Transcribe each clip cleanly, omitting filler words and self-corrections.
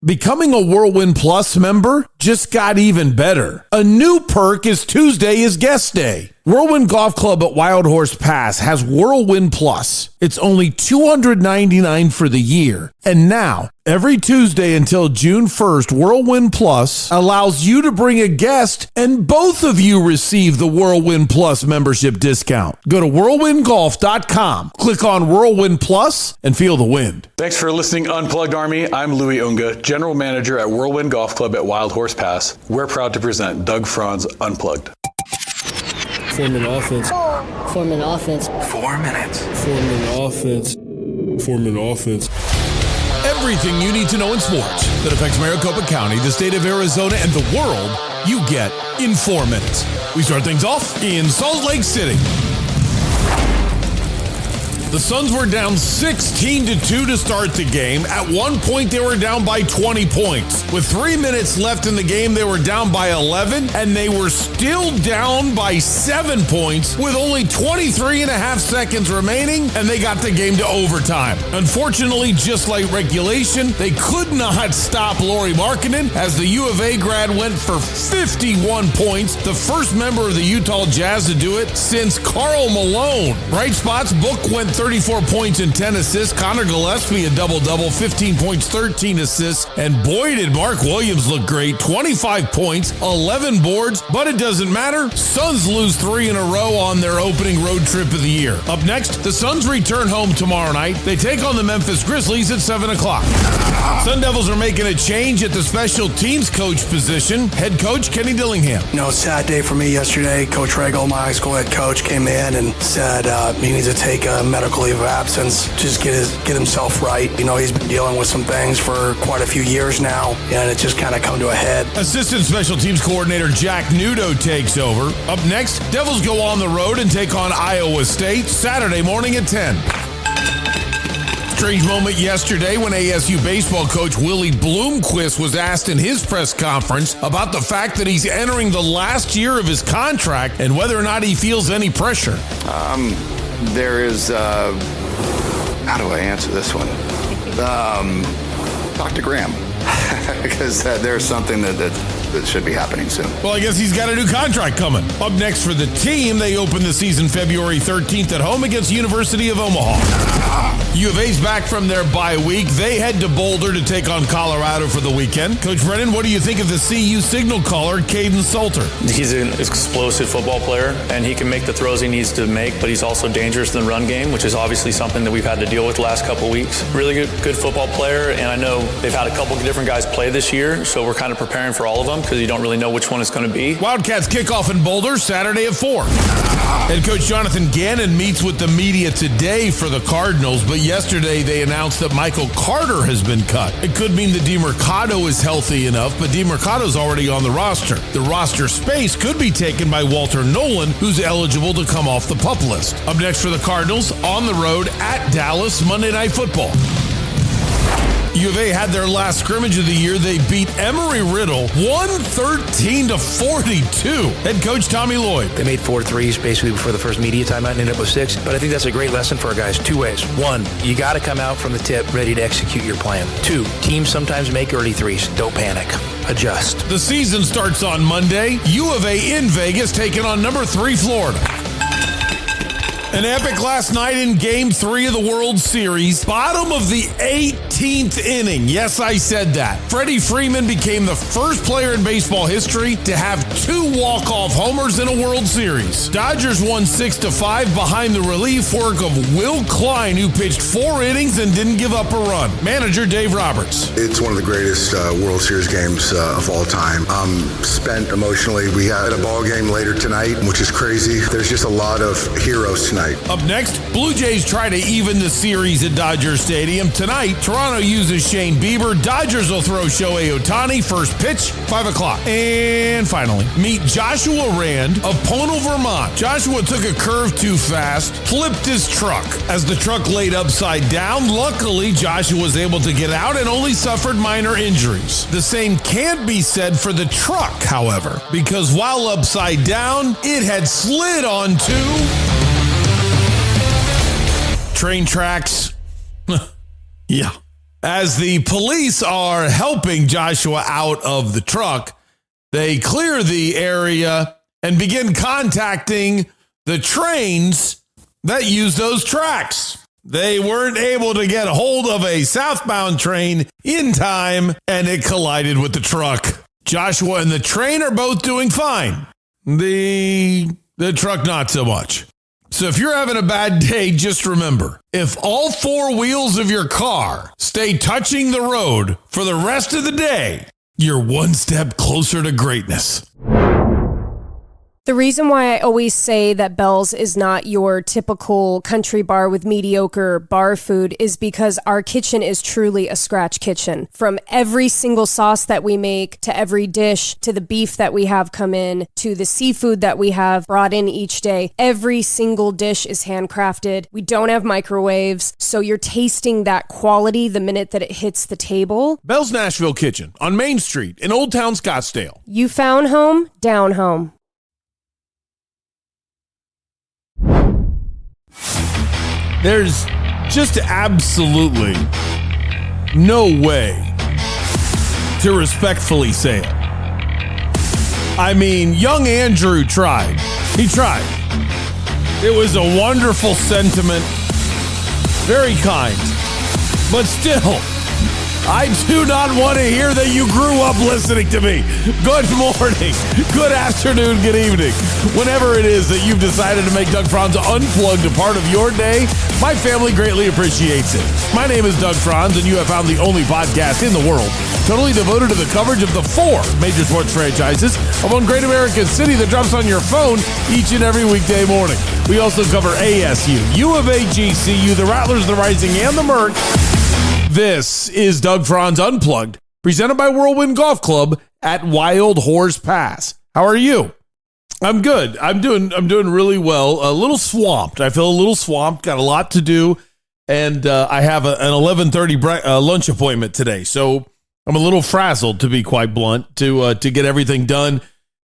Becoming a Whirlwind Plus member just got even better. A new perk is Tuesday is guest day. Whirlwind Golf Club at Wild Horse Pass has Whirlwind Plus. It's only $299 for the year. And now, every Tuesday until June 1st, Whirlwind Plus allows you to bring a guest and both of you receive the Whirlwind Plus membership discount. Go to whirlwindgolf.com, click on Whirlwind Plus, and feel the wind. Thanks for listening, Unplugged Army. I'm Louis Unga, General Manager at Whirlwind Golf Club at Wild Horse Pass. We're proud to present Doug Franz Unplugged. Form an offense. Form an offense. 4 minutes. Form an offense. Form an offense. Everything you need to know in sports that affects Maricopa County, the state of Arizona, and the world, you get in 4 minutes. We start things off in Salt Lake City. The Suns were down 16-2 to start the game. At one point, they were down by 20 points. With 3 minutes left in the game, they were down by 11, and they were still down by 7 points with only 23 and a half seconds remaining, and they got the game to overtime. Unfortunately, just like regulation, they could not stop Lauri Markkanen as the U of A grad went for 51 points, the first member of the Utah Jazz to do it since Karl Malone. Bright spots, Book went 34 points and 10 assists. Connor Gillespie a double-double, 15 points, 13 assists. And boy, did Mark Williams look great. 25 points, 11 boards, but it doesn't matter. Suns lose 3 in a row on their opening road trip of the year. Up next, the Suns return home tomorrow night. They take on the Memphis Grizzlies at 7 o'clock. Sun Devils are making a change at the special teams coach position. Head coach Kenny Dillingham. Sad day for me yesterday. Coach Regal, my high school head coach, came in and said he needs to take a medical leave of absence, just get himself right. He's been dealing with some things for quite a few years now, and it just kind of come to a head. Assistant Special Teams Coordinator Jack Nudo takes over. Up next, Devils go on the road and take on Iowa State Saturday morning at 10. Strange moment yesterday when ASU baseball coach Willie Bloomquist was asked in his press conference about the fact that he's entering the last year of his contract and whether or not he feels any pressure. There is, how do I answer this one? Talk to Graham, because there's something that should be happening soon. Well, I guess he's got a new contract coming. Up next for the team, they open the season February 13th at home against University of Omaha. U of A's back from their bye week. They head to Boulder to take on Colorado for the weekend. Coach Brennan, what do you think of the CU signal caller, Caden Salter? He's an explosive football player, and he can make the throws he needs to make, but he's also dangerous in the run game, which is obviously something that we've had to deal with the last couple weeks. Really good football player, and I know they've had a couple different guys play this year, so we're kind of preparing for all of them because you don't really know which one it's going to be. Wildcats kickoff in Boulder Saturday at 4. Head coach Jonathan Gannon meets with the media today for the Cardinals, but yesterday they announced that Michael Carter has been cut. It could mean that DeMercado is healthy enough, but DeMercado's already on the roster. The roster space could be taken by Walter Nolan, who's eligible to come off the PUP list. Up next for the Cardinals, on the road at Dallas, Monday Night Football. U of A had their last scrimmage of the year. They beat Emory-Riddle 113-42. Head coach Tommy Lloyd. They made 4 threes basically before the first media timeout and ended up with 6. But I think that's a great lesson for our guys 2 ways. 1, you got to come out from the tip ready to execute your plan. 2, teams sometimes make early threes. Don't panic. Adjust. The season starts on Monday. U of A in Vegas taking on number 3 Florida. An epic last night in Game 3 of the World Series. Bottom of the 18th inning. Yes, I said that. Freddie Freeman became the first player in baseball history to have 2 walk-off homers in a World Series. Dodgers won 6-5 behind the relief work of Will Klein, who pitched 4 innings and didn't give up a run. Manager Dave Roberts. It's one of the greatest World Series games of all time. I'm spent emotionally. We had a ball game later tonight, which is crazy. There's just a lot of heroes tonight. Up next, Blue Jays try to even the series at Dodger Stadium. Tonight, Toronto uses Shane Bieber. Dodgers will throw Shohei Ohtani. First pitch, 5 o'clock. And finally, meet Joshua Rand of Pono, Vermont. Joshua took a curve too fast, flipped his truck. As the truck laid upside down, luckily, Joshua was able to get out and only suffered minor injuries. The same can't be said for the truck, however, because while upside down, it had slid onto train tracks. Yeah, As the police are helping Joshua out of the truck, they clear the area and begin contacting the trains that use those tracks. They weren't able to get a hold of a southbound train in time, and it collided with the truck. Joshua and the train are both doing fine. The truck, not so much. So if you're having a bad day, just remember, if all four wheels of your car stay touching the road for the rest of the day, you're one step closer to greatness. The reason why I always say that Bell's is not your typical country bar with mediocre bar food is because our kitchen is truly a scratch kitchen. From every single sauce that we make, to every dish, to the beef that we have come in, to the seafood that we have brought in each day, every single dish is handcrafted. We don't have microwaves, so you're tasting that quality the minute that it hits the table. Bell's Nashville Kitchen on Main Street in Old Town Scottsdale. You found home, down home. There's just absolutely no way to respectfully say it. I mean, young Andrew tried. He tried. It was a wonderful sentiment. Very kind. But still, I do not want to hear that you grew up listening to me. Good morning, good afternoon, good evening. Whenever it is that you've decided to make Doug Franz Unplugged a part of your day, my family greatly appreciates it. My name is Doug Franz, and you have found the only podcast in the world totally devoted to the coverage of the four major sports franchises of one great American city that drops on your phone each and every weekday morning. We also cover ASU, U of A, GCU, the Rattlers, the Rising, and the Merc. This is Doug Franz Unplugged, presented by Whirlwind Golf Club at Wild Horse Pass. How are you? I'm good. I'm doing really well. A little swamped. I feel a little swamped. Got a lot to do, and I have an 11:30 lunch appointment today. So I'm a little frazzled, to be quite blunt, to get everything done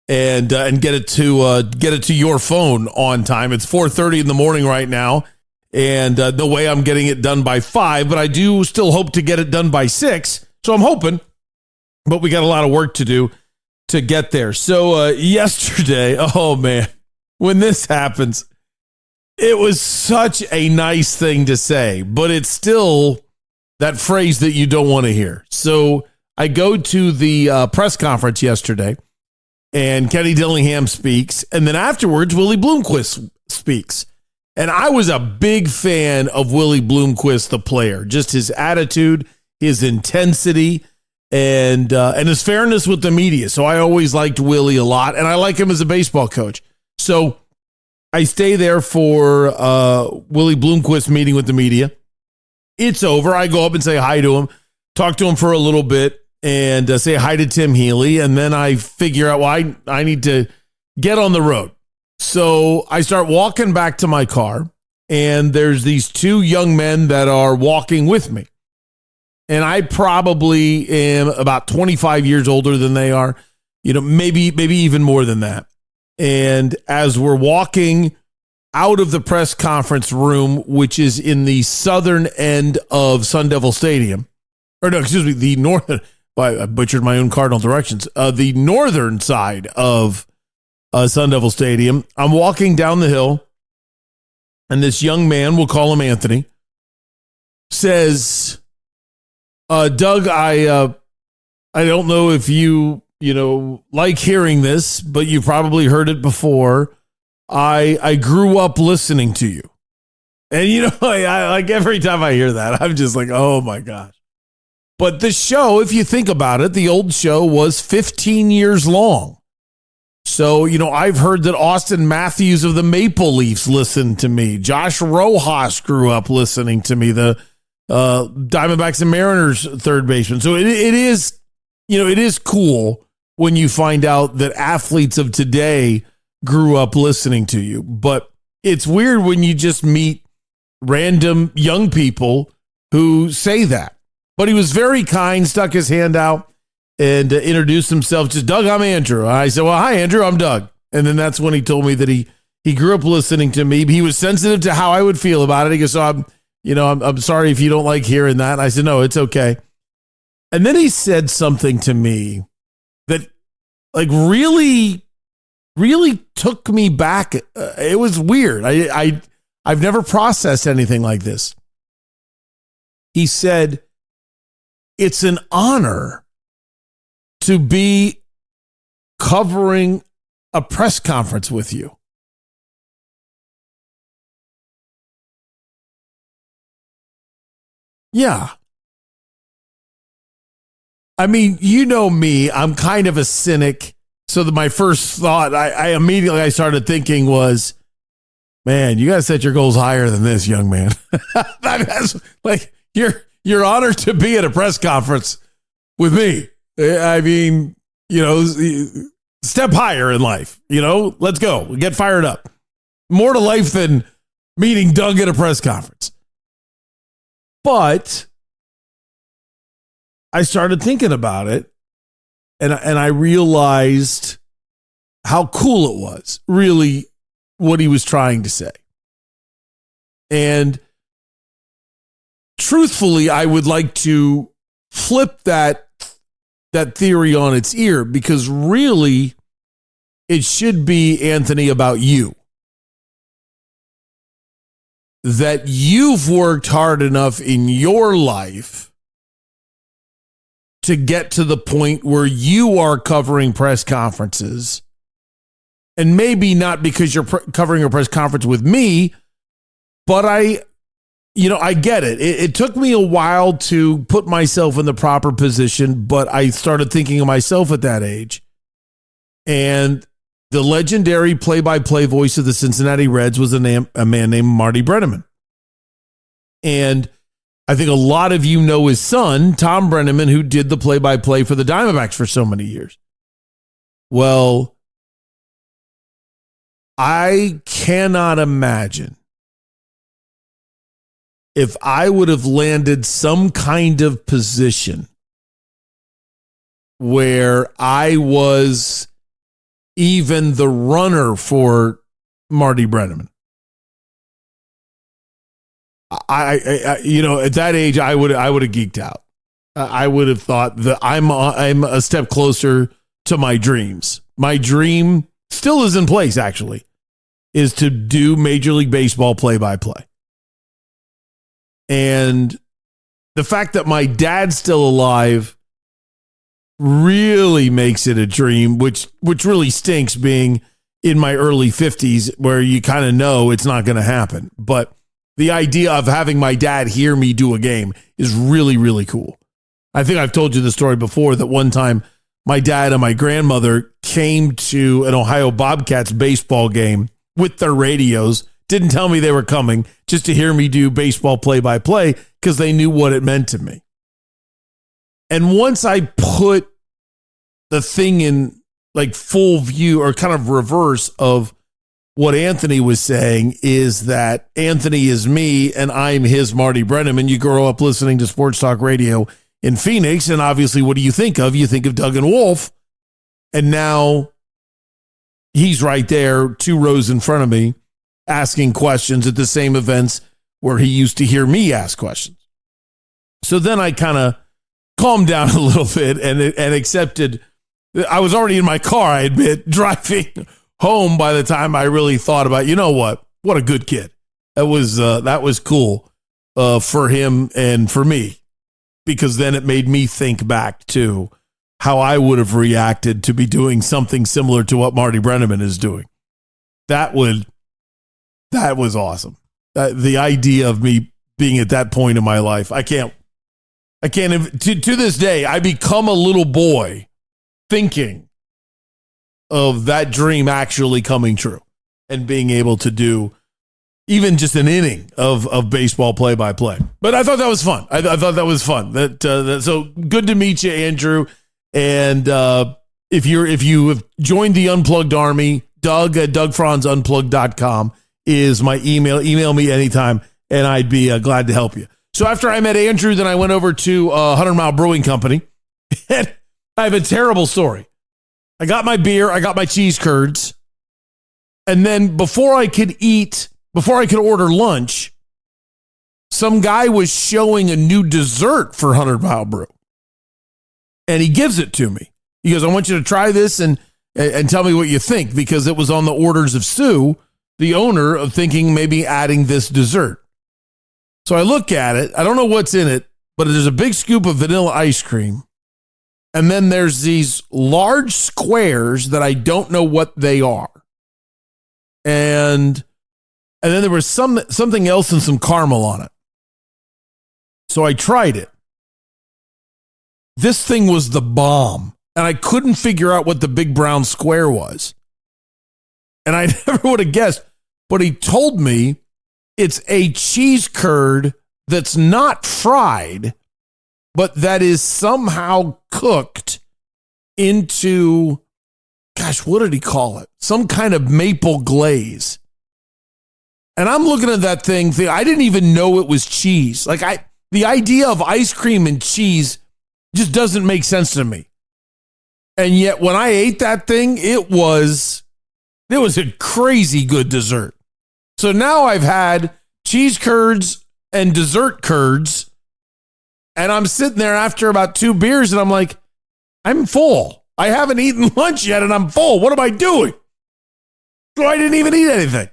and get it to your phone on time. It's 4:30 in the morning right now. And no way I'm getting it done by 5, but I do still hope to get it done by 6. So I'm hoping, but we got a lot of work to do to get there. So yesterday, oh man, when this happens, it was such a nice thing to say, but it's still that phrase that you don't want to hear. So I go to the press conference yesterday, and Kenny Dillingham speaks, and then afterwards, Willie Bloomquist speaks. And I was a big fan of Willie Bloomquist, the player, just his attitude, his intensity, and his fairness with the media. So I always liked Willie a lot, and I like him as a baseball coach. So I stay there for Willie Bloomquist meeting with the media. It's over. I go up and say hi to him, talk to him for a little bit, and say hi to Tim Healy. And then I figure out, well, I need to get on the road. So I start walking back to my car, and there's these two young men that are walking with me. And I probably am about 25 years older than they are, maybe even more than that. And as we're walking out of the press conference room, which is in the southern end of Sun Devil Stadium, the northern, I butchered my own cardinal directions, the northern side of Sun Devil Stadium. I'm walking down the hill, and this young man, we'll call him Anthony, says, Doug, I don't know if you like hearing this, but you probably heard it before. I grew up listening to you. And, I like every time I hear that, I'm just like, oh my gosh. But the show, if you think about it, the old show was 15 years long. So, I've heard that Austin Matthews of the Maple Leafs listened to me. Josh Rojas grew up listening to me, the Diamondbacks and Mariners third baseman. So it is cool when you find out that athletes of today grew up listening to you. But it's weird when you just meet random young people who say that. But he was very kind, stuck his hand out, and introduced himself. Just, Doug, I'm Andrew. I said, well, hi, Andrew, I'm Doug. And then that's when he told me that he grew up listening to me. He was sensitive to how I would feel about it. He goes, so I'm sorry if you don't like hearing that. And I said, no, it's okay. And then he said something to me that like really, really took me back. It was weird. I've never processed anything like this. He said, it's an honor to be covering a press conference with you. Yeah. I mean, you know me, I'm kind of a cynic. So my first thought, I immediately started thinking was, man, you got to set your goals higher than this, young man. That's like, you're honored to be at a press conference with me. I mean, step higher in life, let's go, get fired up. More to life than meeting Doug at a press conference. But I started thinking about it, and I realized how cool it was, really, what he was trying to say. And truthfully, I would like to flip that theory on its ear, because really, it should be, Anthony, about you. That you've worked hard enough in your life to get to the point where you are covering press conferences, and maybe not because you're covering a press conference with me, but I get it. It took me a while to put myself in the proper position, but I started thinking of myself at that age. And the legendary play-by-play voice of the Cincinnati Reds was a man named Marty Brennaman. And I think a lot of you know his son, Tom Brennaman, who did the play-by-play for the Diamondbacks for so many years. Well, I cannot imagine if I would have landed some kind of position where I was even the runner for Marty Brennaman. I at that age, I would have geeked out. I would have thought that I'm a step closer to my dreams. My dream still is in place, actually, is to do Major League Baseball play-by-play. And the fact that my dad's still alive really makes it a dream, which really stinks, being in my early 50s, where you kind of know it's not going to happen. But the idea of having my dad hear me do a game is really, really cool. I think I've told you the story before that one time my dad and my grandmother came to an Ohio Bobcats baseball game with their radios, didn't tell me they were coming, just to hear me do baseball play-by-play, because they knew what it meant to me. And once I put the thing in like full view, or kind of reverse of what Anthony was saying, is that Anthony is me and I'm his Marty Brennaman. You grow up listening to sports talk radio in Phoenix, and obviously what do you think of? You think of Doug and Wolf, and now he's right there 2 rows in front of me asking questions at the same events where he used to hear me ask questions. So then I kind of calmed down a little bit and accepted. I was already in my car, I admit, driving home by the time I really thought about, what a good kid. That was cool for him and for me, because then it made me think back to how I would have reacted to be doing something similar to what Marty Brennaman is doing. That was awesome. The idea of me being at that point in my life, I can't to this day, I become a little boy thinking of that dream actually coming true and being able to do even just an inning of baseball play-by-play. But I thought that was fun. I thought that was fun. So good to meet you, Andrew. And if you have joined the Unplugged Army, Doug at DougFranzUnplugged.com is my email. Email me anytime, and I'd be glad to help you. So after I met Andrew, then I went over to 100 Mile Brewing Company. And I have a terrible story. I got my beer, I got my cheese curds, and then before I could order lunch, some guy was showing a new dessert for 100 Mile Brew. And he gives it to me. He goes, I want you to try this and tell me what you think, because it was on the orders of Sue, the owner, of thinking maybe adding this dessert. So I look at it. I don't know what's in it, but there's a big scoop of vanilla ice cream. And then there's these large squares that I don't know what they are. And then there was something else and some caramel on it. So I tried it. This thing was the bomb. And I couldn't figure out what the big brown square was. And I never would have guessed. But he told me it's a cheese curd that's not fried, but that is somehow cooked into, gosh, what did he call it? Some kind of maple glaze. And I'm looking at that thing, I didn't even know it was cheese. The idea of ice cream and cheese just doesn't make sense to me. And yet when I ate that thing, it was a crazy good dessert. So now I've had cheese curds and dessert curds, and I'm sitting there after about 2 beers, and I'm like, I'm full. I haven't eaten lunch yet, and I'm full. What am I doing? So I didn't even eat anything.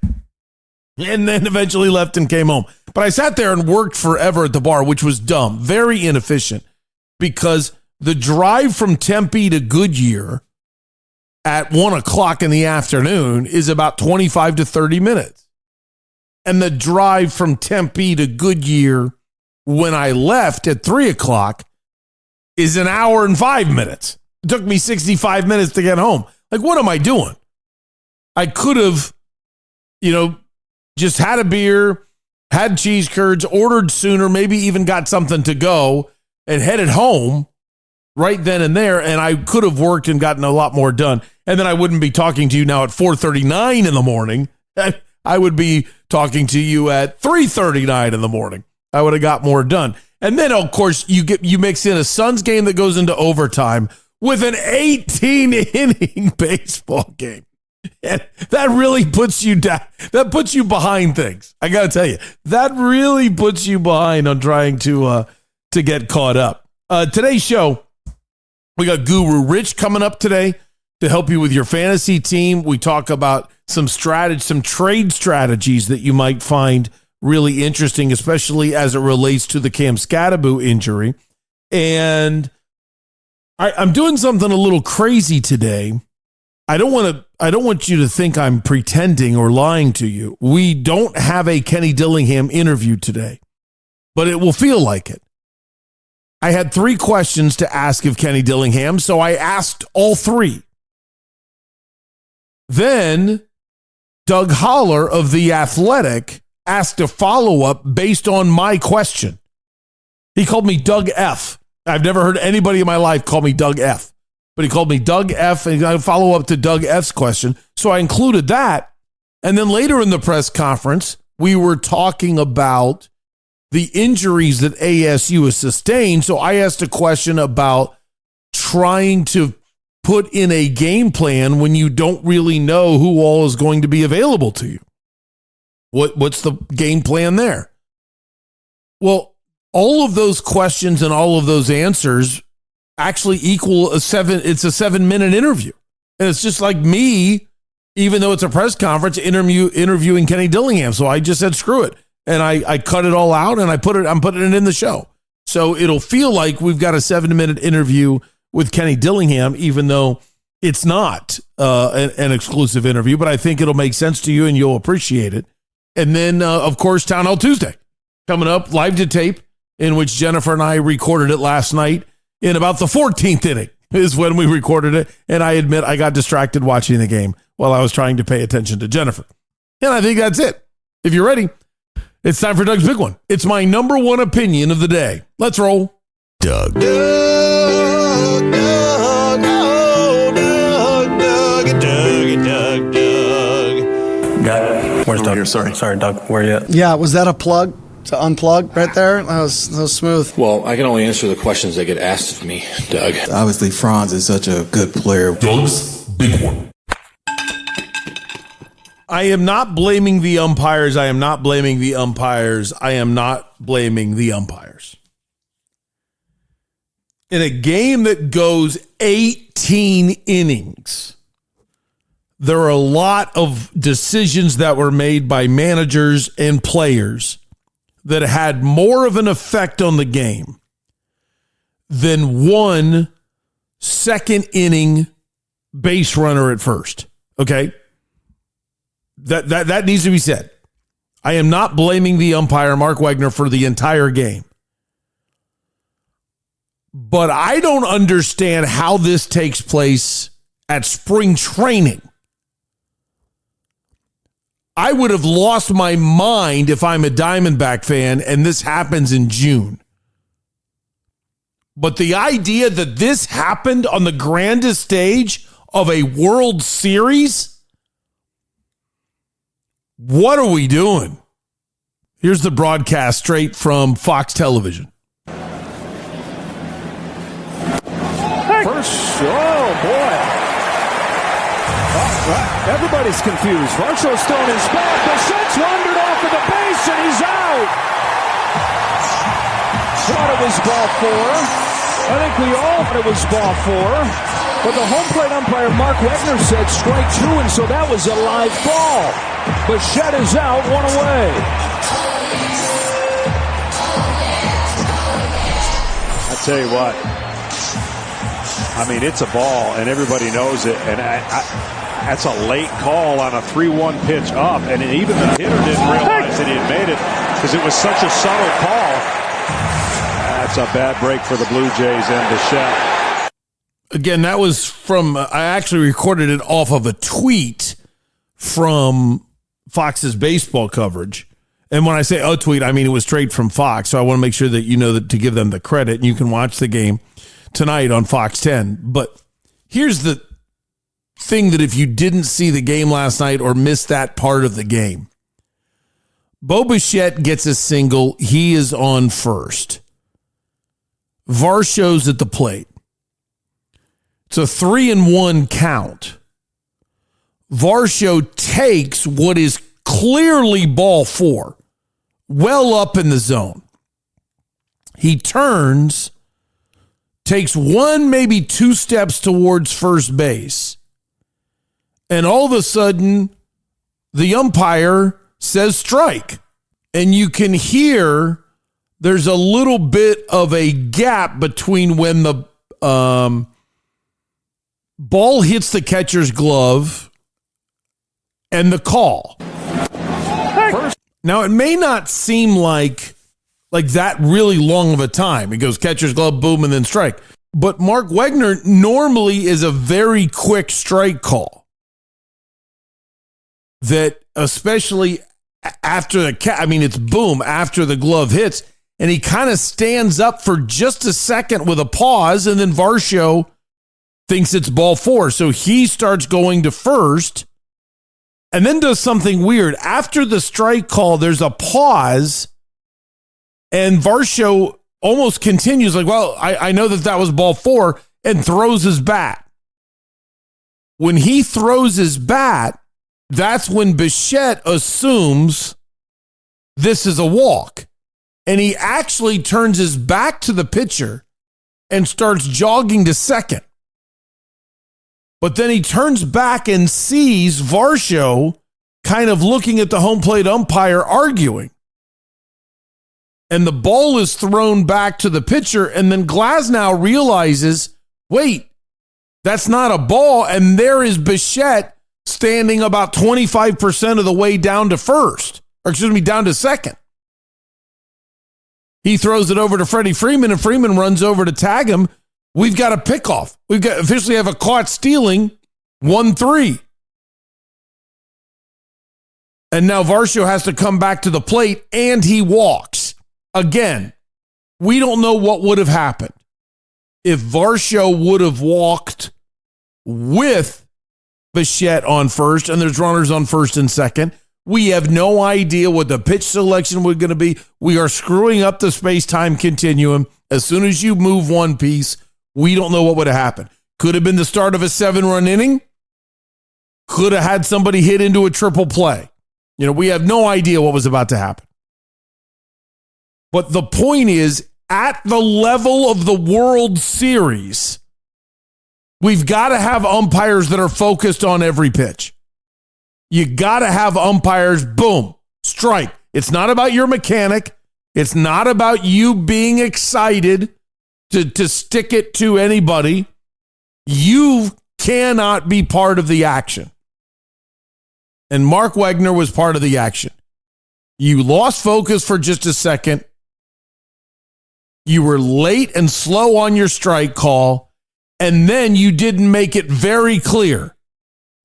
And then eventually left and came home. But I sat there and worked forever at the bar, which was dumb, very inefficient, because the drive from Tempe to Goodyear at 1 o'clock in the afternoon is about 25 to 30 minutes. And the drive from Tempe to Goodyear when I left at 3 o'clock is an hour and 5 minutes. It took me 65 minutes to get home. Like, what am I doing? I could have, just had a beer, had cheese curds, ordered sooner, maybe even got something to go and headed home right then and there. And I could have worked and gotten a lot more done. And then I wouldn't be talking to you now at 4:39 in the morning. I would be talking to you at 3:39 in the morning. I would have got more done. And then, of course, you mix in a Suns game that goes into overtime with an 18-inning baseball game. And that really puts you down. That puts you behind things. I got to tell you, that really puts you behind on trying to get caught up. Today's show, we got Guru Rich coming up today to help you with your fantasy team. We talk about some trade strategies that you might find really interesting, especially as it relates to the Cam Scatterbo injury. And I'm doing something a little crazy today. I don't want you to think I'm pretending or lying to you. We don't have a Kenny Dillingham interview today, but it will feel like it. I had 3 questions to ask of Kenny Dillingham, so I asked all 3. Then Doug Holler of The Athletic asked a follow-up based on my question. He called me Doug F. I've never heard anybody in my life call me Doug F. But he called me Doug F. and I follow up to Doug F's question. So I included that. And then later in the press conference, we were talking about the injuries that ASU has sustained. So I asked a question about trying to put in a game plan when you don't really know who all is going to be available to you. What's the game plan there? Well, all of those questions and all of those answers actually equal it's a 7-minute interview. And it's just like me, even though it's a press conference, interviewing Kenny Dillingham. So I just said, screw it. And I cut it all out and I'm putting it in the show. So it'll feel like we've got a 7-minute interview with Kenny Dillingham, even though it's not an exclusive interview, but I think it'll make sense to you and you'll appreciate it. And then, of course, Town Hall Tuesday coming up, live to tape, in which Jennifer and I recorded it last night in about the 14th inning is when we recorded it. And I admit I got distracted watching the game while I was trying to pay attention to Jennifer. And I think that's it. If you're ready, it's time for Doug's Big One. It's my number 1 opinion of the day. Let's roll. Doug. Doug. Where's Doug? Here, sorry, Doug. Where you at? Yeah, was that a plug to unplug right there? That was smooth. Well, I can only answer the questions that get asked of me, Doug. Obviously, Franz is such a good player. Doug's Big One. I am not blaming the umpires. I am not blaming the umpires. In a game that goes 18 innings, there are a lot of decisions that were made by managers and players that had more of an effect on the game than one second inning base runner at first. Okay? That needs to be said. I am not blaming the umpire, Mark Wegner, for the entire game. But I don't understand how this takes place at spring training. I would have lost my mind if I'm a Diamondback fan and this happens in June. But the idea that this happened on the grandest stage of a World Series, what are we doing? Here's the broadcast straight from Fox Television. First, oh boy. Everybody's confused. Varshaw's still in his spot. Bichette's wandered off of the base and he's out. Thought it was ball 4. I think we all thought it was ball 4. But the home plate umpire, Mark Wegner, said strike 2, and so that was a live ball. Bichette is out, 1 away. I tell you what. I mean, it's a ball, and everybody knows it. And that's a late call on a 3-1 pitch up. And even the hitter didn't realize that he had made it because it was such a subtle call. That's a bad break for the Blue Jays and Bichette. Again, that was from, I actually recorded it off of a tweet from Fox's baseball coverage. And when I say a tweet, I mean it was straight from Fox. So I want to make sure that you know that to give them the credit. And you can watch the game tonight on Fox 10. But here's the thing that if you didn't see the game last night or missed that part of the game, Bo Bichette gets a single. He is on first. Varshaw's at the plate. It's a 3-1 count. Varshaw takes what is clearly ball 4, well up in the zone. He turns, takes 1, maybe 2 steps towards first base, and all of a sudden, the umpire says strike. And you can hear there's a little bit of a gap between when the ball hits the catcher's glove and the call. Now, it may not seem like that really long of a time. It goes catcher's glove, boom, and then strike. But Mark Wegner normally is a very quick strike call. That especially after it's boom, after the glove hits, and he kind of stands up for just a second with a pause, and then Varshaw thinks it's ball 4. So he starts going to first and then does something weird. After the strike call, there's a pause, and Varshaw almost continues like, well, I know that was ball 4, and throws his bat. When he throws his bat, that's when Bichette assumes this is a walk. And he actually turns his back to the pitcher and starts jogging to second. But then he turns back and sees Varshaw kind of looking at the home plate umpire arguing. And the ball is thrown back to the pitcher, and then Glasnow realizes, wait, that's not a ball, and there is Bichette standing about 25% of the way down to down to second. He throws it over to Freddie Freeman, and Freeman runs over to tag him. We've got a pickoff. Officially have a caught stealing, 1-3. And now Varshaw has to come back to the plate, and he walks. Again, we don't know what would have happened if Varshaw would have walked with Bichette on first, and there's runners on first and second. We have no idea what the pitch selection was going to be. We are screwing up the space-time continuum. As soon as you move one piece, we don't know what would have happened. Could have been the start of a 7-run inning. Could have had somebody hit into a triple play. We have no idea what was about to happen. But the point is, at the level of the World Series, we've got to have umpires that are focused on every pitch. You got to have umpires, boom, strike. It's not about your mechanic. It's not about you being excited to stick it to anybody. You cannot be part of the action. And Mark Wegner was part of the action. You lost focus for just a second. You were late and slow on your strike call, and then you didn't make it very clear.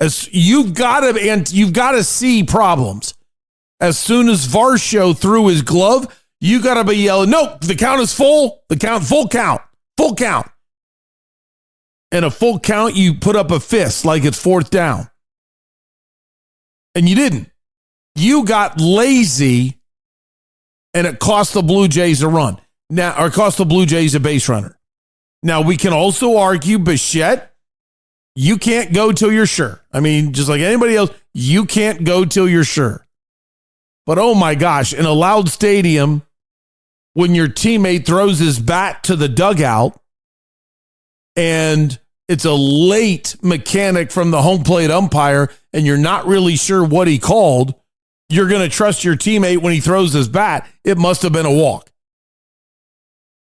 As you've got to see problems. As soon as Varsho threw his glove, you got to be yelling, "Nope, the count is full. Full count." And a full count, you put up a fist like it's fourth down. And you didn't. You got lazy, and it cost the Blue Jays a run. Now, or it cost the Blue Jays a base runner. Now, we can also argue, Bichette, you can't go till you're sure. I mean, just like anybody else, you can't go till you're sure. But oh my gosh, in a loud stadium, when your teammate throws his bat to the dugout and it's a late mechanic from the home plate umpire and you're not really sure what he called, you're going to trust your teammate when he throws his bat. It must have been a walk.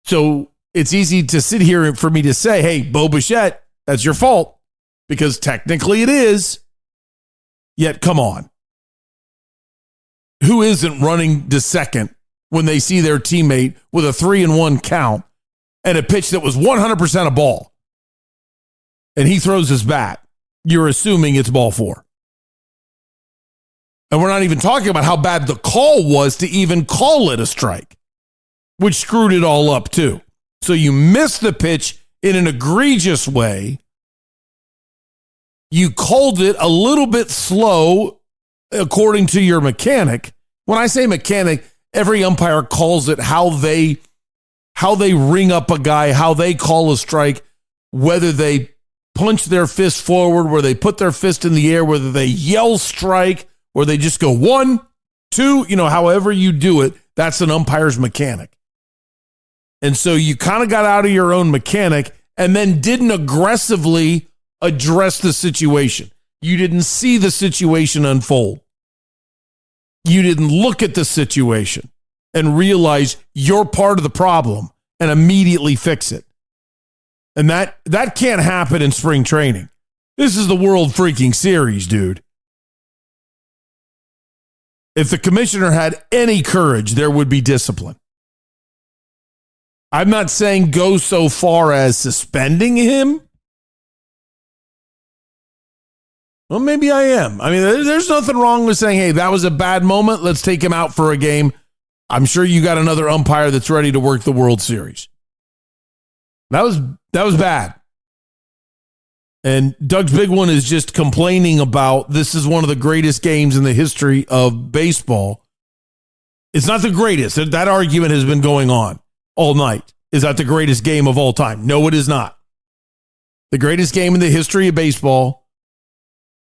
So it's easy to sit here for me to say, hey, Bo Bichette, that's your fault, because technically it is. Yet, come on. Who isn't running to second when they see their teammate with a 3-1 count and a pitch that was 100% a ball? And he throws his bat. You're assuming it's ball 4. And we're not even talking about how bad the call was to even call it a strike, which screwed it all up too. So you missed the pitch in an egregious way. You called it a little bit slow according to your mechanic. When I say mechanic, every umpire calls it how they ring up a guy, how they call a strike, whether they punch their fist forward, where they put their fist in the air, whether they yell strike, or they just go 1, 2, however you do it, that's an umpire's mechanic. And so you kind of got out of your own mechanic and then didn't aggressively address the situation. You didn't see the situation unfold. You didn't look at the situation and realize you're part of the problem and immediately fix it. And that can't happen in spring training. This is the World freaking Series, dude. If the commissioner had any courage, there would be discipline. I'm not saying go so far as suspending him. Well, maybe I am. I mean, there's nothing wrong with saying, hey, that was a bad moment. Let's take him out for a game. I'm sure you got another umpire that's ready to work the World Series. That was bad. And Doug's big one is just complaining about this is one of the greatest games in the history of baseball. It's not the greatest. That argument has been going on all night. Is that the greatest game of all time? No, it is not. The greatest game in the history of baseball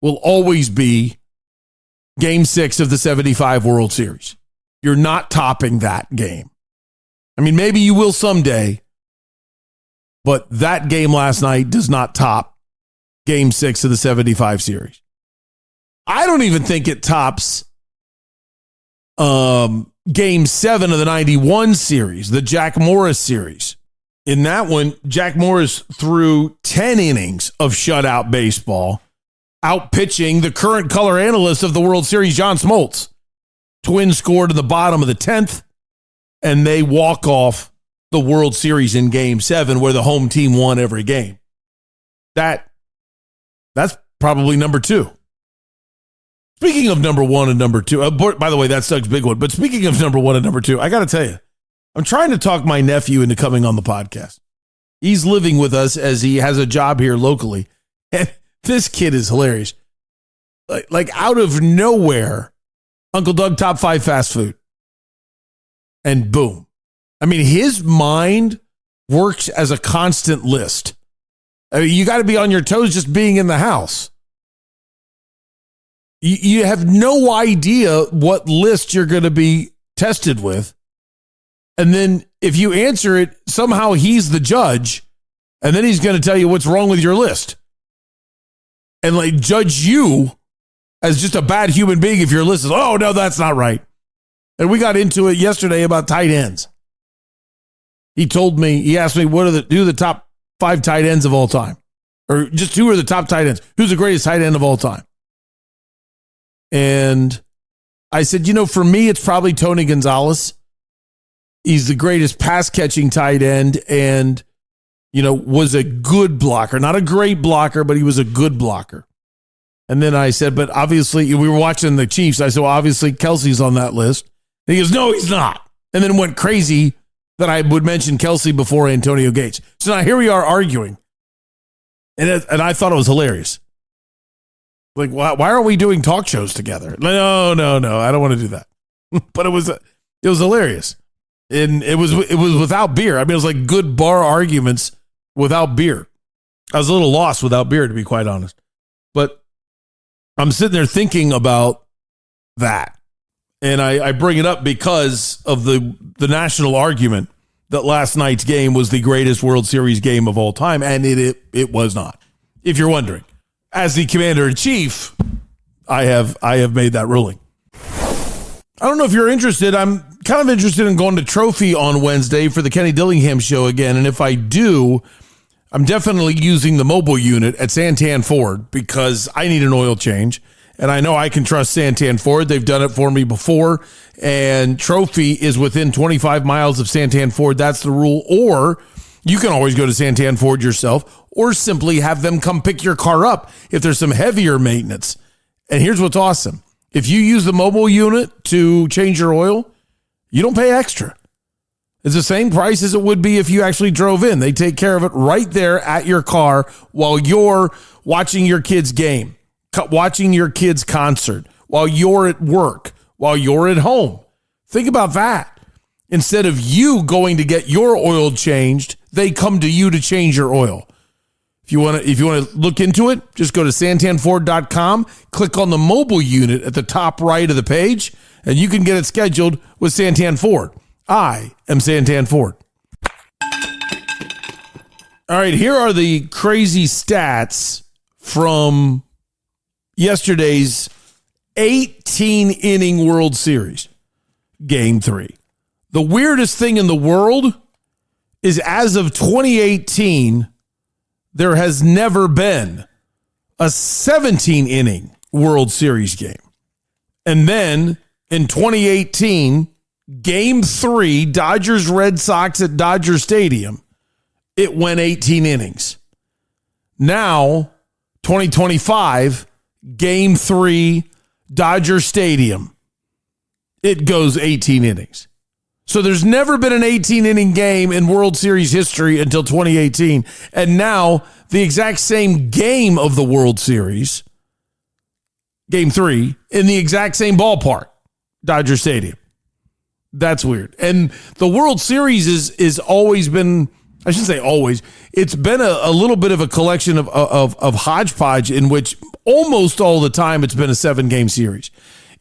will always be Game 6 of the 75 World Series. You're not topping that game. I mean, maybe you will someday, but that game last night does not top Game 6 of the 75 series. I don't even think it tops Game 7 of the 91 series, the Jack Morris series. In that one, Jack Morris threw 10 innings of shutout baseball, out-pitching the current color analyst of the World Series, John Smoltz. Twins scored in the bottom of the 10th, and they walk off the World Series in Game 7, where the home team won every game. That's probably number 2. Speaking of number 1 and number 2, by the way, that's Doug's big one. But speaking of number 1 and number 2, I got to tell you, I'm trying to talk my nephew into coming on the podcast. He's living with us as he has a job here locally. And this kid is hilarious. Like out of nowhere, Uncle Doug, top 5 fast food. And boom. I mean, his mind works as a constant list. I mean, you got to be on your toes just being in the house. You have no idea what list you're going to be tested with. And then if you answer it, somehow he's the judge, and then he's going to tell you what's wrong with your list. And like judge you as just a bad human being if your list is, oh, no, that's not right. And we got into it yesterday about tight ends. He asked me, who are the top 5 tight ends of all time? Or just who are the top tight ends? Who's the greatest tight end of all time? And I said, for me, it's probably Tony Gonzalez. He's the greatest pass-catching tight end and, was a good blocker. Not a great blocker, but he was a good blocker. And then I said, but obviously, we were watching the Chiefs. I said, well, obviously, Kelsey's on that list. And he goes, no, he's not. And then went crazy that I would mention Kelsey before Antonio Gates. So now here we are arguing. And I thought it was hilarious. Like, why are we doing talk shows together? No, I don't want to do that. But it was hilarious. And it was without beer. I mean, it was like good bar arguments without beer. I was a little lost without beer, to be quite honest. But I'm sitting there thinking about that. And I bring it up because of the national argument that last night's game was the greatest World Series game of all time. And it was not, if you're wondering. As the commander-in-chief, I have made that ruling. I don't know if you're interested. I'm kind of interested in going to Trophy on Wednesday for the Kenny Dillingham show again. And if I do, I'm definitely using the mobile unit at Santan Ford because I need an oil change. And I know I can trust Santan Ford. They've done it for me before. And Trophy is within 25 miles of Santan Ford. That's the rule. Or you can always go to Santan Ford yourself or simply have them come pick your car up if there's some heavier maintenance. And here's what's awesome. If you use the mobile unit to change your oil, you don't pay extra. It's the same price as it would be if you actually drove in. They take care of it right there at your car while you're watching your kid's game, watching your kid's concert, while you're at work, while you're at home. Think about that. Instead of you going to get your oil changed, they come to you to change your oil. If you want to look into it, just go to santanford.com, click on the mobile unit at the top right of the page, and you can get it scheduled with Santan Ford. I am Santan Ford. All right, here are the crazy stats from yesterday's 18-inning World Series, Game 3. The weirdest thing in the world is as of 2018, there has never been a 17-inning World Series game. And then in 2018, Game 3, Dodgers-Red Sox at Dodger Stadium, it went 18 innings. Now, 2025, Game 3, Dodger Stadium, it goes 18 innings. So there's never been an 18-inning game in World Series history until 2018. And now the exact same game of the World Series, Game 3, in the exact same ballpark, Dodger Stadium. That's weird. And the World Series is always been, I shouldn't say always, it's been a little bit of a collection of hodgepodge in which almost all the time it's been a 7-game series.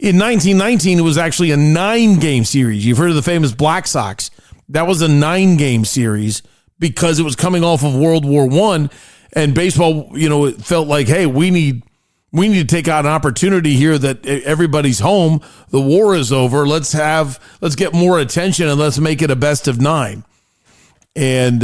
In 1919, it was actually a 9-game series. You've heard of the famous Black Sox. That was a 9-game series because it was coming off of World War I, and baseball, it felt like, hey, we need to take out an opportunity here that everybody's home. The war is over. Let's get more attention and let's make it a best of 9. And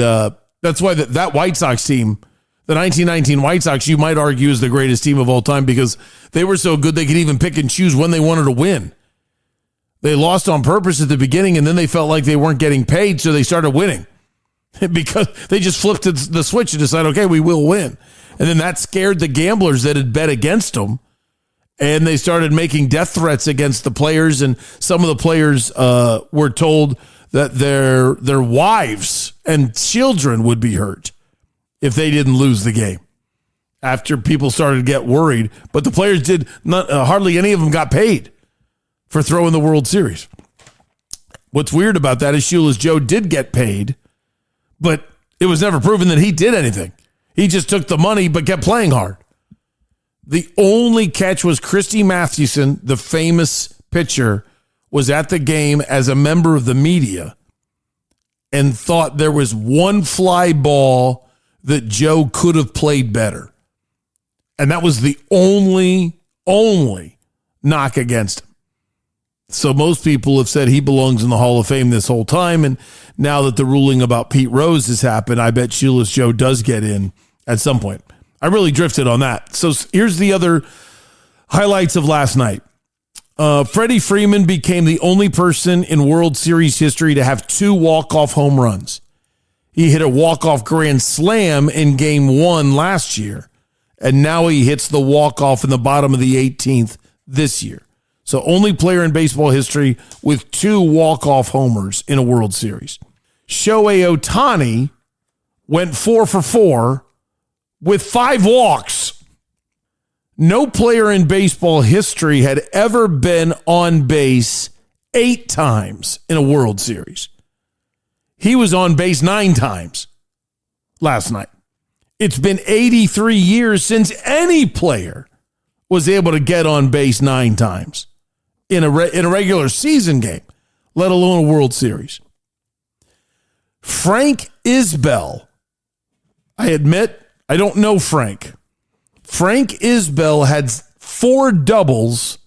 that's why that White Sox team, the 1919 White Sox, you might argue is the greatest team of all time because they were so good they could even pick and choose when they wanted to win. They lost on purpose at the beginning, and then they felt like they weren't getting paid, so they started winning because they just flipped the switch and decided, okay, we will win. And then that scared the gamblers that had bet against them, and they started making death threats against the players, and some of the players were told that their wives and children would be hurt if they didn't lose the game after people started to get worried. But the players did not, hardly any of them got paid for throwing the World Series. What's weird about that is Shoeless Joe did get paid, but it was never proven that he did anything. He just took the money but kept playing hard. The only catch was Christy Mathewson, the famous pitcher, was at the game as a member of the media, and thought there was one fly ball that Joe could have played better. And that was the only knock against him. So most people have said he belongs in the Hall of Fame this whole time. And now that the ruling about Pete Rose has happened, I bet Shoeless Joe does get in at some point. I really drifted on that. So here's the other highlights of last night. Freddie Freeman became the only person in World Series history to have 2 walk-off home runs. He hit a walk-off grand slam in Game 1 last year, and now he hits the walk-off in the bottom of the 18th this year. So only player in baseball history with 2 walk-off homers in a World Series. Shohei Ohtani went 4 for 4 with 5 walks. No player in baseball history had ever been on base 8 times in a World Series. He was on base 9 times last night. It's been 83 years since any player was able to get on base 9 times in a regular season game, let alone a World Series. Frank Isbell. I admit, I don't know Frank. Frank Isbell had 4 doubles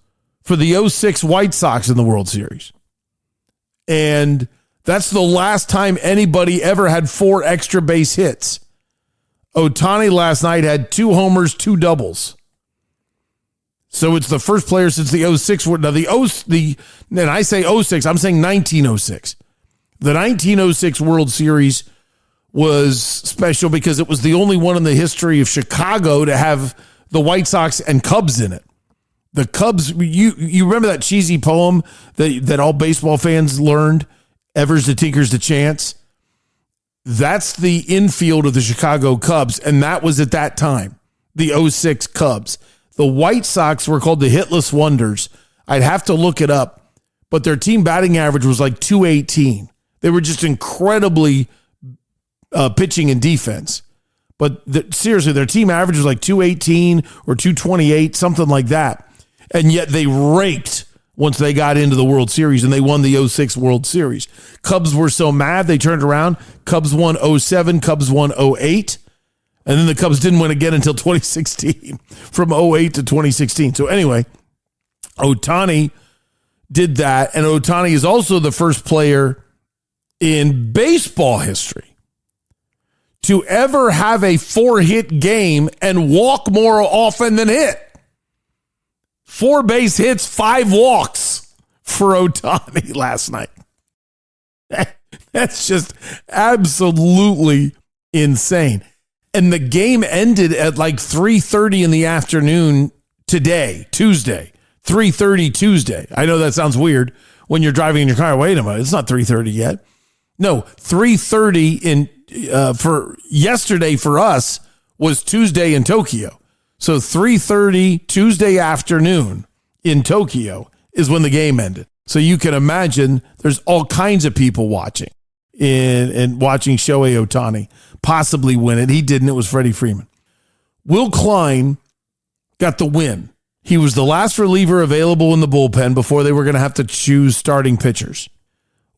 for the 06 White Sox in the World Series. And that's the last time anybody ever had 4 extra base hits. Ohtani last night had 2 homers, 2 doubles. So it's the first player since the 06. Now and I say 06, I'm saying 1906. The 1906 World Series was special because it was the only one in the history of Chicago to have the White Sox and Cubs in it. The Cubs, you remember that cheesy poem that all baseball fans learned, Evers to Tinkers to Chance? That's the infield of the Chicago Cubs, and that was at that time, the 06 Cubs. The White Sox were called the Hitless Wonders. I'd have to look it up, but their team batting average was like 218. They were just incredibly pitching and defense. But seriously, their team average was like 218 or 228, something like that. And yet they raked once they got into the World Series, and they won the 06 World Series. Cubs were so mad, they turned around. Cubs won 07, Cubs won 08. And then the Cubs didn't win again until 2016, from 08 to 2016. So anyway, Ohtani did that. And Ohtani is also the first player in baseball history to ever have a 4-hit game and walk more often than hit. 4 base hits, 5 walks for Ohtani last night. That's just absolutely insane. And the game ended at like 3:30 in the afternoon today, Tuesday, 3:30 Tuesday. I know that sounds weird when you're driving in your car. Wait a minute, it's not 3:30 yet. No, 3:30 for yesterday for us was Tuesday in Tokyo. So 3:30 Tuesday afternoon in Tokyo is when the game ended. So you can imagine there's all kinds of people watching and watching Shohei Ohtani possibly win it. He didn't. It was Freddie Freeman. Will Klein got the win. He was the last reliever available in the bullpen before they were going to have to choose starting pitchers.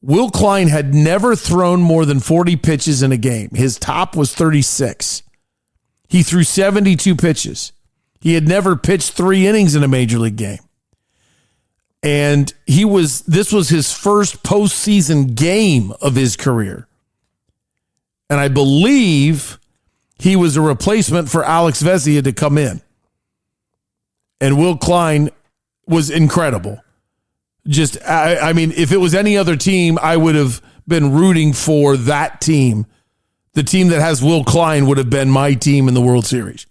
Will Klein had never thrown more than 40 pitches in a game. His top was 36. He threw 72 pitches. He had never pitched 3 innings in a major league game. And this was his first postseason game of his career. And I believe he was a replacement for Alex Vezina to come in. And Will Klein was incredible. Just, I mean, if it was any other team, I would have been rooting for that team. The team that has Will Klein would have been my team in the World Series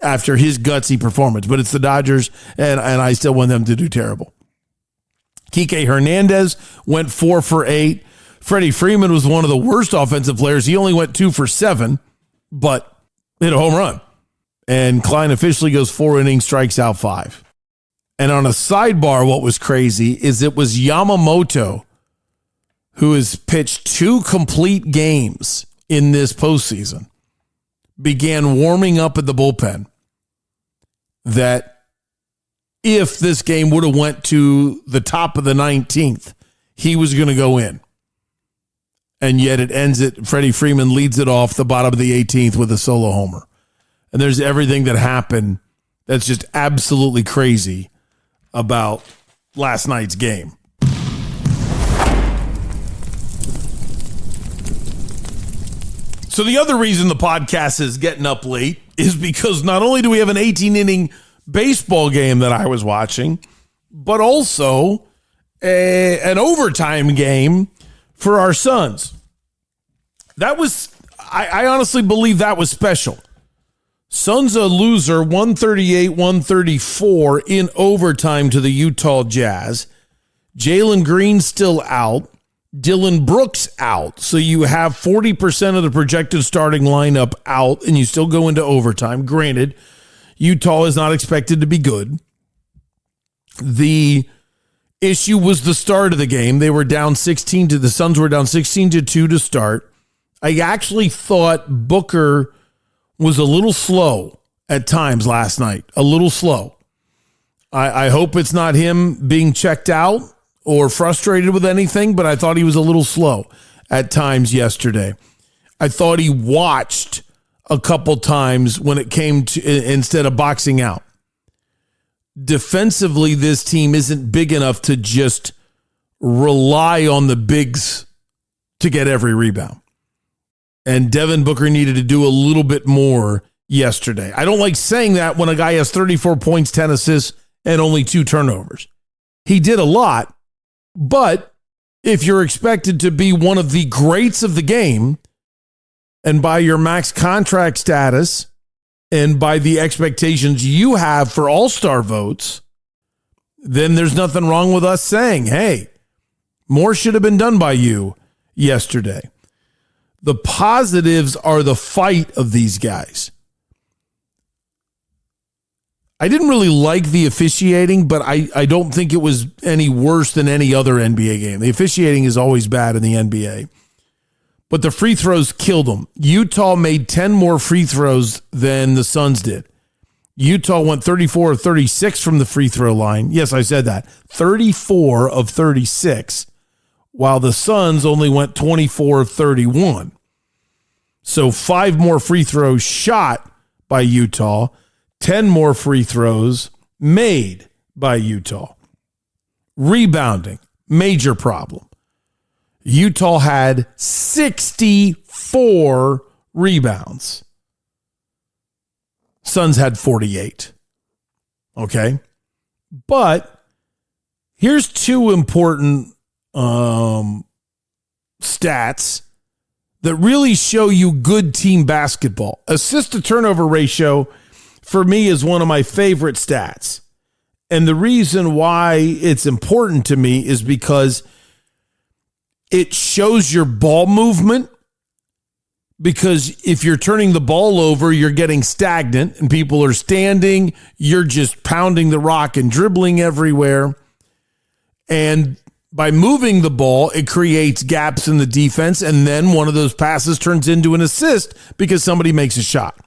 after his gutsy performance. But it's the Dodgers, and I still want them to do terrible. Kike Hernandez went 4 for 8. Freddie Freeman was one of the worst offensive players. He only went 2 for 7, but hit a home run. And Klein officially goes 4 innings, strikes out 5. And on a sidebar, what was crazy is it was Yamamoto who has pitched 2 complete games in this postseason, began warming up at the bullpen, that if this game would have went to the top of the 19th, he was going to go in. And yet it ends it. Freddie Freeman leads it off the bottom of the 18th with a solo homer. And there's everything that happened that's just absolutely crazy about last night's game. So the other reason the podcast is getting up late is because not only do we have an 18-inning baseball game that I was watching, but also an overtime game for our Suns. That was, I honestly believe that was special. Suns a loser 138-134 in overtime to the Utah Jazz. Jalen Green still out. Dylan Brooks out. So you have 40% of the projected starting lineup out, and you still go into overtime. Granted, Utah is not expected to be good. The issue was the start of the game. They were down the Suns were down 16-2 to start. I actually thought Booker was a little slow at times last night. A little slow. I hope it's not him being checked out or frustrated with anything, but I thought he was a little slow at times yesterday. I thought he watched a couple times when it came to instead of boxing out. Defensively, this team isn't big enough to just rely on the bigs to get every rebound. And Devin Booker needed to do a little bit more yesterday. I don't like saying that when a guy has 34 points, 10 assists, and only 2 turnovers. He did a lot, but if you're expected to be one of the greats of the game, and by your max contract status, and by the expectations you have for all-star votes, then there's nothing wrong with us saying, hey, more should have been done by you yesterday. The positives are the fight of these guys. I didn't really like the officiating, but I don't think it was any worse than any other NBA game. The officiating is always bad in the NBA. But the free throws killed them. Utah made 10 more free throws than the Suns did. Utah went 34 of 36 from the free throw line. Yes, I said that. 34 of 36, while the Suns only went 24 of 31. So 5 more free throws shot by Utah, 10 more free throws made by Utah. Rebounding, major problem. Utah had 64 rebounds. Suns had 48. Okay? But here's 2 important stats that really show you good team basketball. Assist to turnover ratio, for me, is one of my favorite stats. And the reason why it's important to me is because it shows your ball movement, because if you're turning the ball over, you're getting stagnant and people are standing. You're just pounding the rock and dribbling everywhere. And by moving the ball, it creates gaps in the defense. And then one of those passes turns into an assist because somebody makes a shot.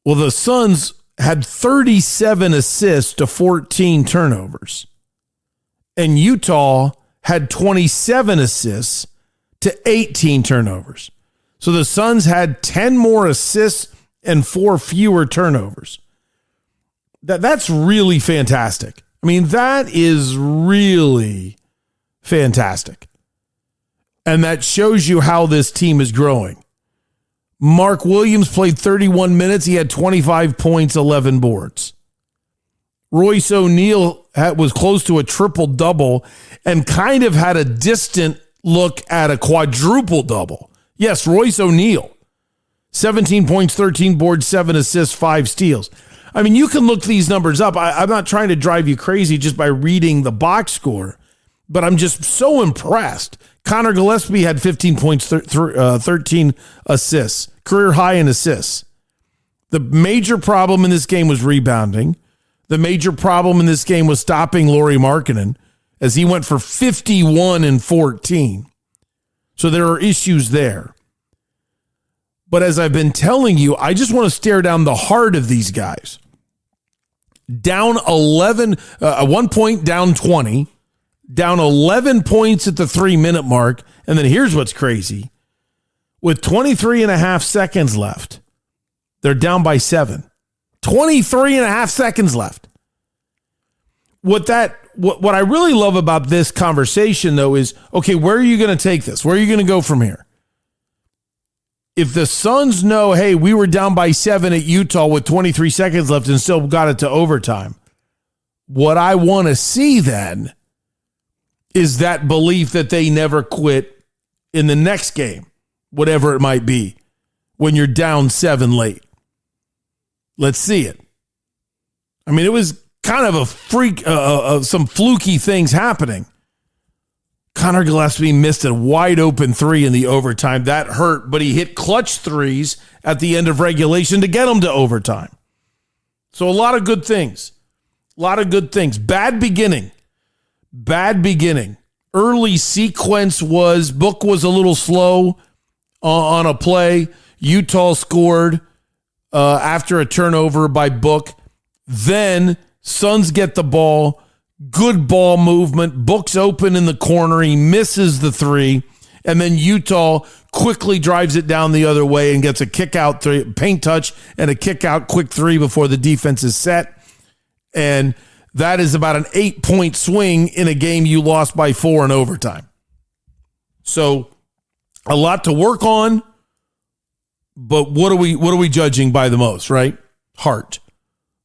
Well, the Suns had 37 assists to 14 turnovers. And Utah had 27 assists to 18 turnovers. So the Suns had 10 more assists and 4 fewer turnovers. That's really fantastic. I mean, that is really fantastic. And that shows you how this team is growing. Mark Williams played 31 minutes. He had 25 points, 11 boards. Royce O'Neal was close to a triple-double and kind of had a distant look at a quadruple-double. Yes, Royce O'Neal, 17 points, 13 boards, 7 assists, 5 steals. I mean, you can look these numbers up. I'm not trying to drive you crazy just by reading the box score, but I'm just so impressed. Connor Gillespie had 15 points, 13 assists, career high in assists. The major problem in this game was rebounding. The major problem in this game was stopping Lauri Markkanen, as he went for 51 and 14. So there are issues there. But as I've been telling you, I just want to stare down the heart of these guys. Down 11, at one point down 20, down 11 points at the 3-minute mark. And then here's what's crazy. With 23 and a half seconds left, they're down by 7. 23 and a half seconds left. What I really love about this conversation, though, is, okay, where are you going to take this? Where are you going to go from here? If the Suns know, hey, we were down by 7 at Utah with 23 seconds left and still got it to overtime, what I want to see then is that belief that they never quit in the next game, whatever it might be, when you're down 7 late. Let's see it. I mean, it was kind of a freak, some fluky things happening. Connor Gillespie missed a wide open 3 in the overtime. That hurt, but he hit clutch 3s at the end of regulation to get them to overtime. So a lot of good things. A lot of good things. Bad beginning. Early sequence Book was a little slow on a play. Utah scored after a turnover by Book. Then Suns get the ball. Good ball movement. Book's open in the corner. He misses the 3. And then Utah quickly drives it down the other way and gets a kick out 3, paint touch, and a kick out quick 3 before the defense is set. And that is about an 8-point swing in a game you lost by 4 in overtime. So a lot to work on. But what are we judging by the most, right? Heart.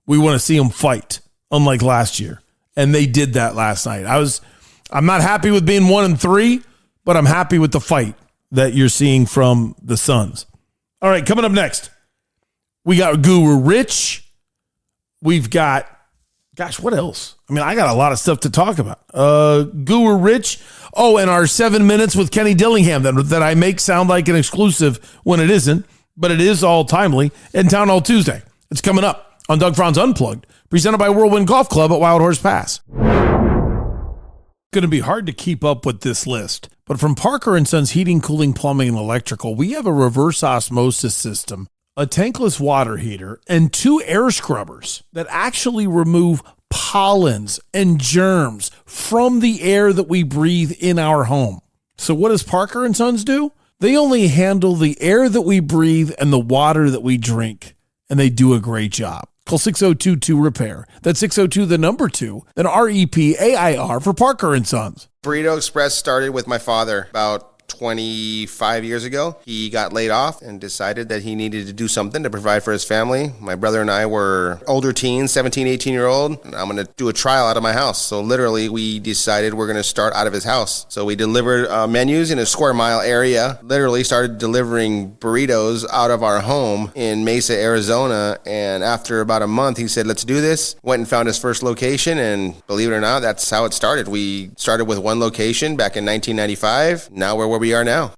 We want to see them fight, unlike last year. And they did that last night. I'm not happy with being 1-3, but I'm happy with the fight that you're seeing from the Suns. All right, coming up next, we got Guru Rich. We've got, what else? I mean, I got a lot of stuff to talk about. Guru Rich. Oh, and our 7 minutes with Kenny Dillingham that I make sound like an exclusive when it isn't, but it is all timely. And Town Hall Tuesday. It's coming up on Doug Franz Unplugged, presented by Whirlwind Golf Club at Wild Horse Pass. It's going to be hard to keep up with this list, but from Parker & Sons Heating, Cooling, Plumbing, and Electrical, we have a reverse osmosis system, a tankless water heater, and 2 air scrubbers that actually remove pollens and germs from the air that we breathe in our home. So what does Parker & Sons do? They only handle the air that we breathe and the water that we drink, and they do a great job. Call 602-2-REPAIR. That's 602 the number 2, then REPAIR for Parker & Sons. Burrito Express started with my father about 25 years ago. He got laid off and decided that he needed to do something to provide for his family. My brother and I were older teens, 17, 18-year-old. I'm going to do a trial out of my house. So literally, we decided we're going to start out of his house. So we delivered menus in a square mile area, literally started delivering burritos out of our home in Mesa, Arizona. And after about a month, he said, let's do this. Went and found his first location. And believe it or not, that's how it started. We started with one location back in 1995. Now we're where we are now.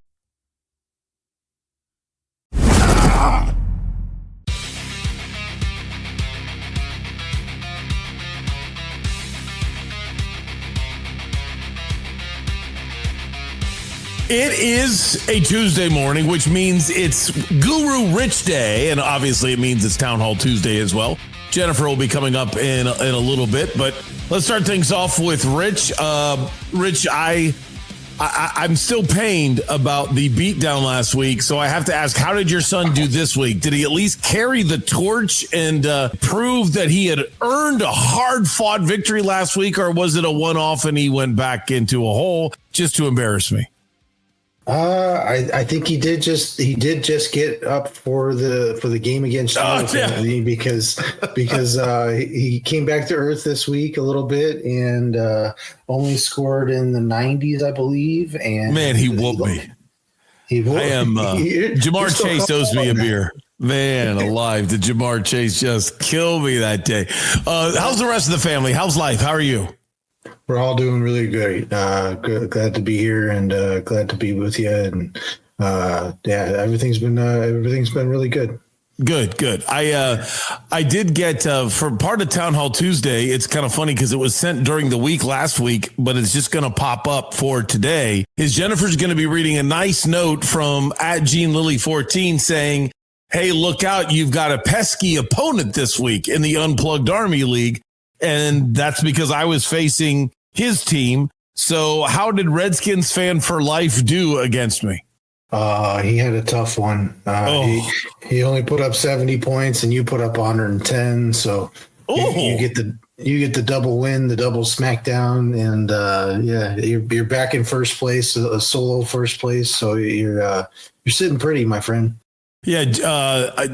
It is a Tuesday morning, which means it's Guru Rich Day, and obviously it means it's Town Hall Tuesday as well. Jennifer will be coming up in a little bit, but let's start things off with Rich. Rich, I'm still pained about the beatdown last week, so I have to ask, how did your son do this week? Did he at least carry the torch and prove that he had earned a hard-fought victory last week, or was it a one-off and he went back into a hole just to embarrass me? I think he did just get up for the game against Jonathan because he came back to earth this week a little bit and only scored in the 90s, I believe. And man, he whooped me. I am Jamar Chase owes me a beer. Man alive, did Jamar Chase just kill me that day? How's the rest of the family? How's life? How are you? We're all doing really great. Glad to be here and glad to be with you. And everything's been really good. Good. I did get for part of Town Hall Tuesday. It's kind of funny because it was sent during the week last week, but it's just going to pop up for today. Jennifer's going to be reading a nice note from @JeanLily14 saying, "Hey, look out! You've got a pesky opponent this week in the Unplugged Army League." And that's because I was facing his team. So how did Redskins fan for life do against me? He had a tough one. He only put up 70 points and you put up 110. So you get the double win, the double smackdown, and you're back in first place, a solo first place. So you're sitting pretty, my friend. Yeah,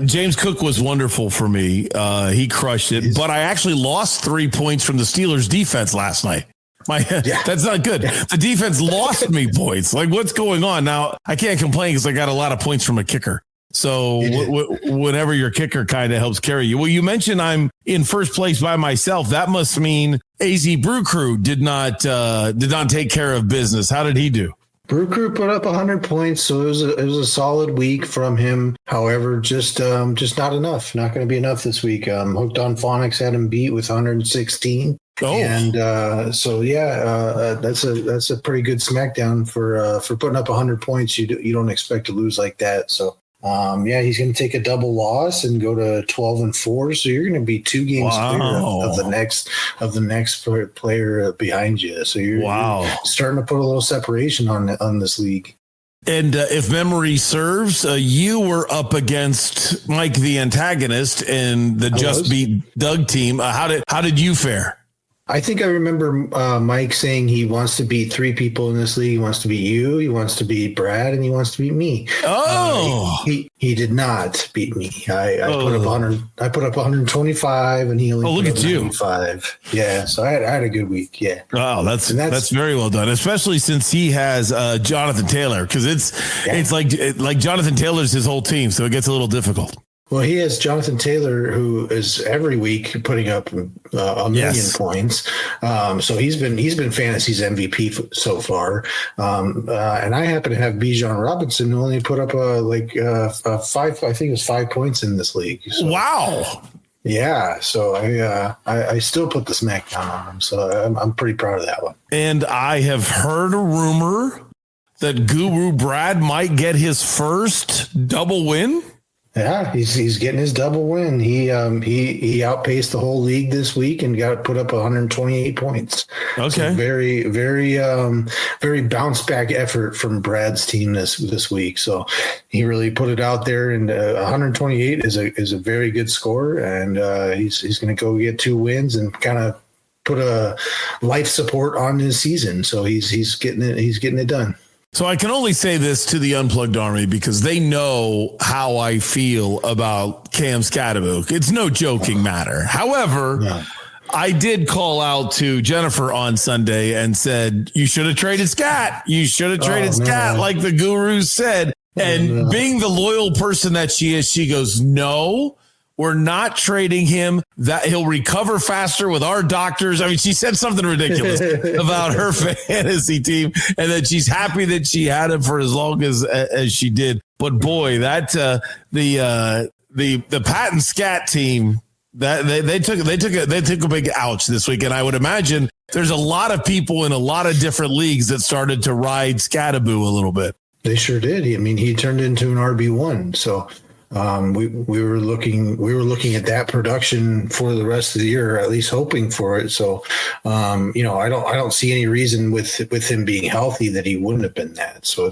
James Cook was wonderful for me. He crushed it, but I actually lost 3 points from the Steelers defense last night. That's not good. The defense lost me points. Like, what's going on? Now, I can't complain because I got a lot of points from a kicker. So whenever your kicker kind of helps carry you. Well, you mentioned I'm in first place by myself. That must mean AZ Brew Crew did not take care of business. How did he do? Brew Crew put up 100 points, so it was a solid week from him. However, just not enough. Not going to be enough this week. Hooked on Phonics had him beat with 116. Oh, and that's a pretty good smackdown for putting up 100 points. You don't expect to lose like that. So he's going to take a double loss and go to 12-4. So you're going to be 2 games clear of the next player behind you. So you're starting to put a little separation on this league. And if memory serves, you were up against Mike, the antagonist, and the Just Beat Doug team. How did you fare? I think I remember Mike saying he wants to beat 3 people in this league. He wants to beat you, he wants to beat Brad, and he wants to beat me. He did not beat me. I put up 100. I put up 125, and he only put up 95. Yeah, so I had a good week. Yeah. Wow, that's very well done, especially since he has Jonathan Taylor, because it's like Jonathan Taylor's his whole team, so it gets a little difficult. Well, he has Jonathan Taylor, who is every week putting up a million points. So he's been fantasy's MVP so far. And I happen to have Bijan Robinson, who only put up five. I think it was 5 points in this league. So, wow. Yeah. So I still put the smackdown on him. So I'm pretty proud of that one. And I have heard a rumor that Guru Brad might get his first double win. Yeah, he's getting his double win. He outpaced the whole league this week and got put up 128 points. Okay, so very very bounce back effort from Brad's team this week. So he really put it out there, and 128 is a very good score. And he's going to go get 2 wins and kind of put a life support on his season. So he's getting it done. So I can only say this to the Unplugged Army because they know how I feel about Cam Scatterbook. It's no joking matter. However, I did call out to Jennifer on Sunday and said, you should have traded Scat. You should have traded Scat like the guru said. And being the loyal person that she is, she goes, no, we're not trading him. That he'll recover faster with our doctors. I mean, she said something ridiculous about her fantasy team and that she's happy that she had him for as long as she did. But boy, that the Pat and Scat team, that they took a big ouch this week. And I would imagine there's a lot of people in a lot of different leagues that started to ride Scataboo a little bit. They sure did. I mean, he turned into an RB1. So we were looking at that production for the rest of the year, or at least hoping for it. So, I don't see any reason with him being healthy that he wouldn't have been that. So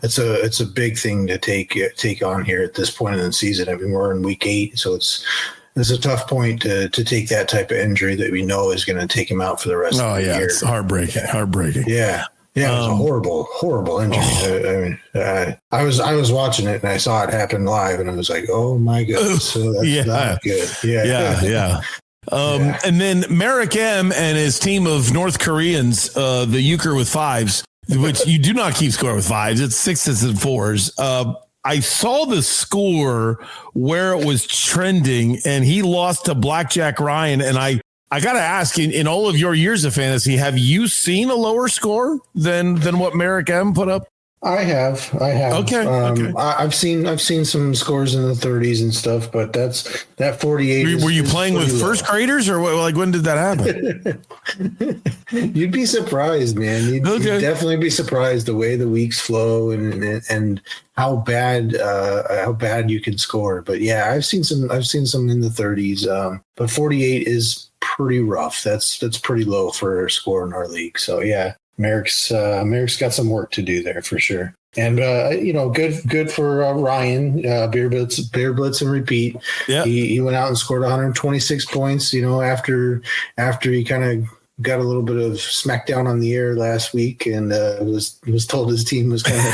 it's a big thing to take on here at this point in the season. I mean, we're in week 8, so it's a tough point to take that type of injury that we know is going to take him out for the rest of the year. It's heartbreaking. Yeah. Yeah, it was a horrible injury. I was watching it and I saw it happen live, and I was like, "Oh my goodness!" So that's not good. Yeah. And then Merrick M and his team of North Koreans, the euchre with 5s, which you do not keep score with 5s. It's 6s and 4s. I saw the score where it was trending, and he lost to Blackjack Ryan, and I got to ask, in all of your years of fantasy, have you seen a lower score than what Merrick M put up? I have. Okay. I've seen some scores in the 30s and stuff, but that 48. Were you playing with first graders, or like when did that happen? You'd be surprised, man. You'd definitely be surprised the way the weeks flow and how bad you can score. But yeah, I've seen some in the 30s. But 48 is pretty rough. That's pretty low for a score in our league. So yeah. Merrick's got some work to do there for sure. And, good for Ryan, Bear Blitz and repeat. Yeah. He went out and scored 126 points, after he kind of got a little bit of smackdown on the air last week and was told his team was kind of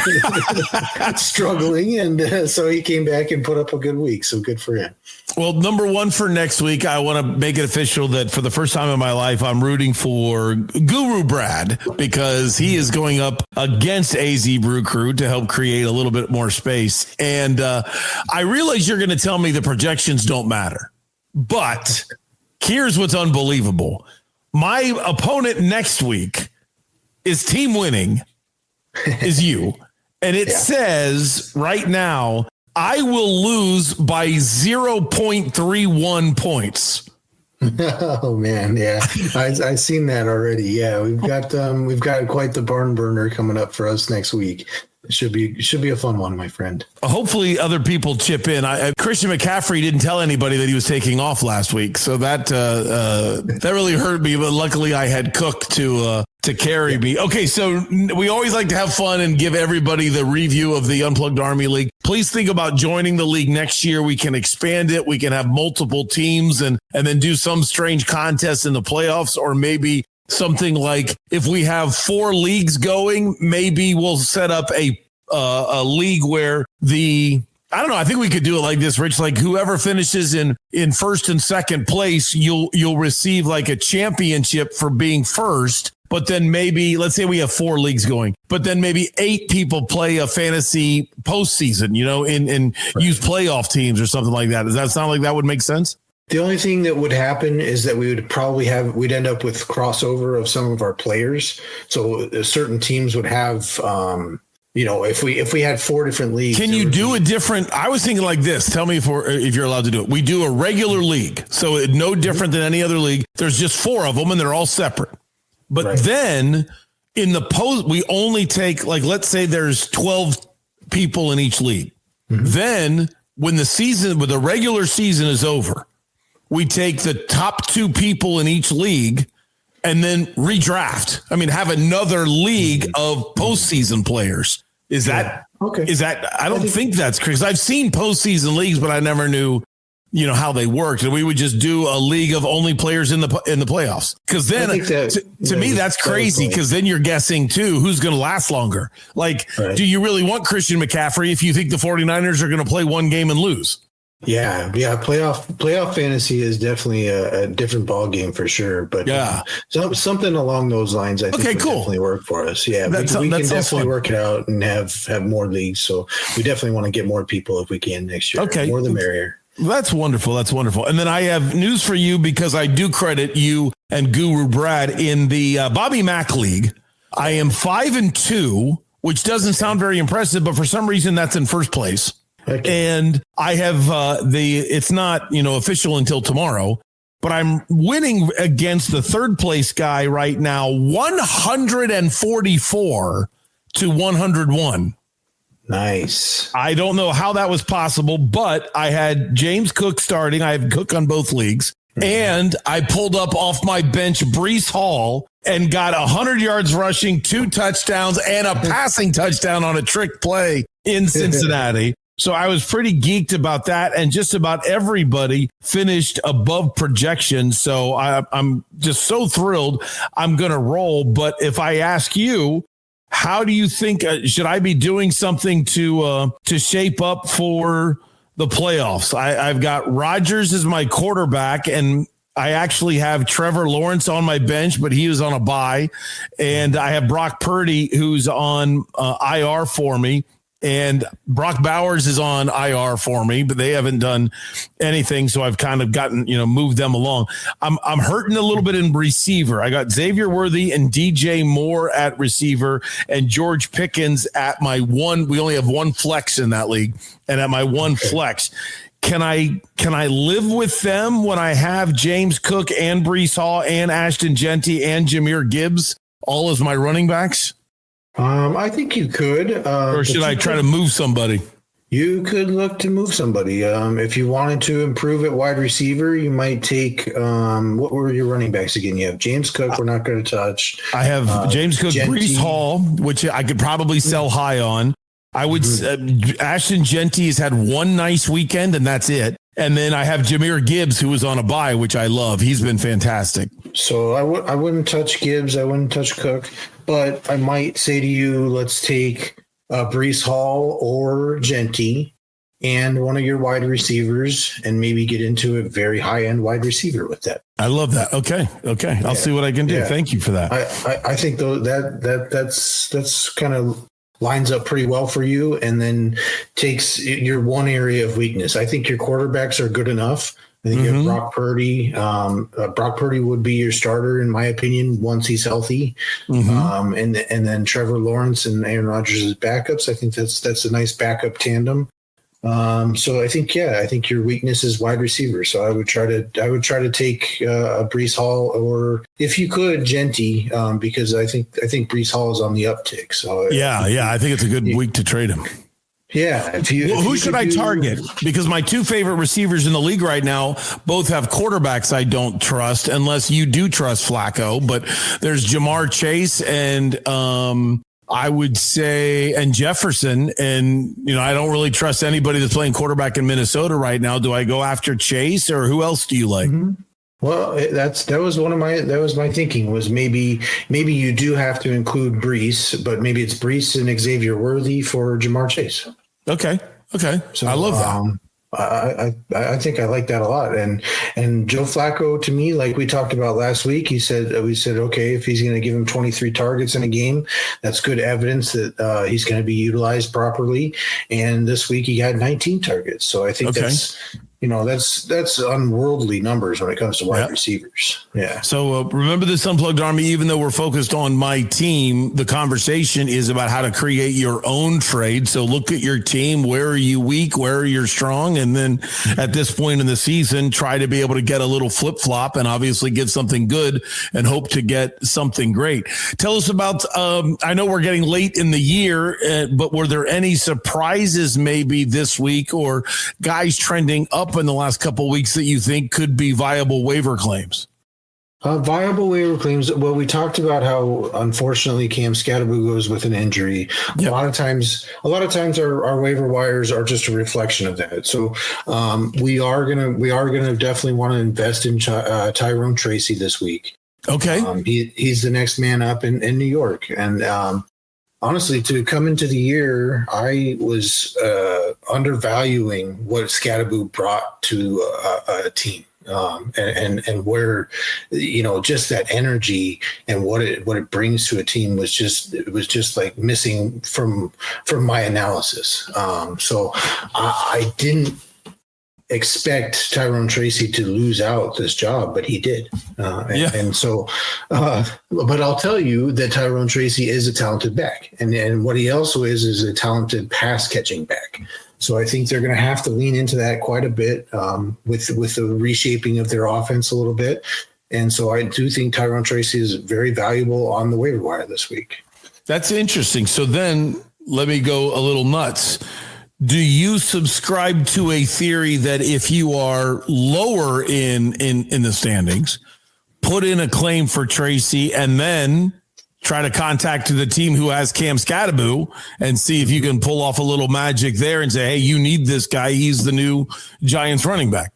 struggling. And so he came back and put up a good week. So good for him. Well, number one for next week, I want to make it official that for the first time in my life, I'm rooting for Guru Brad because he is going up against AZ Brew Crew to help create a little bit more space. And I realize you're going to tell me the projections don't matter, but here's what's unbelievable. My opponent next week is team winning, is you. And it says right now, I will lose by 0.31 points. Oh man, yeah, I've seen that already. Yeah, we've got quite the barn burner coming up for us next week. It should be a fun one, my friend. Hopefully other people chip in. Christian McCaffrey didn't tell anybody that he was taking off last week. So that really hurt me. But luckily I had Cook to carry me. Okay. So we always like to have fun and give everybody the review of the Unplugged Army League. Please think about joining the league next year. We can expand it. We can have multiple teams and then do some strange contest in the playoffs, or maybe something like if we have 4 leagues going, maybe we'll set up a league where I don't know. I think we could do it like this, Rich. Like whoever finishes in first and second place, you'll receive like a championship for being first. But then maybe let's say we have 4 leagues going, but then maybe 8 people play a fantasy postseason, and use playoff teams or something like that. Does that sound like that would make sense? The only thing that would happen is that we'd end up with crossover of some of our players. So certain teams would have, if we had 4 different leagues. Can you do a different? I was thinking like this. Tell me if you're allowed to do it. We do a regular league, so it's no different than any other league. There's just 4 of them, and they're all separate. But then in the post, we only take let's say there's 12 people in each league. Mm-hmm. Then when the regular season is over, we take the top 2 people in each league and then redraft. I mean, have another league of postseason players. Is that okay? Is that, I don't think that's because I've seen postseason leagues, but I never knew, how they worked. And we would just do a league of only players in the playoffs. Because then to me, that's crazy. Because then you're guessing too, who's going to last longer. Do you really want Christian McCaffrey if you think the 49ers are going to play one game and lose? Yeah. Playoff fantasy is definitely a different ball game for sure. But something along those lines, I think would definitely work for us. Yeah, we can definitely work it out and have more leagues. So we definitely want to get more people if we can next year. Okay, more the merrier. That's wonderful. And then I have news for you because I do credit you and Guru Brad in the Bobby Mack League. I am 5-2, which doesn't sound very impressive, but for some reason that's in first place. Okay. And I have it's not, official until tomorrow, but I'm winning against the third place guy right now, 144 to 101. Nice. I don't know how that was possible, but I had James Cook starting. I have Cook on both leagues. And I pulled up off my bench Breece Hall and got 100 yards rushing, 2 touchdowns, and a passing touchdown on a trick play in Cincinnati. So I was pretty geeked about that, and just about everybody finished above projection. So I'm just so thrilled. I'm going to roll. But if I ask you, how do you think should I be doing something to shape up for the playoffs? I've got Rodgers as my quarterback, and I actually have Trevor Lawrence on my bench, but he was on a bye, and I have Brock Purdy who's on IR for me. And Brock Bowers is on IR for me, but they haven't done anything. So I've kind of gotten, moved them along. I'm hurting a little bit in receiver. I got Xavier Worthy and DJ Moore at receiver and George Pickens at my one. We only have one flex in that league, and at my one flex. Can I live with them when I have James Cook and Breece Hall and Ashton Genty and Jahmyr Gibbs all as my running backs? I think you could. Or should I try to move somebody? You could look to move somebody. If you wanted to improve at wide receiver, you might take what were your running backs again? You have James Cook. We're not going to touch. I have James Cook, Breece Hall, which I could probably sell high on. I would Ashton Genty has had one nice weekend, and that's it. And then I have Jahmyr Gibbs, who was on a bye, which I love. He's been fantastic. So I wouldn't touch Gibbs. I wouldn't touch Cook. But I might say to you, let's take Breece Hall or Genty and one of your wide receivers and maybe get into a very high-end wide receiver with that. I love that. Okay. I'll see what I can do. Yeah. Thank you for that. I think though that's kind of lines up pretty well for you and then takes your one area of weakness. I think your quarterbacks are good enough. I think you have Brock Purdy. Brock Purdy would be your starter, in my opinion, once he's healthy. And then Trevor Lawrence and Aaron Rodgers as backups. I think that's a nice backup tandem. So I think your weakness is wide receiver. So I would try to take a Breece Hall or if you could Genty, because I think Breece Hall is on the uptick. So I think it's a good week to trade him. Yeah. Who should I target? Because my two favorite receivers in the league right now both have quarterbacks I don't trust, unless you do trust Flacco. But there's Jamar Chase and I would say and Jefferson. And, I don't really trust anybody that's playing quarterback in Minnesota right now. Do I go after Chase or who else do you like? Well, that was my thinking was maybe you do have to include Breece, but maybe it's Breece and Xavier Worthy for Jamar Chase. Okay. So I love that. I think I like that a lot. And Joe Flacco, to me, like we talked about last week, we said, okay, if he's going to give him 23 targets in a game, that's good evidence that he's going to be utilized properly. And this week he got 19 targets. So I think that's unworldly numbers when it comes to wide receivers. Yeah. So remember this Unplugged Army, even though we're focused on my team, the conversation is about how to create your own trade. So look at your team. Where are you weak? Where are you strong? And then at this point in the season, try to be able to get a little flip flop and obviously get something good and hope to get something great. Tell us about, I know we're getting late in the year, but were there any surprises maybe this week or guys trending up in the last couple of weeks that you think could be viable waiver claims? Viable waiver claims. Well, we talked about how unfortunately Cam Scatterbo goes with an injury. Yep. A lot of times our waiver wires are just a reflection of that. So we are gonna definitely want to invest in Tyrone Tracy this week. Okay, he's the next man up in New York, and honestly, to come into the year, I was undervaluing what Scatterbo brought to a team. And where, just that energy and what it brings to a team was just like missing from my analysis. So I didn't expect Tyrone Tracy to lose out this job, but he did. And so, but I'll tell you that Tyrone Tracy is a talented back, and what he also is a talented pass catching back. So I think they're going to have to lean into that quite a bit with the reshaping of their offense a little bit. And so I do think Tyrone Tracy is very valuable on the waiver wire this week. That's interesting. So then let me go a little nuts. Do you subscribe to a theory that if you are lower in the standings, put in a claim for Tracy and then try to contact the team who has Cam Scatterbo and see if you can pull off a little magic there and say, hey, you need this guy. He's the new Giants running back.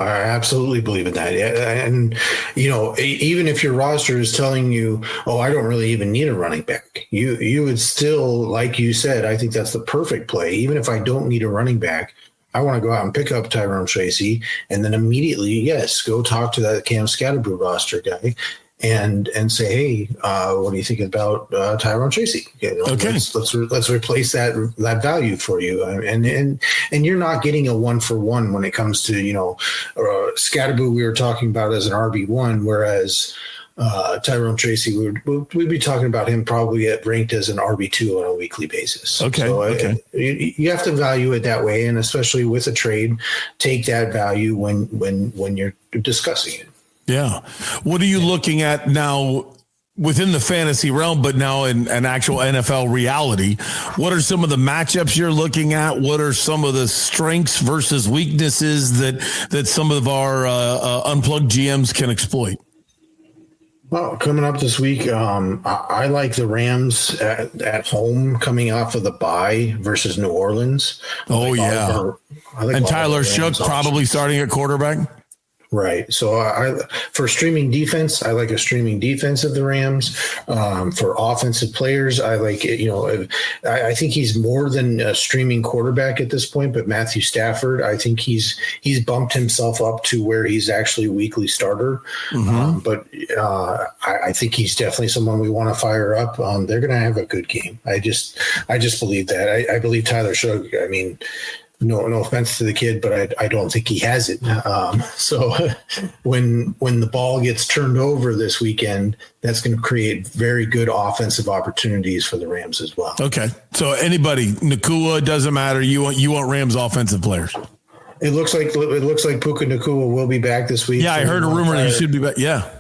I absolutely believe in that. And, even if your roster is telling you, oh, I don't really even need a running back, you would still, like you said, I think that's the perfect play. Even if I don't need a running back, I want to go out and pick up Tyrone Tracy and then immediately, yes, go talk to that Cam Scatterbo roster guy and say, hey, what do you think about Tyrone Tracy? Okay, let's replace that value for you, and you're not getting a 1-for-1 when it comes to Scatterboo. We were talking about as an RB1, whereas Tyrone Tracy, we'd be talking about him probably ranked as an RB2 on a weekly basis. Okay, so you have to value it that way, and especially with a trade, take that value when you're discussing it. Yeah. What are you looking at now within the fantasy realm, but now in an actual NFL reality? What are some of the matchups you're looking at? What are some of the strengths versus weaknesses that some of our unplugged GMs can exploit? Well, coming up this week, I like the Rams at home coming off of the bye versus New Orleans. And Tyler Shook probably starting at quarterback. Right. So for streaming defense, I like a streaming defense of the Rams. For offensive players, I like it. I think he's more than a streaming quarterback at this point, but Matthew Stafford, I think he's bumped himself up to where he's actually a weekly starter. Mm-hmm. But I think he's definitely someone we want to fire up. They're going to have a good game. I just believe that. I believe Tyler Shook. I mean, no offense to the kid, but I don't think he has it. So when the ball gets turned over this weekend, that's going to create very good offensive opportunities for the Rams as well. Okay. So anybody, Nacua, doesn't matter. You want Rams offensive players. It looks like Puka Nacua will be back this week. Yeah, I heard a rumor he should be back. Yeah.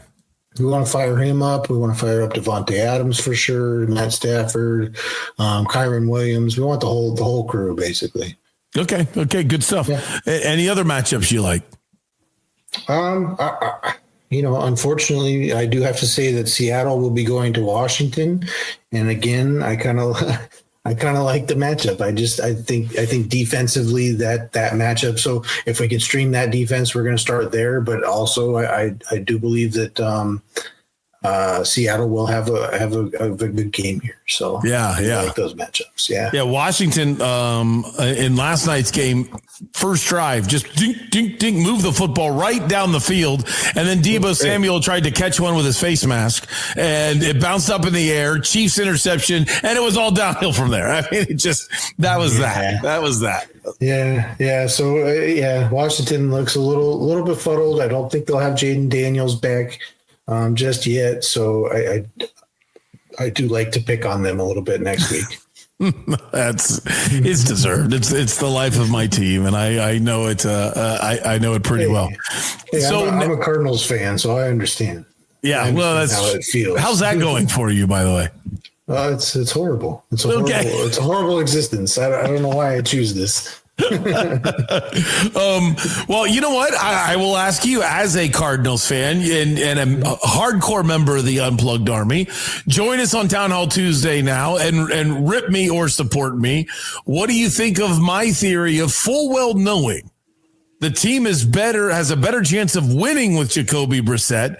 We want to fire him up. We want to fire up Devontae Adams for sure, Matt Stafford, Kyron Williams. We want the whole crew basically. Okay, good stuff. Yeah. Any other matchups you like? Unfortunately, I do have to say that Seattle will be going to Washington, and again, I kind of like the matchup. I think defensively that matchup. So if we can stream that defense, we're going to start there. But also, I do believe that Seattle will have a good game here. So I like those matchups. Yeah. Washington in last night's game, first drive, just dink, move the football right down the field, and then Deebo Samuel tried to catch one with his face mask, and it bounced up in the air. Chiefs interception, and it was all downhill from there. I mean, that was that. Yeah. So Washington looks a little befuddled. I don't think they'll have Jaden Daniels back just yet. So I do like to pick on them a little bit next week. It's deserved. It's the life of my team, and I know it. I know it pretty well. Hey, so I'm a Cardinals fan, so I understand. Yeah, that's how it feels. How's that going for you, by the way? It's horrible. It's a horrible existence. I don't know why I choose this. Well, you know what? I will ask you, as a Cardinals fan and a hardcore member of the Unplugged Army, join us on Town Hall Tuesday now and rip me or support me. What do you think of my theory of full well knowing the team has a better chance of winning with Jacoby Brissett?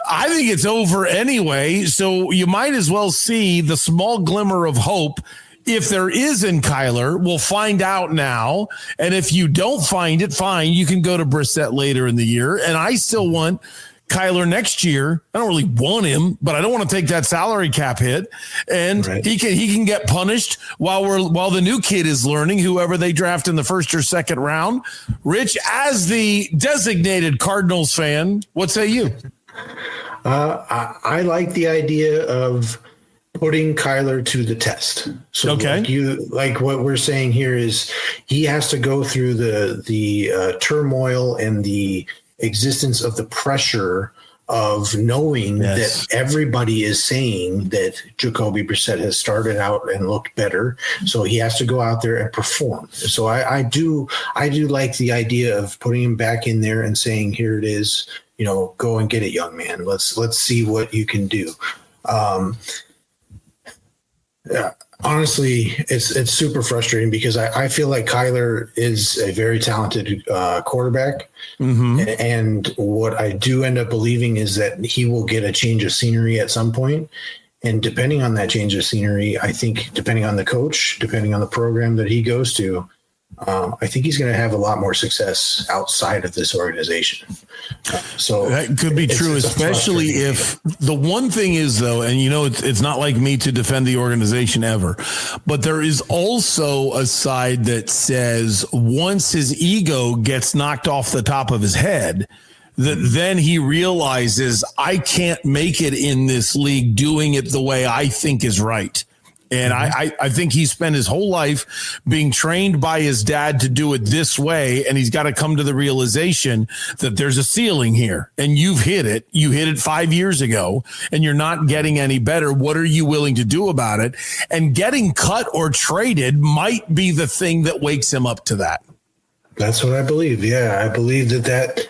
I think it's over anyway, so you might as well see the small glimmer of hope. If there is in Kyler, we'll find out now. And if you don't find it, fine. You can go to Brissett later in the year. And I still want Kyler next year. I don't really want him, but I don't want to take that salary cap hit. And he can get punished while the new kid is learning, whoever they draft in the first or second round. Rich, as the designated Cardinals fan, what say you? I like the idea of putting Kyler to the test. So like what we're saying here is he has to go through the turmoil and the existence of the pressure of knowing that everybody is saying that Jacoby Brissett has started out and looked better. So he has to go out there and perform. So I do like the idea of putting him back in there and saying, here it is, go and get it, young man. Let's see what you can do. Honestly, it's super frustrating because I feel like Kyler is a very talented quarterback. Mm-hmm. And what I do end up believing is that he will get a change of scenery at some point. And depending on that change of scenery, I think depending on the coach, depending on the program that he goes to, I think he's going to have a lot more success outside of this organization. So that could be true, especially if the one thing is, though, and it's not like me to defend the organization ever, but there is also a side that says once his ego gets knocked off the top of his head, that then he realizes I can't make it in this league doing it the way I think is right. And I think he spent his whole life being trained by his dad to do it this way. And he's got to come to the realization that there's a ceiling here and you've hit it. You hit it 5 years ago and you're not getting any better. What are you willing to do about it? And getting cut or traded might be the thing that wakes him up to that. That's what I believe. Yeah, I believe that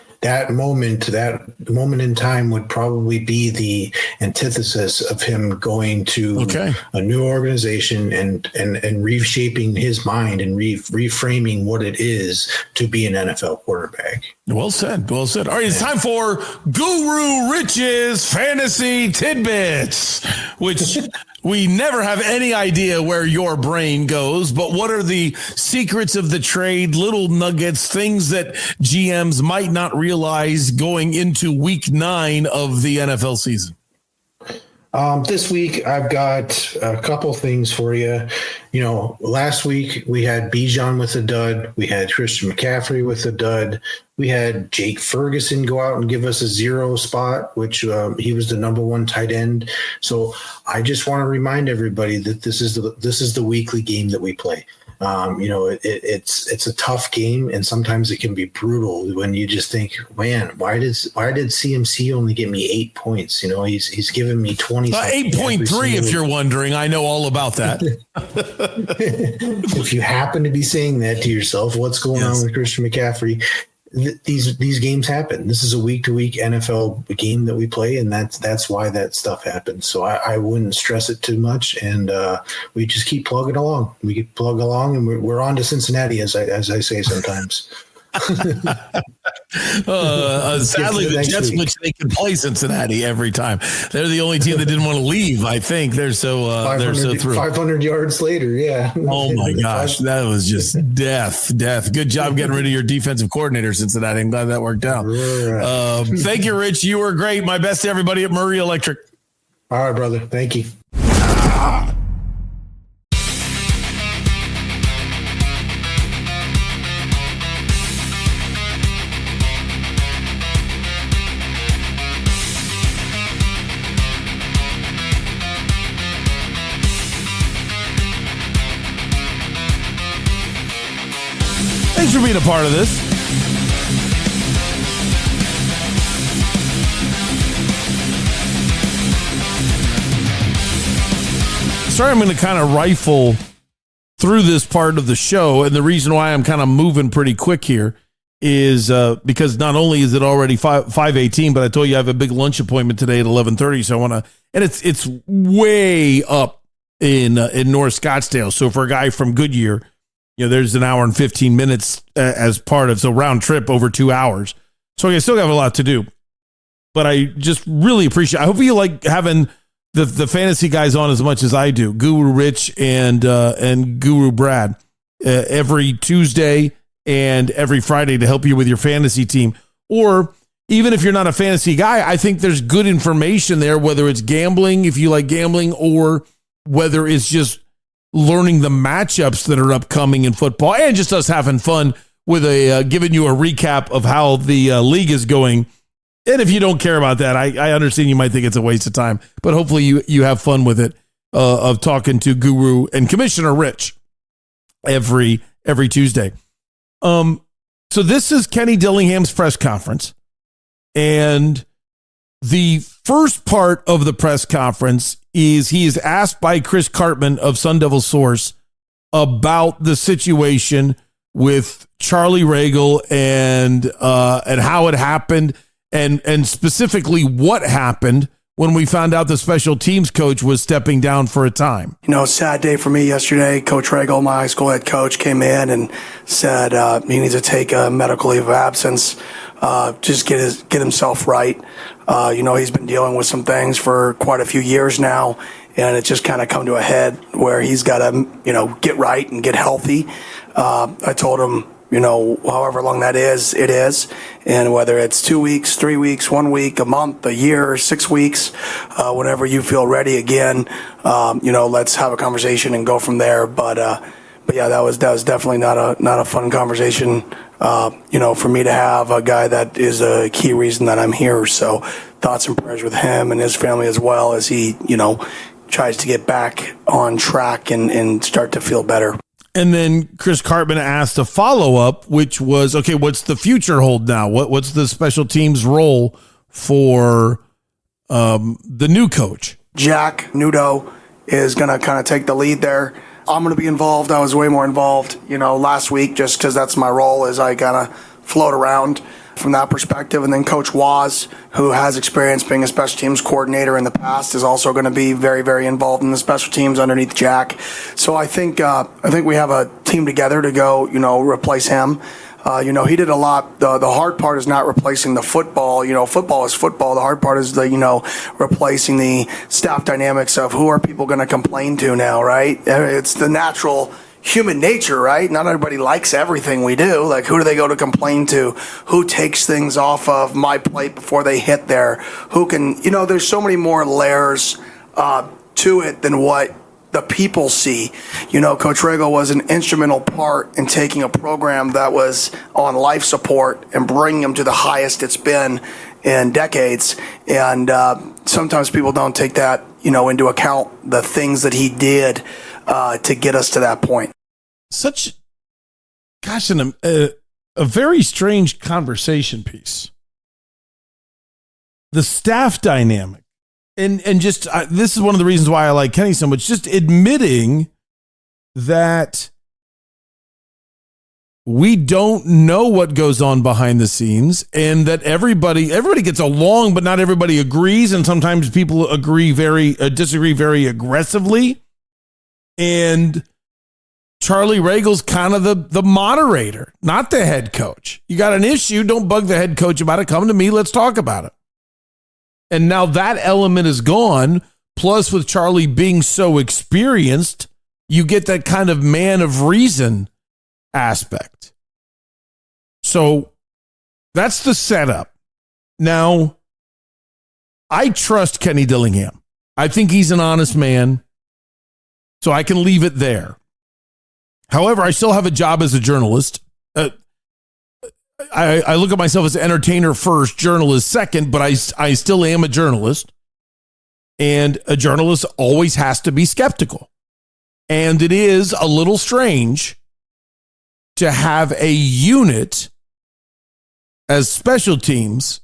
moment in time would probably be the antithesis of him going to a new organization and reshaping his mind and reframing what it is to be an NFL quarterback. Well said. Well said. All right, it's time for Guru Rich's Fantasy Tidbits, which we never have any idea where your brain goes, but what are the secrets of the trade, little nuggets, things that GMs might not realize going into week 9 of the NFL season? This week, I've got a couple things for you. Last week we had Bijan with a dud. We had Christian McCaffrey with a dud. We had Jake Ferguson go out and give us a 0 spot, which he was the number 1 tight end. So I just want to remind everybody that this is the weekly game that we play. It's a tough game, and sometimes it can be brutal when you just think, man, why did CMC only get me 8 points? He's given me 20. 8.3 if you're wondering. I know all about that. If you happen to be saying that to yourself, what's going on with Christian McCaffrey? These games happen. This is a week-to-week NFL game that we play, and that's why that stuff happens. So I wouldn't stress it too much, and we just keep plugging along. We keep plug along, and we're on to Cincinnati, as I say sometimes. Sadly, the Jets wish they could play Cincinnati every time. They're the only team that didn't want to leave. I think they're so through. 500 yards later, yeah. Oh my gosh, that was just death. Good job getting rid of your defensive coordinator, Cincinnati. I'm glad that worked out. Right. Thank you, Rich. You were great. My best to everybody at Murray Electric. All right, brother. Thank you. Thanks for being a part of this. Sorry, I'm going to kind of rifle through this part of the show, and the reason why I'm kind of moving pretty quick here is because not only is it already 5:18, but I told you I have a big lunch appointment today at 11:30, so I want to, and it's way up in North Scottsdale. So for a guy from Goodyear, there's an hour and 15 minutes as part of, so round trip over 2 hours. So I still have a lot to do, but I just really appreciate, I hope you like having the fantasy guys on as much as I do. Guru Rich and Guru Brad every Tuesday and every Friday to help you with your fantasy team. Or even if you're not a fantasy guy, I think there's good information there, whether it's gambling, if you like gambling, or whether it's just learning the matchups that are upcoming in football, and just us having fun with giving you a recap of how the league is going. And if you don't care about that, I understand you might think it's a waste of time, but hopefully you have fun with it, of talking to Guru and Commissioner Rich every Tuesday. So this is Kenny Dillingham's press conference, and the first part of the press conference is he is asked by Chris Cartman of Sun Devil Source about the situation with Charlie Regal and how it happened, and specifically what happened when we found out the special teams coach was stepping down for a time. Sad day for me yesterday. Coach Regal, my high school head coach, came in and said he needs to take a medical leave of absence, just get himself right. He's been dealing with some things for quite a few years now, and it's just kind of come to a head where he's got to, get right and get healthy. I told him, however long that is, it is. And whether it's 2 weeks, 3 weeks, 1 week, a month, a year, 6 weeks, whenever you feel ready again, let's have a conversation and go from there. But yeah, that was definitely not a fun conversation, for me to have, a guy that is a key reason that I'm here. So thoughts and prayers with him and his family as well as he, tries to get back on track and start to feel better. And then Chris Cartman asked a follow-up, which was, okay, what's the future hold now? What's the special teams role for the new coach? Jack Nudo is going to kind of take the lead there. I'm going to be involved. I was way more involved, last week just because that's my role as I kind of float around from that perspective. And then Coach Waz, who has experience being a special teams coordinator in the past, is also going to be very, very involved in the special teams underneath Jack. So I think we have a team together to go, replace him. He did a lot. The hard part is not replacing the football. Football is football. The hard part is replacing the staff dynamics of who are people going to complain to now, right? It's the natural human nature, right? Not everybody likes everything we do. Like, who do they go to complain to? Who takes things off of my plate before they hit there? Who can, there's so many more layers to it than what the people see. Coach Regal was an instrumental part in taking a program that was on life support and bringing them to the highest it's been in decades. And sometimes people don't take that, into account, the things that he did to get us to that point. A very strange conversation piece. The staff dynamic. And just this is one of the reasons why I like Kenny so much, just admitting that we don't know what goes on behind the scenes and that everybody gets along, but not everybody agrees. And sometimes people disagree very aggressively. And Charlie Regal's kind of the moderator, not the head coach. You got an issue, don't bug the head coach about it. Come to me, let's talk about it. And now that element is gone. Plus, with Charlie being so experienced, you get that kind of man of reason aspect. So that's the setup. Now, I trust Kenny Dillingham. I think he's an honest man. So I can leave it there. However, I still have a job as a journalist. I look at myself as an entertainer first, journalist second, but I still am a journalist. And a journalist always has to be skeptical. And it is a little strange to have a unit as special teams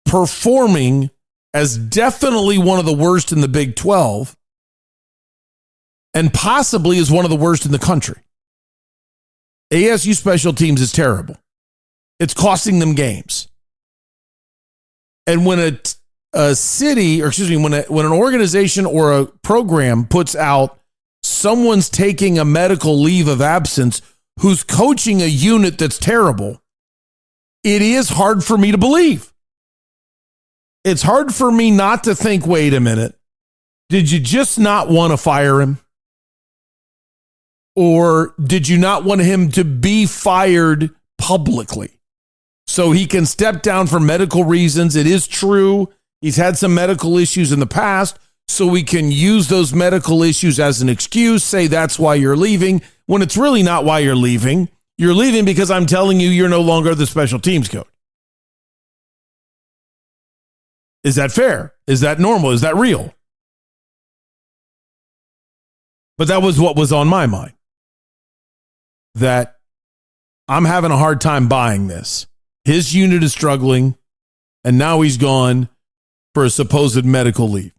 performing as definitely one of the worst in the Big 12 and possibly is one of the worst in the country. ASU special teams is terrible. It's costing them games. And when when an organization or a program puts out someone's taking a medical leave of absence who's coaching a unit that's terrible, it is hard for me to believe. It's hard for me not to think, wait a minute, did you just not want to fire him? Or did you not want him to be fired publicly so he can step down for medical reasons? It is true. He's had some medical issues in the past, so we can use those medical issues as an excuse, say that's why you're leaving, when it's really not why you're leaving. You're leaving because I'm telling you you're no longer the special teams coach. Is that fair? Is that normal? Is that real? But that was what was on my mind. That I'm having a hard time buying this. His unit is struggling, and now he's gone for a supposed medical leave.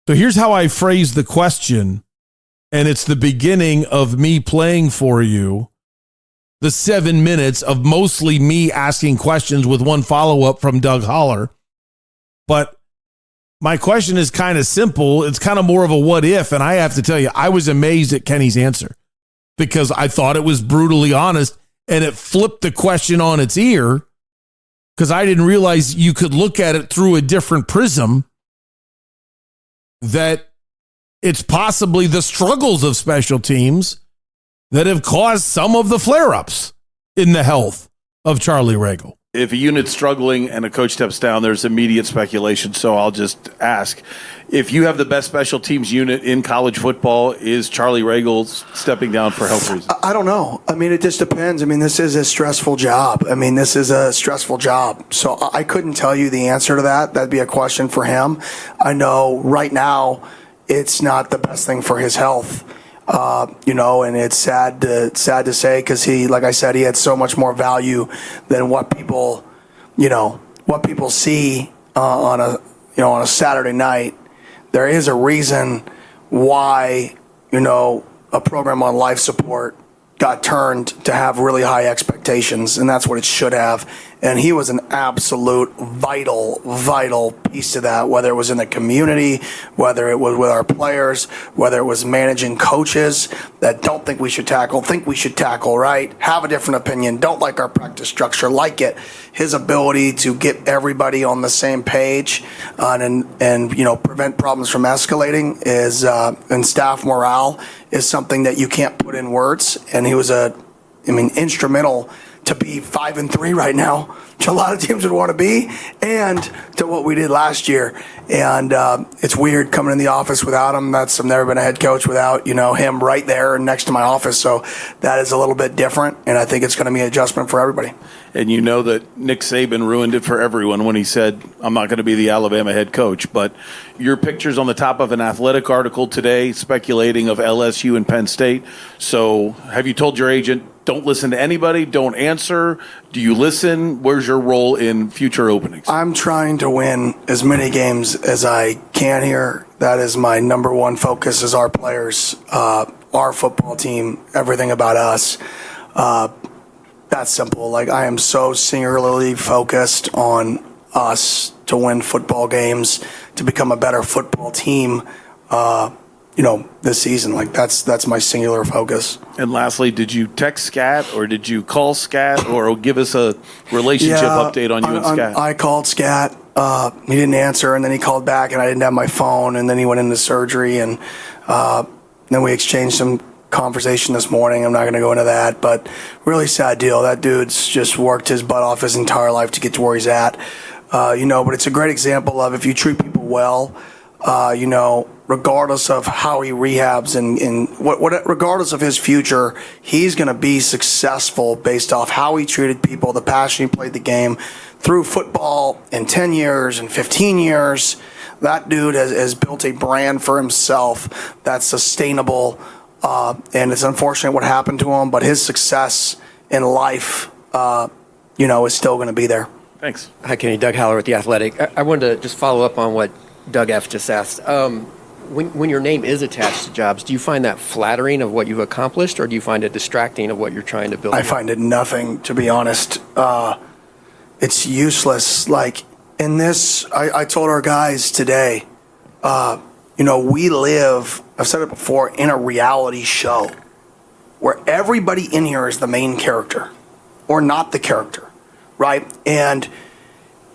So here's how I phrase the question, and it's the beginning of me playing for you the 7 minutes of mostly me asking questions with one follow-up from Doug Holler. But my question is kind of simple. It's kind of more of a what if, and I have to tell you, I was amazed at Kenny's answer because I thought it was brutally honest, and it flipped the question on its ear because I didn't realize you could look at it through a different prism, that it's possibly the struggles of special teams that have caused some of the flare-ups in the health of Charlie Ragle. If a unit's struggling and a coach steps down, there's immediate speculation. So I'll just ask, if you have the best special teams unit in college football, is Charlie Ragle stepping down for health reasons? I don't know. I mean, it just depends. I mean, this is a stressful job. So I couldn't tell you the answer to that. That'd be a question for him. I know right now it's not the best thing for his health. And it's sad to say, because he, like I said, he had so much more value than what people see on a Saturday night. There is a reason why, a program on life support got turned to have really high expectations, and that's what it should have. And he was an absolute vital piece to that, whether it was in the community, whether it was with our players, whether it was managing coaches that don't think we should tackle, think we should tackle, right? Have a different opinion, don't like our practice structure, like it. His ability to get everybody on the same page and prevent problems from escalating and staff morale is something that you can't put in words. And he was instrumental to be 5-3 right now, which a lot of teams would want to be, and to what we did last year. And it's weird coming in the office without him. I've never been a head coach without, him right there next to my office. So that is a little bit different, and I think it's going to be an adjustment for everybody. And you know that Nick Saban ruined it for everyone when he said, I'm not going to be the Alabama head coach. But your picture's on the top of an Athletic article today speculating of LSU and Penn State. So have you told your agent, don't listen to anybody, don't answer? Do you listen? Where's your role in future openings? I'm trying to win as many games as I can here. That is my number one focus, is our players, our football team, everything about us. That's simple. Like, I am so singularly focused on us to win football games, to become a better football team, this season. Like, that's my singular focus. And lastly, did you text Scat, or did you call Scat, or give us a relationship update on you and Scat? I called Scat. He didn't answer, and then he called back, and I didn't have my phone, and then he went into surgery, and then we exchanged some conversation this morning. I'm not going to go into that, but really sad deal. That dude's just worked his butt off his entire life to get to where he's at. But it's a great example of, if you treat people well, regardless of how he rehabs and regardless of his future, he's going to be successful based off how he treated people, the passion he played the game through football in 10 years and 15 years. That dude has built a brand for himself that's sustainable. And it's unfortunate what happened to him, but his success in life, is still going to be there. Thanks. Hi, Kenny. Doug Haller with The Athletic. I wanted to just follow up on what Doug F. just asked. When your name is attached to jobs, do you find that flattering of what you've accomplished, or do you find it distracting of what you're trying to build? I find it nothing, to be honest. It's useless. Like, in this, I told our guys today, we live, I've said it before, in a reality show where everybody in here is the main character or not the character, right? And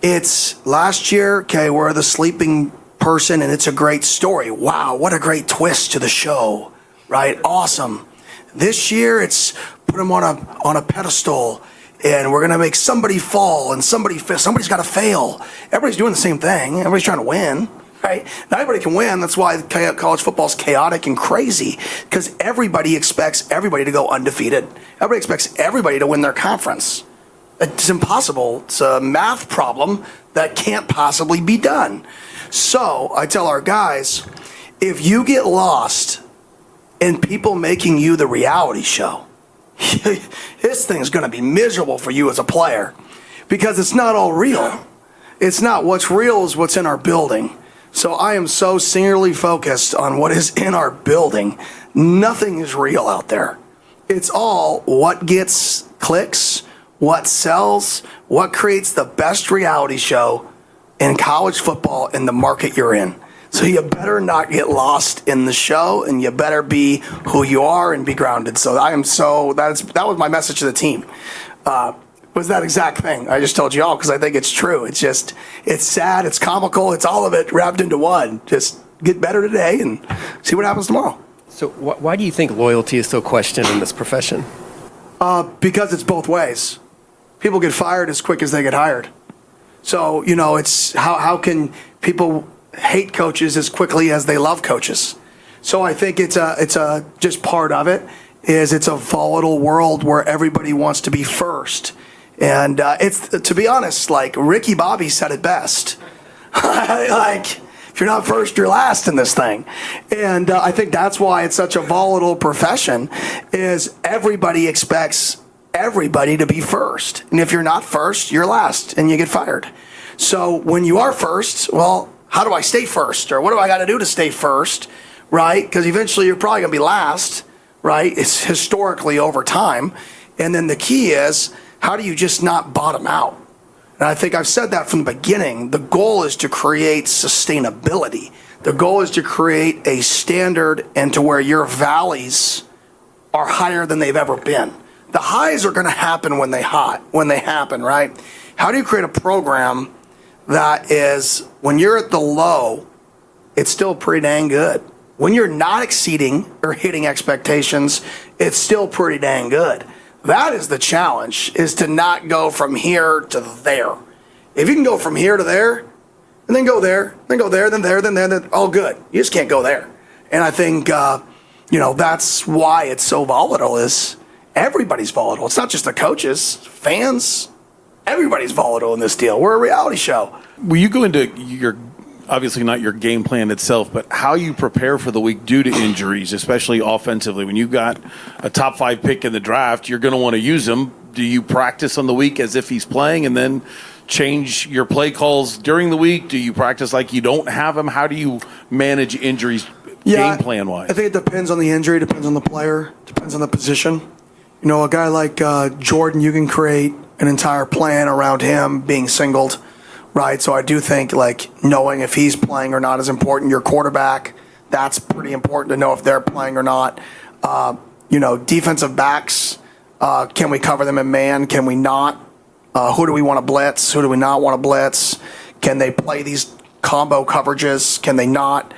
it's last year, okay, we're the sleeping person and it's a great story. Wow, what a great twist to the show, right? Awesome. This year, it's put them on a pedestal, and we're going to make somebody fall and somebody's got to fail. Everybody's doing the same thing. Everybody's trying to win. Right? Not everybody can win. That's why college football is chaotic and crazy, because everybody expects everybody to go undefeated. Everybody expects everybody to win their conference. It's impossible. It's a math problem that can't possibly be done. So I tell our guys, if you get lost in people making you the reality show, this thing's going to be miserable for you as a player, because it's not all real. It's not. What's real is what's in our building. So I am so singularly focused on what is in our building. Nothing is real out there. It's all what gets clicks, what sells, what creates the best reality show in college football in the market you're in. So you better not get lost in the show, and you better be who you are and be grounded. So that was my message to the team. Was that exact thing I just told you all, because I think it's true. It's sad, it's comical, it's all of it wrapped into one. Just get better today and see what happens tomorrow. So why do you think loyalty is so questioned in this profession? Because it's both ways. People get fired as quick as they get hired. So, it's how can people hate coaches as quickly as they love coaches? So I think it's a just part of it is it's a volatile world where everybody wants to be first. And it's, to be honest, like Ricky Bobby said it best. Like, if you're not first, you're last in this thing. And I think that's why it's such a volatile profession is everybody expects everybody to be first. And if you're not first, you're last and you get fired. So when you are first, well, how do I stay first? Or what do I got to do to stay first? Right? Because eventually you're probably going to be last, right? It's historically over time. And then the key is, how do you just not bottom out? And I think I've said that from the beginning. The goal is to create sustainability. The goal is to create a standard and to where your valleys are higher than they've ever been. The highs are going to happen when they happen, right? How do you create a program that is, when you're at the low, it's still pretty dang good. When you're not exceeding or hitting expectations, it's still pretty dang good. That is the challenge, is to not go from here to there. If you can go from here to there, and then go there, then go there, then there, then all good. You just can't go there. And I think, that's why it's so volatile is everybody's volatile. It's not just the coaches, fans, everybody's volatile in this deal. We're a reality show. Will you go into your, obviously not your game plan itself, but how you prepare for the week due to injuries, especially offensively? When you've got a top 5 pick in the draft, you're going to want to use him. Do you practice on the week as if he's playing and then change your play calls during the week? Do you practice like you don't have him? How do you manage injuries game plan wise? I think it depends on the injury, depends on the player, depends on the position. A guy like Jordan, you can create an entire plan around him being singled. Right, so I do think knowing if he's playing or not is important. Your quarterback, that's pretty important to know if they're playing or not. Defensive backs, can we cover them in man? Can we not? Who do we want to blitz? Who do we not want to blitz? Can they play these combo coverages? Can they not?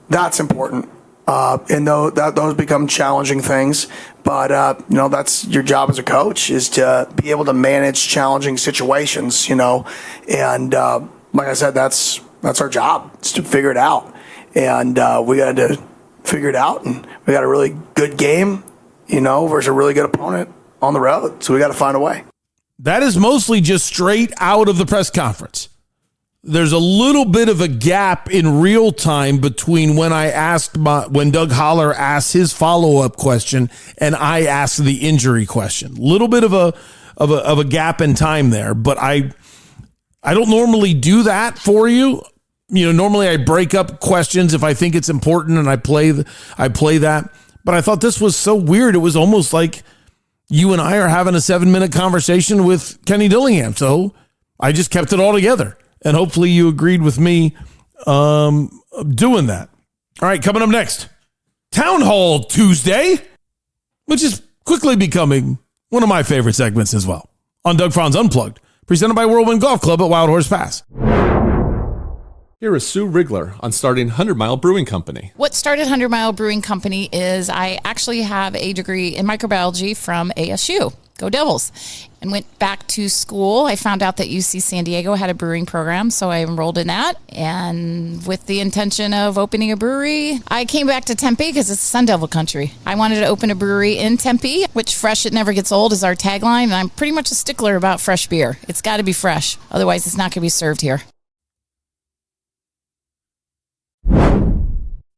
That's important. And those become challenging things. But, that's your job as a coach is to be able to manage challenging situations, And like I said, that's our job. It's to figure it out. And we got to figure it out. And we got a really good game, versus a really good opponent on the road. So we got to find a way. That is mostly just straight out of the press conference. There's a little bit of a gap in real time between when when Doug Holler asked his follow-up question and I asked the injury question. Little bit of a gap in time there, but I don't normally do that for you. Normally I break up questions if I think it's important and I play that. But I thought this was so weird. It was almost like you and I are having a 7-minute conversation with Kenny Dillingham. So I just kept it all together. And hopefully you agreed with me doing that. All right, coming up next, Town Hall Tuesday, which is quickly becoming one of my favorite segments as well, on Doug Franz Unplugged, presented by Whirlwind Golf Club at Wild Horse Pass. Here is Sue Rigler on starting 100 Mile Brewing Company. What started 100 Mile Brewing Company is I actually have a degree in microbiology from ASU. Go Devils. And went back to school. I found out that UC San Diego had a brewing program, so I enrolled in that. And with the intention of opening a brewery, I came back to Tempe because it's Sun Devil country. I wanted to open a brewery in Tempe, which fresh, it never gets old is our tagline. And I'm pretty much a stickler about fresh beer. It's got to be fresh. Otherwise, it's not going to be served here.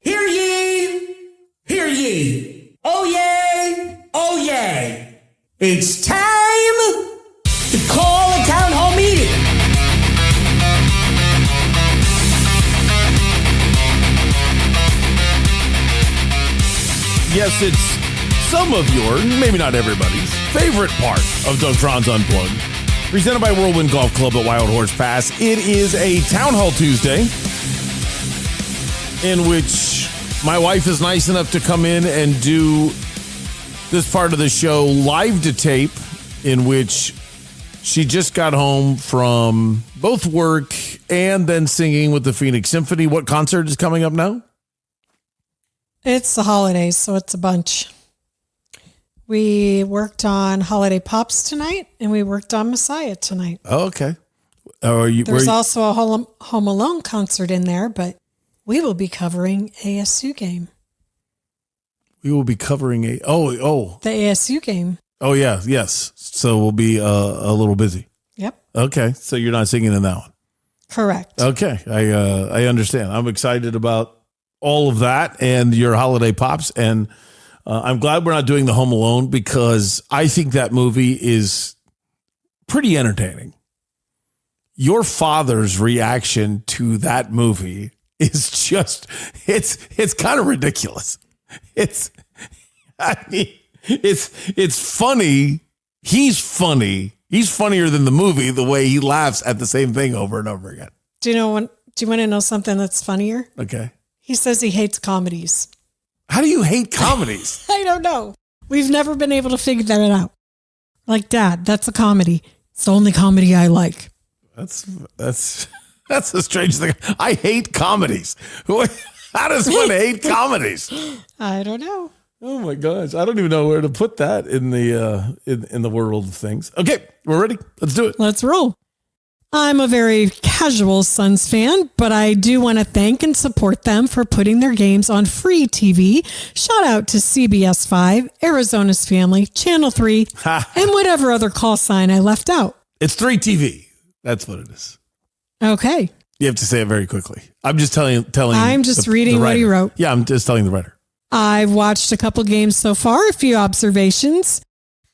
Hear ye! Hear ye! Oh yay! Oh yay! It's time to call a town hall meeting. Yes, it's some of your, maybe not everybody's, favorite part of Doug Franz Unplugged. Presented by Whirlwind Golf Club at Wild Horse Pass. It is a Town Hall Tuesday in which my wife is nice enough to come in and do this part of the show live to tape, in which she just got home from both work and then singing with the Phoenix Symphony. What concert is coming up now? It's the holidays, so it's a bunch. We worked on Holiday Pops tonight, and we worked on Messiah tonight. Oh, okay. There's also a Home Alone concert in there, but we will be covering ASU game. We will be covering the ASU game. Oh, yeah. Yes. So we'll be a little busy. Yep. Okay. So you're not singing in that one. Correct. Okay. I understand. I'm excited about all of that and your Holiday Pops. And I'm glad we're not doing the Home Alone because I think that movie is pretty entertaining. Your father's reaction to that movie is just, it's kind of ridiculous. It's funny. He's funny. He's funnier than the movie, the way he laughs at the same thing over and over again. Do you want to know something that's funnier? Okay. He says he hates comedies. How do you hate comedies? I don't know. We've never been able to figure that out. Like, Dad, that's a comedy. It's the only comedy I like. That's a strange thing. I hate comedies. How does one hate comedies? I don't know. Oh my gosh, I don't even know where to put that in the in the world of things. Okay, we're ready. Let's do it. Let's roll. I'm a very casual Suns fan, but I do want to thank and support them for putting their games on free TV. Shout out to CBS 5, Arizona's Family, Channel 3, and whatever other call sign I left out. It's 3 TV. That's what it is. Okay. You have to say it very quickly. I'm just telling. I'm just reading what he wrote. Yeah, I'm just telling the writer. I've watched a couple games so far, a few observations.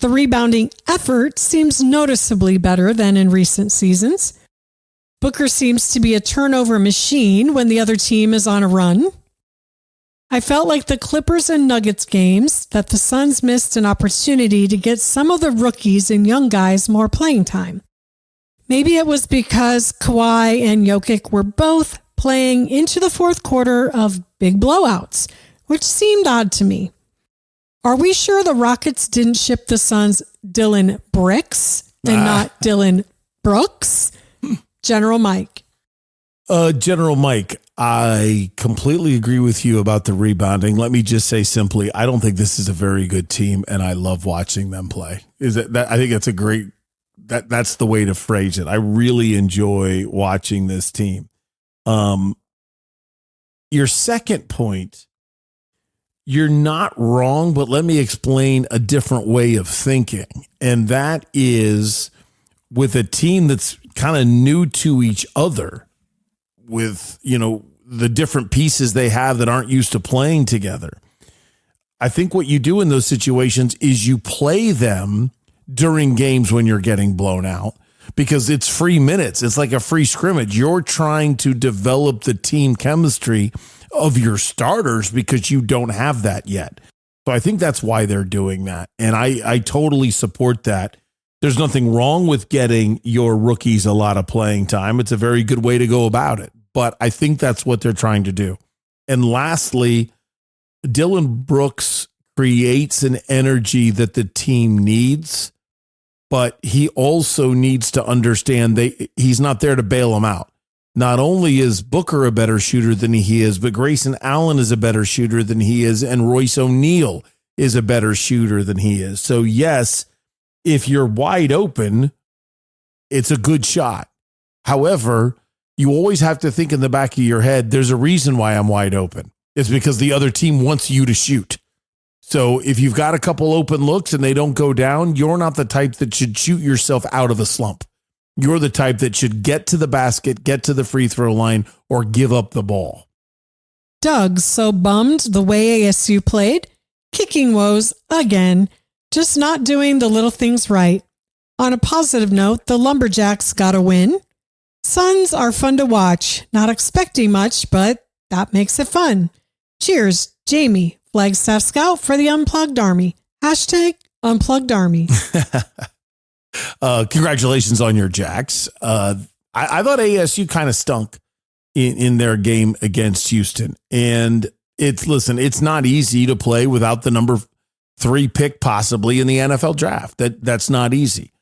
The rebounding effort seems noticeably better than in recent seasons. Booker seems to be a turnover machine when the other team is on a run. I felt like the Clippers and Nuggets games that the Suns missed an opportunity to get some of the rookies and young guys more playing time. Maybe it was because Kawhi and Jokic were both playing into the fourth quarter of big blowouts, which seemed odd to me. Are we sure the Rockets didn't ship the Suns Dylan Bricks and not Dylan Brooks? General Mike. General Mike, I completely agree with you about the rebounding. Let me just say simply, I don't think this is a very good team, and I love watching them play. I think that's a great. That's the way to phrase it. I really enjoy watching this team. Your second point, you're not wrong, but let me explain a different way of thinking. And that is with a team that's kind of new to each other with, the different pieces they have that aren't used to playing together. I think what you do in those situations is you play them during games when you're getting blown out because it's free minutes. It's like a free scrimmage. You're trying to develop the team chemistry of your starters because you don't have that yet. So I think that's why they're doing that. And I totally support that. There's nothing wrong with getting your rookies a lot of playing time. It's a very good way to go about it. But I think that's what they're trying to do. And lastly, Dylan Brooks creates an energy that the team needs, but he also needs to understand he's not there to bail them out. Not only is Booker a better shooter than he is, but Grayson Allen is a better shooter than he is, and Royce O'Neal is a better shooter than he is. So yes, if you're wide open, it's a good shot. However, you always have to think in the back of your head, there's a reason why I'm wide open. It's because the other team wants you to shoot. So if you've got a couple open looks and they don't go down, you're not the type that should shoot yourself out of a slump. You're the type that should get to the basket, get to the free throw line, or give up the ball. Doug's so bummed the way ASU played. Kicking woes again. Just not doing the little things right. On a positive note, the Lumberjacks got a win. Suns are fun to watch. Not expecting much, but that makes it fun. Cheers, Jamie, Flagstaff Scout for the Unplugged Army. # Unplugged Army. Congratulations on your Jacks. I thought ASU kind of stunk in their game against Houston. And it's not easy to play without the number 3 pick possibly in the NFL draft. That's not easy.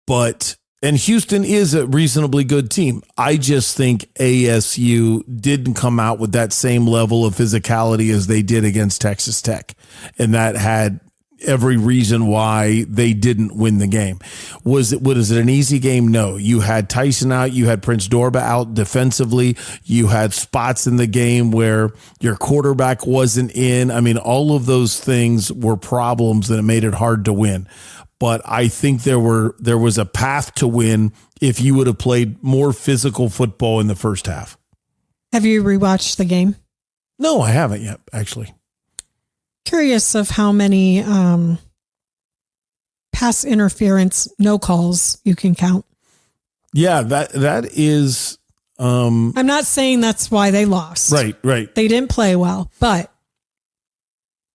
But And Houston is a reasonably good team. I just think ASU didn't come out with that same level of physicality as they did against Texas Tech. And that had every reason why they didn't win the game. Was it an easy game? No. You had Tyson out. You had Prince Dorba out defensively. You had spots in the game where your quarterback wasn't in. I mean, all of those things were problems that made it hard to win. But I think there was a path to win if you would have played more physical football in the first half. Have you rewatched the game? No, I haven't yet, actually. Curious of how many pass interference no calls you can count. Yeah, that is. I'm not saying that's why they lost. Right. They didn't play well, but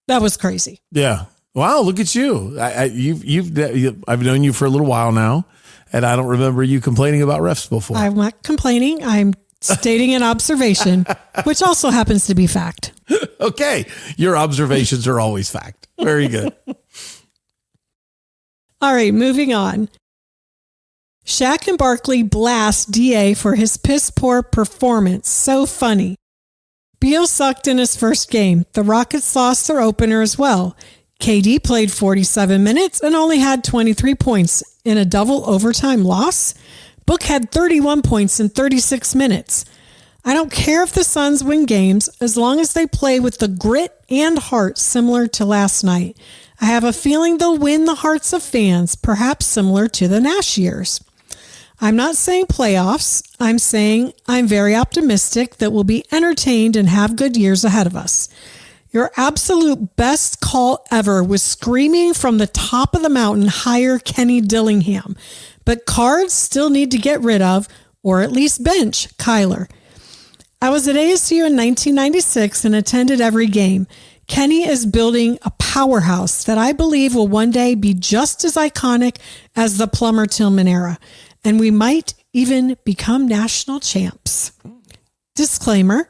that was crazy. Yeah. Wow, look at you. I've known you for a little while now, and I don't remember you complaining about refs before. I'm not complaining. I'm stating an observation, which also happens to be fact. Okay. Your observations are always fact. Very good. All right, moving on. Shaq and Barkley blast DA for his piss-poor performance. So funny. Beal sucked in his first game. The Rockets lost their opener as well. KD played 47 minutes and only had 23 points in a double overtime loss. Book had 31 points in 36 minutes. I don't care if the Suns win games as long as they play with the grit and heart similar to last night. I have a feeling they'll win the hearts of fans, perhaps similar to the Nash years. I'm not saying playoffs. I'm saying I'm very optimistic that we'll be entertained and have good years ahead of us. Your absolute best call ever was screaming from the top of the mountain, hire Kenny Dillingham. But Cards still need to get rid of, or at least bench, Kyler. I was at ASU in 1996 and attended every game. Kenny is building a powerhouse that I believe will one day be just as iconic as the Plummer-Tillman era. And we might even become national champs. Disclaimer.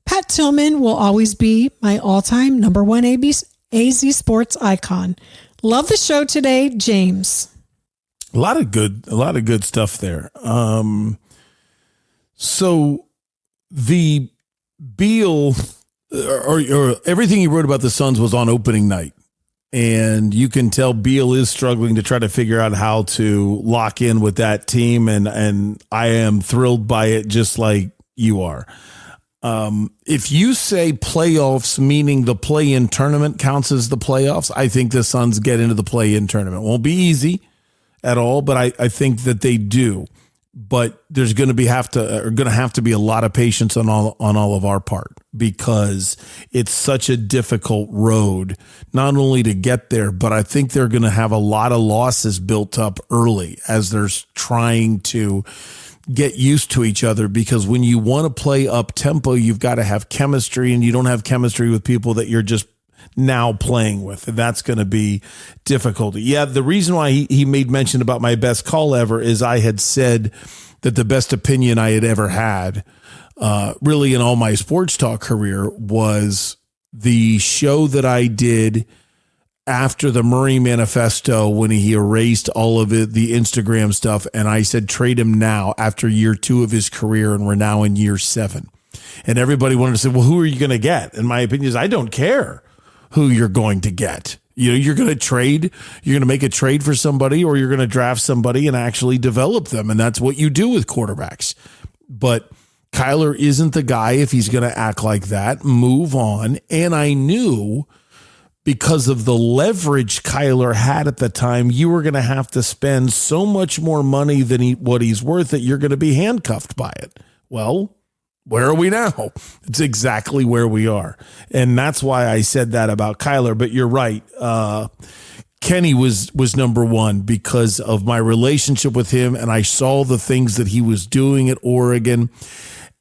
Pat Tillman will always be my all-time number one AZ Sports icon. Love the show today, James. A lot of good stuff there. So the Beal or everything he wrote about the Suns was on opening night. And you can tell Beal is struggling to try to figure out how to lock in with that team. And I am thrilled by it just like you are. If you say playoffs, meaning the play-in tournament counts as the playoffs, I think the Suns get into the play-in tournament. Won't be easy at all, but I think that they do. But there's going to have to be a lot of patience on all of our part because it's such a difficult road, not only to get there, but I think they're going to have a lot of losses built up early as they're trying to get used to each other, because when you want to play up tempo, you've got to have chemistry, and you don't have chemistry with people that you're just now playing with. And that's going to be difficult. Yeah. The reason why he made mention about my best call ever is I had said that the best opinion I had ever had, really in all my sports talk career, was the show that I did after the Murray Manifesto, when he erased all of the Instagram stuff. And I said, trade him now after year 2 of his career. And we're now in year 7. And everybody wanted to say, well, who are you going to get? And my opinion is, I don't care who you're going to get. You know, you're going to make a trade for somebody, or you're going to draft somebody and actually develop them. And that's what you do with quarterbacks. But Kyler isn't the guy. If he's going to act like that, move on. And I knew, because of the leverage Kyler had at the time, you were going to have to spend so much more money than what he's worth that you're going to be handcuffed by it. Well, where are we now? It's exactly where we are. And that's why I said that about Kyler. But you're right. Kenny was number one because of my relationship with him, and I saw the things that he was doing at Oregon.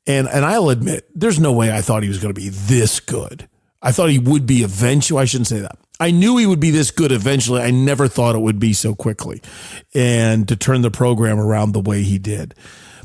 And I'll admit, there's no way I thought he was going to be this good. I thought he would be eventually. I shouldn't say that. I knew he would be this good eventually. I never thought it would be so quickly and to turn the program around the way he did.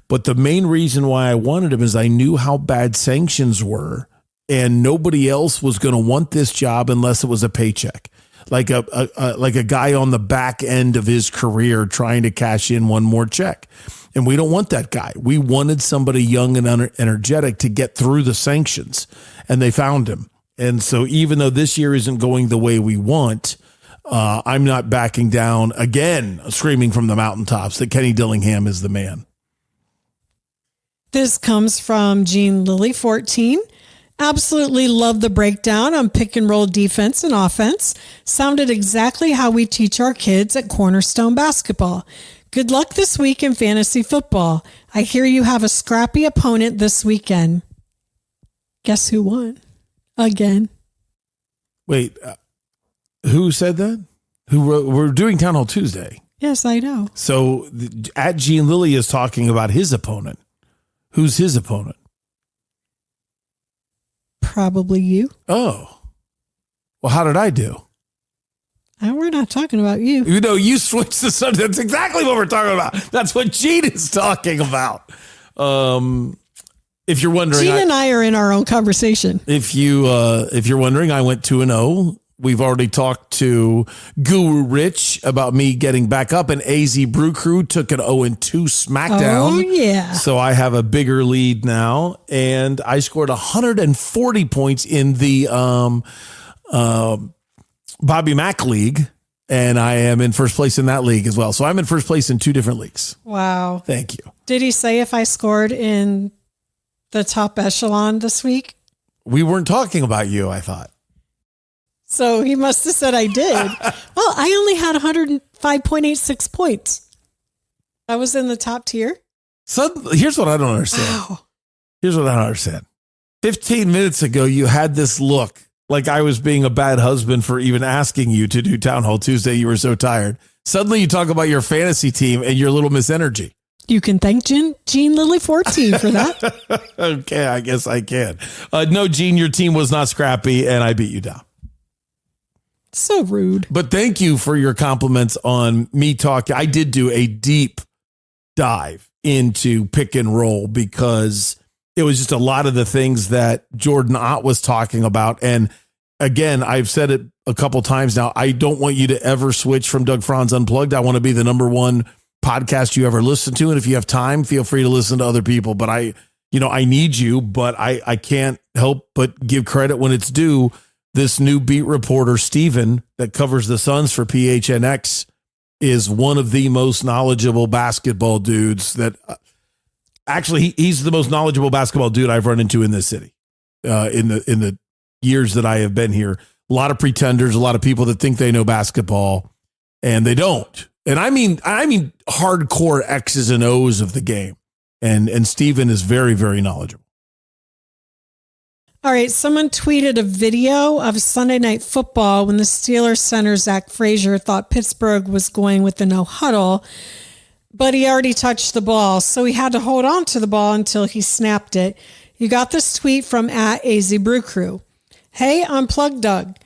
But the main reason why I wanted him is I knew how bad sanctions were, and nobody else was going to want this job unless it was a paycheck. like a guy on the back end of his career trying to cash in one more check. And we don't want that guy. We wanted somebody young and energetic to get through the sanctions, and they found him. And so even though this year isn't going the way we want, I'm not backing down again, screaming from the mountaintops that Kenny Dillingham is the man. This comes from Jean Lilly 14. Absolutely love the breakdown on pick and roll defense and offense. Sounded exactly how we teach our kids at Cornerstone Basketball. Good luck this week in fantasy football. I hear you have a scrappy opponent this weekend. Guess who won? Again. Wait, who said that? Who wrote? We're doing Town Hall Tuesday. Yes, I know. So at Gene Lilly is talking about his opponent. Who's his opponent? Probably you. Oh. Well, how did I do? We're not talking about you. You know, you switched the subject. That's exactly what we're talking about. That's what Gene is talking about. If you're wondering, Gene and I are in our own conversation. If you're wondering, I went 2-0. We've already talked to Guru Rich about me getting back up, and AZ Brew Crew took an 0-2 smackdown. Oh, yeah. So I have a bigger lead now, and I scored 140 points in the Bobby Mack League, and I am in first place in that league as well. So I'm in first place in 2 different leagues. Wow. Thank you. Did he say if I scored in the top echelon this week? We weren't talking about you, I thought. So he must have said I did. Well, I only had 105.86 points. I was in the top tier. So here's what I don't understand. Wow. Here's what I don't understand. 15 minutes ago, you had this look like I was being a bad husband for even asking you to do Town Hall Tuesday. You were so tired. Suddenly you talk about your fantasy team and your little Miss Energy. You can thank Jean Lilly 14 for that. Okay, I guess I can. No, Gene, your team was not scrappy, and I beat you down. So rude. But thank you for your compliments on me talking. I did do a deep dive into pick and roll because it was just a lot of the things that Jordan Ott was talking about. And again, I've said it a couple times now. I don't want you to ever switch from Doug Franz Unplugged. I want to be the number one podcast you ever listen to. And if you have time, feel free to listen to other people. But I need you, but I can't help but give credit when it's due. This new beat reporter, Steven, that covers the Suns for PHNX, is one of the most knowledgeable basketball dudes that actually he's the most knowledgeable basketball dude I've run into in this city in the years that I have been here. A lot of pretenders, a lot of people that think they know basketball and they don't. And I mean hardcore X's and O's of the game. And Steven is very, very knowledgeable. All right, someone tweeted a video of Sunday Night Football when the Steelers center, Zach Frazier, thought Pittsburgh was going with the no huddle, but he already touched the ball, so he had to hold on to the ball until he snapped it. You got this tweet from @AZ Brew Crew. Hey, Unplugged Doug,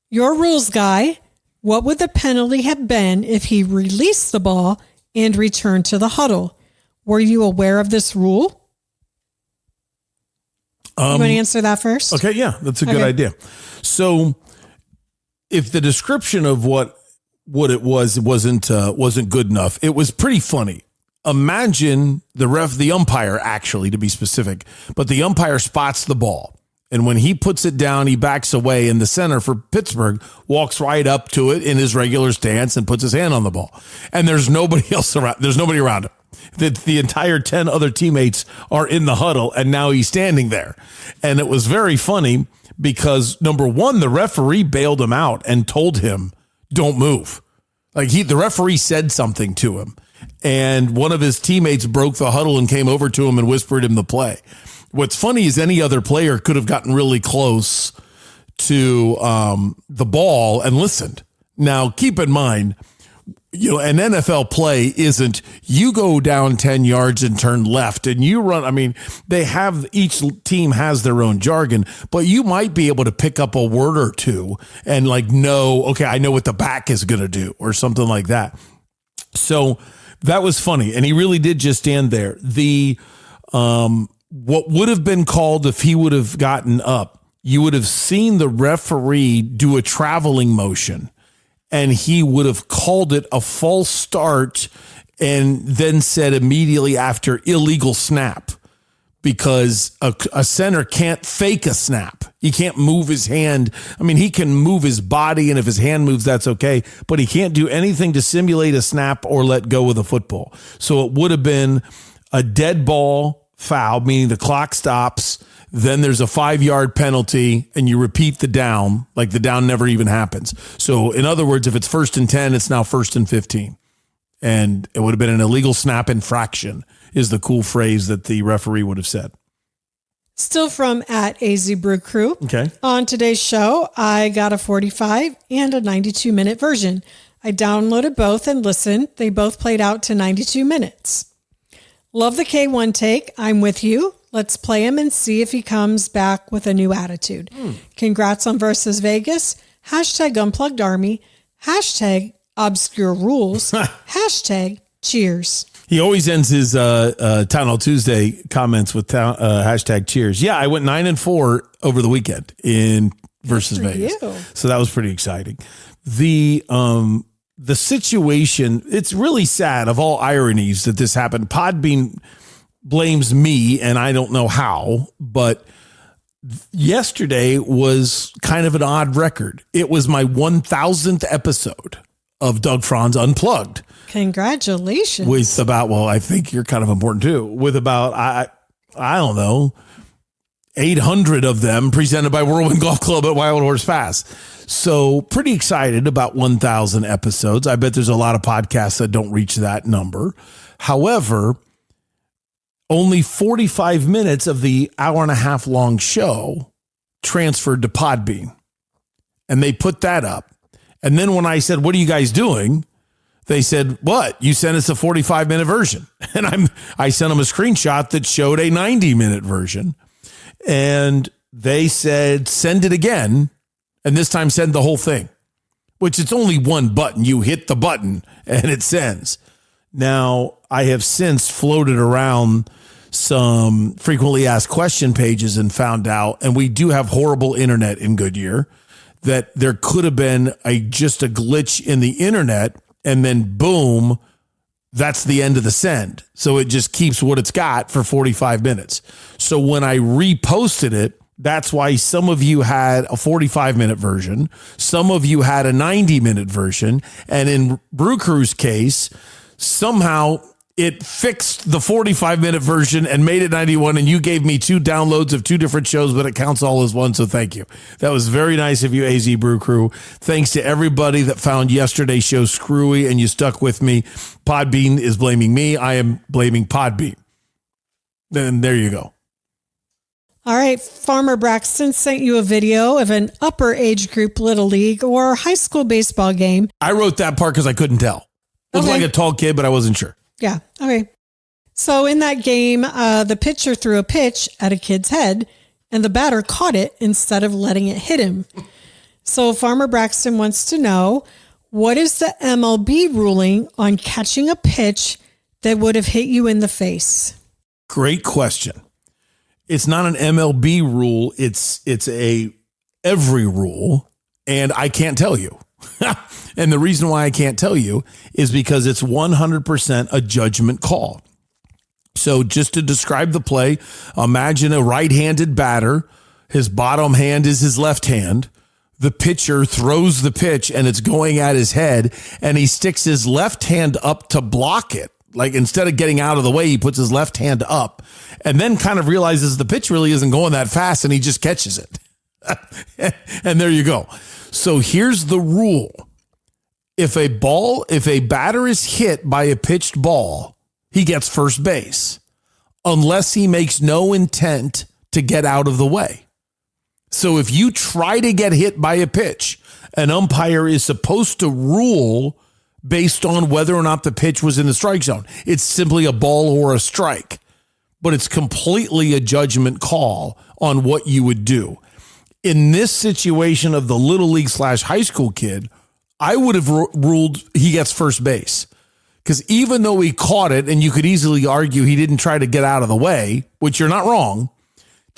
your rules guy, what would the penalty have been if he released the ball and returned to the huddle? Were you aware of this rule? You want to answer that first? Okay, yeah, that's a good idea. So if the description of what it wasn't good enough, it was pretty funny. Imagine the umpire, actually, to be specific, but the umpire spots the ball. And when he puts it down, he backs away, and the center for Pittsburgh walks right up to it in his regular stance and puts his hand on the ball. And there's nobody else around. There's nobody around him. The entire 10 other teammates are in the huddle, and now he's standing there. And it was very funny because, number one, the referee bailed him out and told him, don't move. Like the referee said something to him, and one of his teammates broke the huddle and came over to him and whispered him the play. What's funny is any other player could have gotten really close to the ball and listened. Now, keep in mind, an NFL play isn't you go down 10 yards and turn left and you run. I mean, each team has their own jargon, but you might be able to pick up a word or two and know, okay, I know what the back is going to do or something like that. So that was funny. And he really did just stand there. What would have been called if he would have gotten up, you would have seen the referee do a traveling motion and he would have called it a false start and then said immediately after illegal snap, because a center can't fake a snap. He can't move his hand. I mean, he can move his body, and if his hand moves, that's okay, but he can't do anything to simulate a snap or let go of the football. So it would have been a dead ball foul, meaning the clock stops, then there's a 5-yard penalty, and you repeat the down, like the down never even happens. So in other words, if it's 1st and 10, it's now 1st and 15. And it would have been an illegal snap infraction is the cool phrase that the referee would have said. Still from at AZ Brew Crew. Okay. On today's show, I got a 45 and a 92-minute version. I downloaded both and listened. They both played out to 92 minutes. Love the K1 take. I'm with you. Let's play him and see if he comes back with a new attitude. Congrats on versus Vegas. Hashtag Unplugged Army. Hashtag Obscure Rules. Hashtag Cheers. He always ends his Town Hall Tuesday comments with hashtag cheers. Yeah, I went 9-4 over the weekend in versus Vegas. So that was pretty exciting. The situation, it's really sad of all ironies that this happened. Podbean blames me, and I don't know how, but yesterday was kind of an odd record. It was my 1,000th episode of Doug Franz Unplugged. Congratulations. With about, well, I think you're kind of important too, with about, I don't know, 800 of them presented by Whirlwind Golf Club at Wild Horse Pass. So pretty excited about 1,000 episodes. I bet there's a lot of podcasts that don't reach that number. However, only 45 minutes of the hour-and-a-half long show transferred to Podbean. And they put that up. And then when I said, what are you guys doing? They said, what? You sent us a 45-minute version. And I sent them a screenshot that showed a 90-minute version. And they said, send it again. And this time send the whole thing, which it's only one button. You hit the button and it sends. Now, I have since floated around some frequently asked question pages and found out, and we do have horrible internet in Goodyear, that there could have been just a glitch in the internet, and then boom, that's the end of the send. So it just keeps what it's got for 45 minutes. So when I reposted it, that's why some of you had a 45-minute version. Some of you had a 90-minute version. And in Brew Crew's case, somehow it fixed the 45-minute version and made it 91, and you gave me 2 downloads of 2 different shows, but it counts all as one, so thank you. That was very nice of you, AZ Brew Crew. Thanks to everybody that found yesterday's show screwy and you stuck with me. Podbean is blaming me. I am blaming Podbean. Then there you go. All right, Farmer Braxton sent you a video of an upper age group Little League or high school baseball game. I wrote that part because I couldn't tell. Looked like a tall kid, but I wasn't sure. Yeah. Okay. So in that game, the pitcher threw a pitch at a kid's head and the batter caught it instead of letting it hit him. So Farmer Braxton wants to know, what is the MLB ruling on catching a pitch that would have hit you in the face? Great question. It's not an MLB rule. It's a every rule. And I can't tell you. And the reason why I can't tell you is because it's 100% a judgment call. So just to describe the play, imagine a right-handed batter. His bottom hand is his left hand. The pitcher throws the pitch and it's going at his head, and he sticks his left hand up to block it. Like instead of getting out of the way, he puts his left hand up and then kind of realizes the pitch really isn't going that fast, and he just catches it. And there you go. So here's the rule. If a batter is hit by a pitched ball, he gets first base unless he makes no intent to get out of the way. So if you try to get hit by a pitch, an umpire is supposed to rule based on whether or not the pitch was in the strike zone. It's simply a ball or a strike, but it's completely a judgment call on what you would do. In this situation of the Little League / high school kid, I would have ruled he gets first base, because even though he caught it, and you could easily argue he didn't try to get out of the way, which you're not wrong,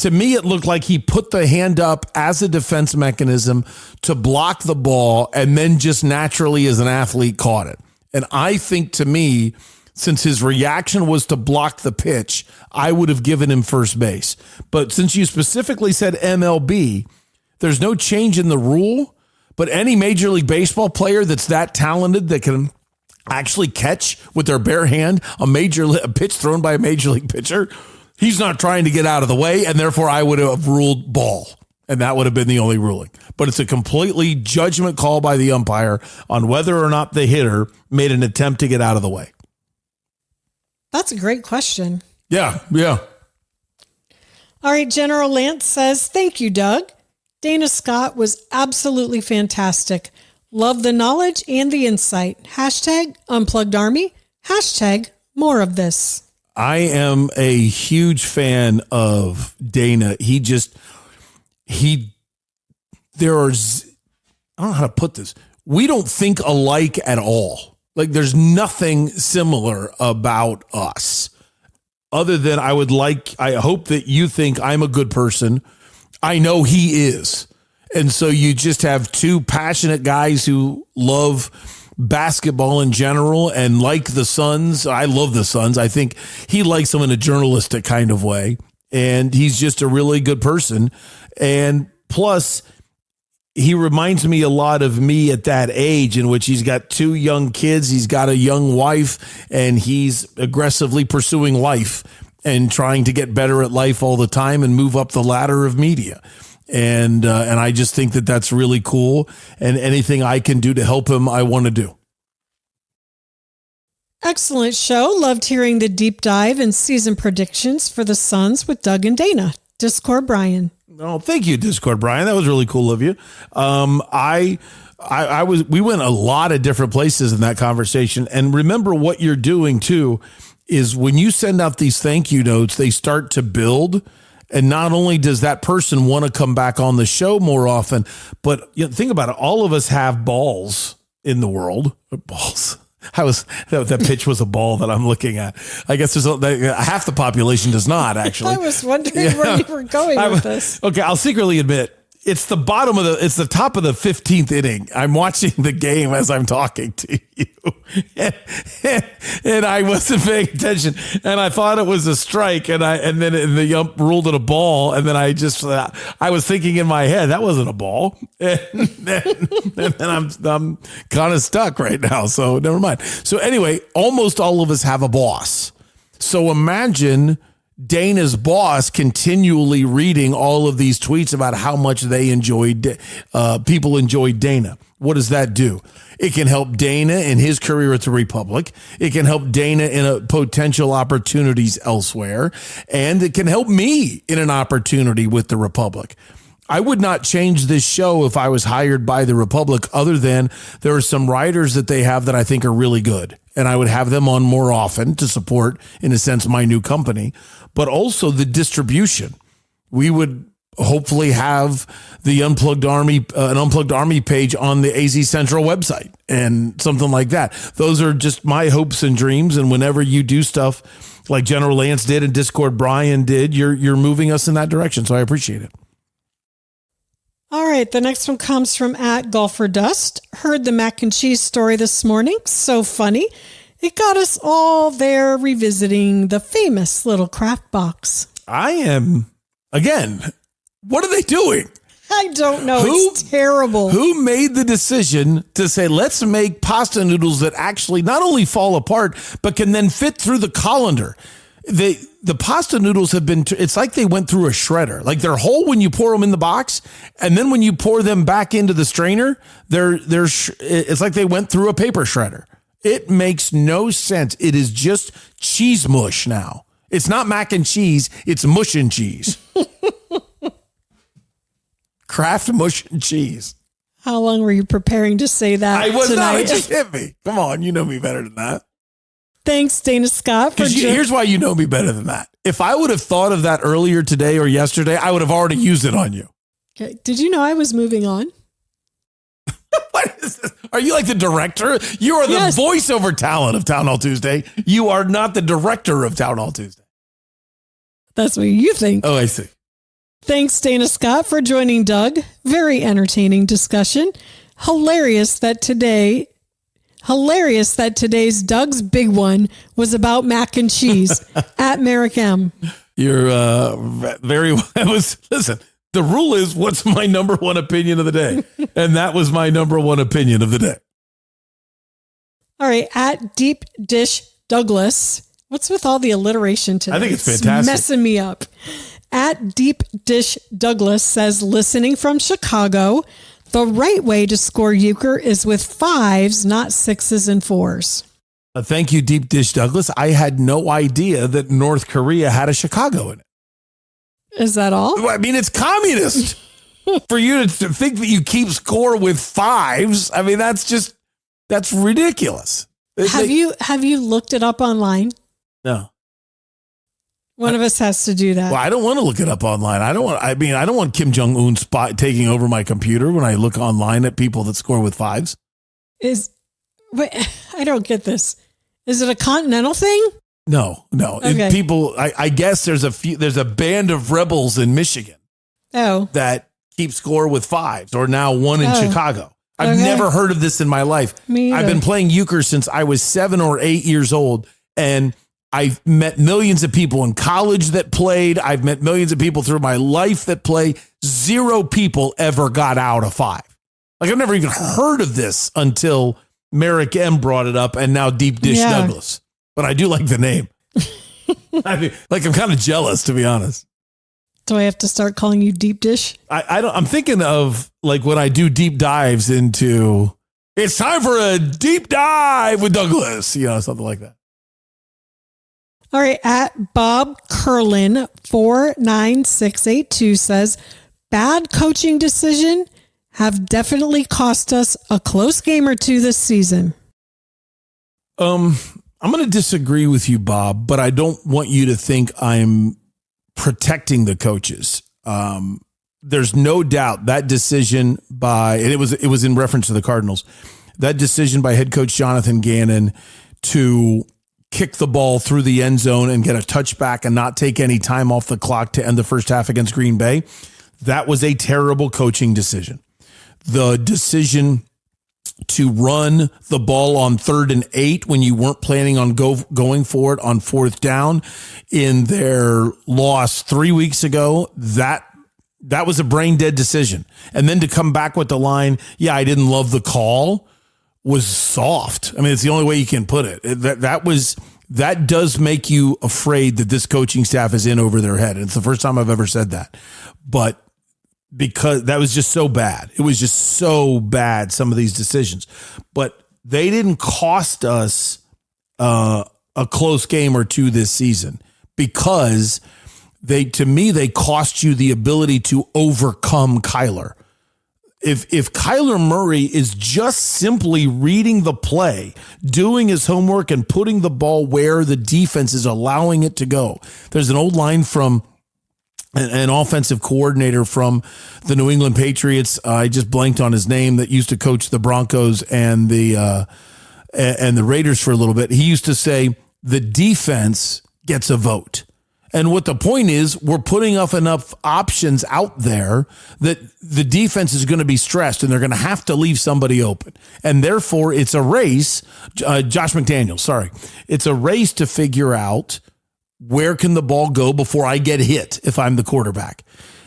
To me, it looked like he put the hand up as a defense mechanism to block the ball and then just naturally as an athlete caught it. And I think, to me, since his reaction was to block the pitch, I would have given him first base. But since you specifically said MLB, there's no change in the rule, but any Major League Baseball player that's that talented that can actually catch with their bare hand a pitch thrown by a Major League pitcher, he's not trying to get out of the way, and therefore I would have ruled ball, and that would have been the only ruling. But it's a completely judgment call by the umpire on whether or not the hitter made an attempt to get out of the way. That's a great question. Yeah. All right, General Lance says, thank you, Doug. Dana Scott was absolutely fantastic. Love the knowledge and the insight. Hashtag Unplugged Army. Hashtag more of this. I am a huge fan of Dana. I don't know how to put this. We don't think alike at all. Like, there's nothing similar about us other than I hope that you think I'm a good person. I know he is. And so you just have two passionate guys who love basketball in general and like the Suns. I love the Suns. I think he likes them in a journalistic kind of way. And he's just a really good person. And plus, he reminds me a lot of me at that age, in which he's got two young kids. He's got a young wife, and he's aggressively pursuing life and trying to get better at life all the time and move up the ladder of media. And I just think that that's really cool. And anything I can do to help him, I want to do. Excellent show. Loved hearing the deep dive and season predictions for the Suns with Doug and Dana. Discord Brian. Oh, thank you, Discord Brian. That was really cool of you. We went a lot of different places in that conversation. And remember, what you're doing too is when you send out these thank you notes, they start to build. And not only does that person want to come back on the show more often, but think about it. All of us have balls in the world. Balls. That pitch was a ball that I'm looking at. I guess half the population does not, actually. I was wondering where you were going with this. Okay, I'll secretly admit, it's the top of the 15th inning. I'm watching the game as I'm talking to you. And I wasn't paying attention, and I thought it was a strike, and then the ump ruled it a ball, and then I was thinking in my head that wasn't a ball, and then I'm kind of stuck right now, so never mind. So anyway, almost all of us have a boss. So imagine Dana's boss continually reading all of these tweets about how much people enjoyed Dana. What does that do? It can help Dana in his career at the Republic. It can help Dana in potential opportunities elsewhere. And it can help me in an opportunity with the Republic. I would not change this show if I was hired by the Republic, other than there are some writers that they have that I think are really good. And I would have them on more often to support, in a sense, my new company, but also the distribution. We would hopefully have the Unplugged Army, an Unplugged Army page on the AZ Central website and something like that. Those are just my hopes and dreams. And whenever you do stuff like General Lance did and Discord Brian did, you're moving us in that direction. So I appreciate it. All right, the next one comes from @GolferDust. Heard the mac and cheese story this morning. So funny. It got us all there revisiting the famous little craft box. I am, again, what are they doing? I don't know. It's terrible. Who made the decision to say, let's make pasta noodles that actually not only fall apart, but can then fit through the colander? The pasta noodles have been, it's like they went through a shredder. Like, they're whole when you pour them in the box. And then when you pour them back into the strainer, it's like they went through a paper shredder. It makes no sense. It is just cheese mush now. It's not mac and cheese. It's mush and cheese. Kraft mush and cheese. How long were you preparing to say that? I was tonight? not. It just hit me. Come on. You know me better than that. Thanks, Dana Scott. Here's why you know me better than that. If I would have thought of that earlier today or yesterday, I would have already used it on you. Okay. Did you know I was moving on? What is this? Are you like the director? You are the voiceover talent of Town Hall Tuesday. You are not the director of Town Hall Tuesday. That's what you think. Oh, I see. Thanks, Dana Scott, for joining Doug. Very entertaining discussion. Hilarious that today's Doug's big one was about mac and cheese at Merrick M. You're listen, the rule is what's my number one opinion of the day? And that was my number one opinion of the day. All right, at Deep Dish Douglas. What's with all the alliteration today? I think it's fantastic. Messing me up. At Deep Dish Douglas says, listening from Chicago, the right way to score euchre is with 5s, not 6s and 4s. Thank you, Deep Dish Douglas. I had no idea that North Korea had a Chicago in it. Is that all? I mean, it's communist. For you to think that you keep score with 5s, I mean, that's ridiculous. Have you looked it up online? No. One of us has to do that. Well, I don't want to look it up online. I don't want Kim Jong-un taking over my computer when I look online at people that score with 5s. I don't get this. Is it a continental thing? No. Okay. People, I guess there's a band of rebels in Michigan. That keep score with 5s, or now one in Chicago. I've never heard of this in my life. Me either. I've been playing euchre since I was 7 or 8 years old, and I've met millions of people in college that played. I've met millions of people through my life that play. 0 people ever got out of 5. Like, I've never even heard of this until Merrick M brought it up, and now Deep Dish Douglas. But I do like the name. I'm kind of jealous, to be honest. Do I have to start calling you Deep Dish? I'm thinking of like when I do deep dives into, it's time for a deep dive with Douglas, something like that. All right. At Bob Curlin 49682 says, bad coaching decision have definitely cost us a close game or two this season. I'm going to disagree with you, Bob, but I don't want you to think I'm protecting the coaches. There's no doubt that decision and it was in reference to the Cardinals, that decision by head coach Jonathan Gannon to kick the ball through the end zone and get a touchback and not take any time off the clock to end the first half against Green Bay. That was a terrible coaching decision. The decision to run the ball on 3rd and 8 when you weren't planning on going for it on 4th down in their loss 3 weeks ago, that was a brain dead decision. And then to come back with the line, I didn't love the call, was soft. I mean, it's the only way you can put it. That does make you afraid that this coaching staff is in over their head. And it's the first time I've ever said that. But because that was just so bad. It was just so bad, some of these decisions. But they didn't cost us a close game or two this season, because they cost you the ability to overcome Kyler. If Kyler Murray is just simply reading the play, doing his homework, and putting the ball where the defense is allowing it to go. There's an old line from an offensive coordinator from the New England Patriots. I just blanked on his name, that used to coach the Broncos and the Raiders for a little bit. He used to say the defense gets a vote. And what the point is, we're putting up enough options out there that the defense is going to be stressed and they're going to have to leave somebody open. And therefore it's a race. Josh McDaniels, sorry. It's a race to figure out where can the ball go before I get hit if I'm the quarterback.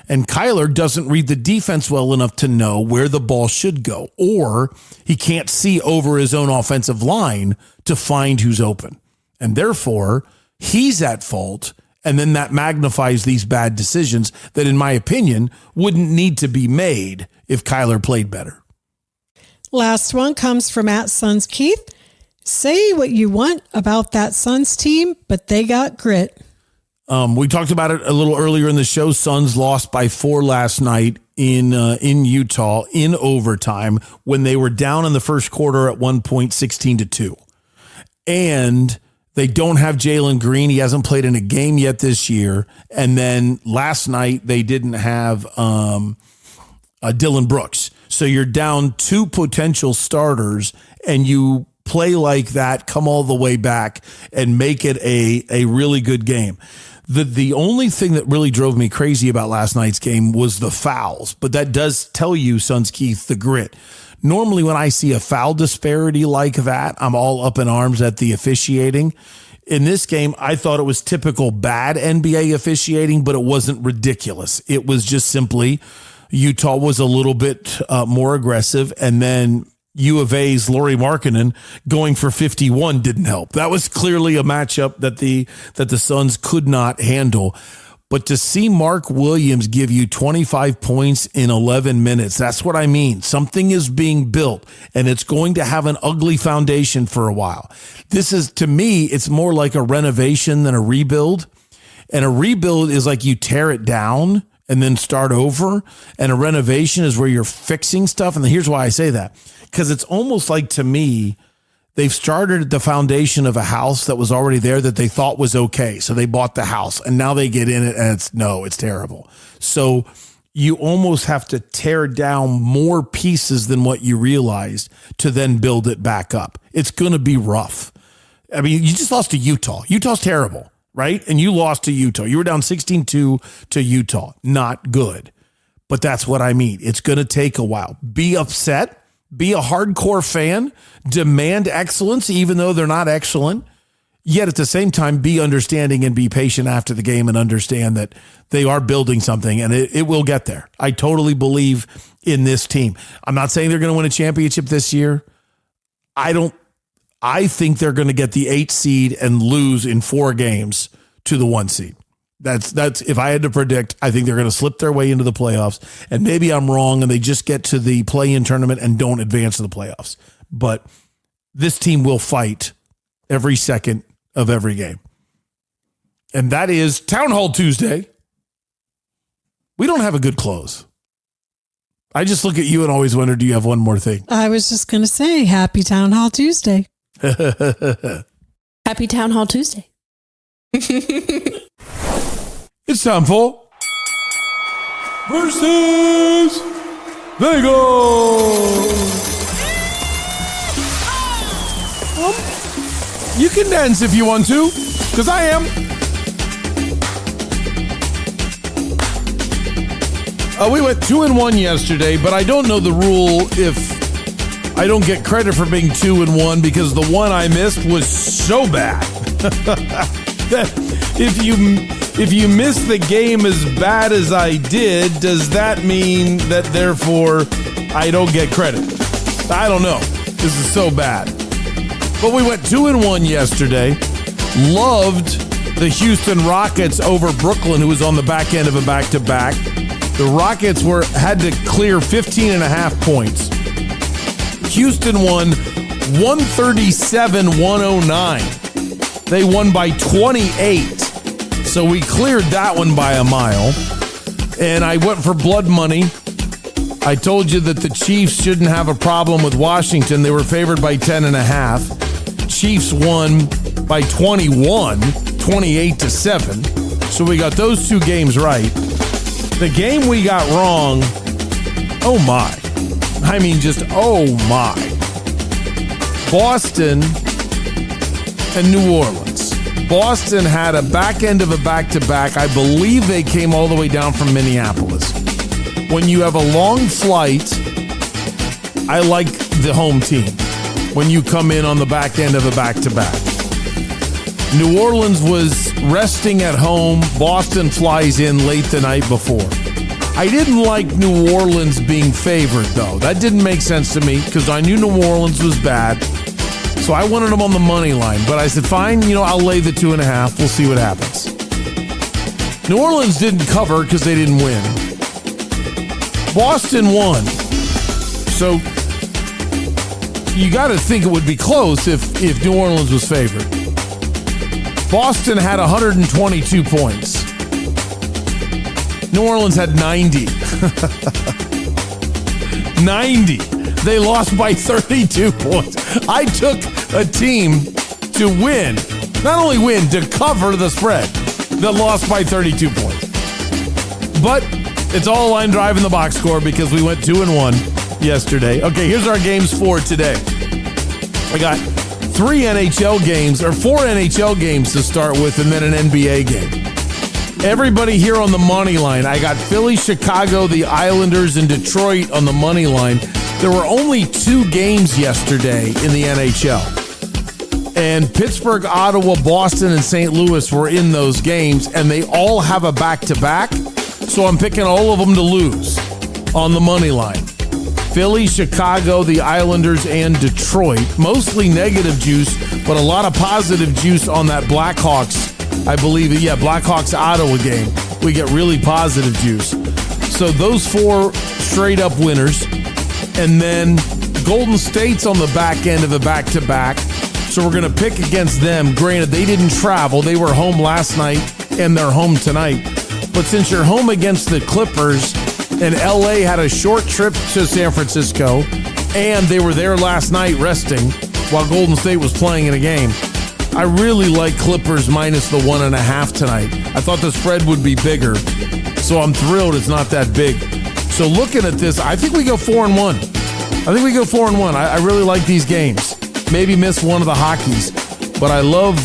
And Kyler doesn't read the defense well enough to know where the ball should go, or he can't see over his own offensive line to find who's open. And therefore, he's at fault. And then that magnifies these bad decisions that, in my opinion, wouldn't need to be made if Kyler played better. Last one comes from @SUNS Keith. Say what you want about that Suns team, but they got grit. We talked about it a little earlier in the show. Suns lost by 4 last night in Utah in overtime when they were down in the first quarter at 1 point, 16-2. And they don't have Jalen Green. He hasn't played in a game yet this year. And then last night they didn't have Dylan Brooks. So you're down 2 potential starters, and you play like that, come all the way back, and make it a really good game. The only thing that really drove me crazy about last night's game was the fouls, but that does tell you, Suns Keith, the grit. Normally when I see a foul disparity like that, I'm all up in arms at the officiating. In this game, I thought it was typical bad NBA officiating, but it wasn't ridiculous. It was just simply Utah was a little bit more aggressive, and then U of A's Lauri Markkanen going for 51 didn't help. That was clearly a matchup that the Suns could not handle. But to see Mark Williams give you 25 points in 11 minutes, that's what I mean. Something is being built, and it's going to have an ugly foundation for a while. This is, to me, it's more like a renovation than a rebuild. And a rebuild is like you tear it down and then start over. And a renovation is where you're fixing stuff. And here's why I say that. Because it's almost like, to me, they've started the foundation of a house that was already there that they thought was okay. So they bought the house, and now they get in it and it's terrible. So you almost have to tear down more pieces than what you realized to then build it back up. It's going to be rough. I mean, you just lost to Utah. Utah's terrible, right? And you lost to Utah. You were down 16-2 to Utah. Not good. But that's what I mean. It's going to take a while. Be upset. Be a hardcore fan, demand excellence, even though they're not excellent. Yet at the same time, be understanding and be patient after the game and understand that they are building something, and it will get there. I totally believe in this team. I'm not saying they're going to win a championship this year. I think they're going to get the 8 seed and lose in 4 games to the 1 seed. That's if I had to predict, I think they're going to slip their way into the playoffs, and maybe I'm wrong and they just get to the play-in tournament and don't advance to the playoffs. But this team will fight every second of every game. And that is Town Hall Tuesday. We don't have a good close. I just look at you and always wonder, do you have one more thing? I was just going to say, happy Town Hall Tuesday. Happy Town Hall Tuesday. It's time for Versus Vegas. You can dance if you want to, because I am. We went 2-1 yesterday, but I don't know the rule if I don't get credit for being 2-1 because the one I missed was so bad. That if you miss the game as bad as I did, does that mean that therefore I don't get credit? I don't know. This is so bad. But we went 2-1 yesterday. Loved the Houston Rockets over Brooklyn, who was on the back end of a back-to-back. The Rockets had to clear 15.5 points. Houston won 137-109. They won by 28. So we cleared that one by a mile. And I went for blood money. I told you that the Chiefs shouldn't have a problem with Washington. They were favored by 10.5. Chiefs won by 21, 28-7. So we got those 2 games right. The game we got wrong, oh my. I mean, just oh my. Boston and New Orleans. Boston had a back end of a back-to-back. I believe they came all the way down from Minneapolis. When you have a long flight, I like the home team. When you come in on the back end of a back-to-back. New Orleans was resting at home. Boston flies in late the night before. I didn't like New Orleans being favored, though. That didn't make sense to me because I knew New Orleans was bad. So I wanted them on the money line. But I said, fine, I'll lay the 2.5. We'll see what happens. New Orleans didn't cover because they didn't win. Boston won. So you got to think it would be close if New Orleans was favored. Boston had 122 points. New Orleans had 90. 90. They lost by 32 points. I took a team to win, not only win, to cover the spread that lost by 32 points. But it's all line drive in the box score because we went 2-1 yesterday. Okay, here's our games for today. I got 4 NHL games to start with, and then an NBA game. Everybody here on the money line. I got Philly, Chicago, the Islanders, and Detroit on the money line. There were only 2 games yesterday in the NHL. And Pittsburgh, Ottawa, Boston, and St. Louis were in those games, and they all have a back-to-back. So I'm picking all of them to lose on the money line. Philly, Chicago, the Islanders, and Detroit. Mostly negative juice, but a lot of positive juice on that Blackhawks. I believe it. Yeah, Blackhawks-Ottawa game. We get really positive juice. So those 4 straight-up winners. And then Golden State's on the back end of a back-to-back. So we're going to pick against them. Granted, they didn't travel. They were home last night, and they're home tonight. But since you're home against the Clippers, and LA had a short trip to San Francisco, and they were there last night resting while Golden State was playing in a game, I really like Clippers minus the 1.5 tonight. I thought the spread would be bigger, so I'm thrilled it's not that big. So looking at this, I think we go 4-1. I really like these games. Maybe miss one of the hockeys, but I love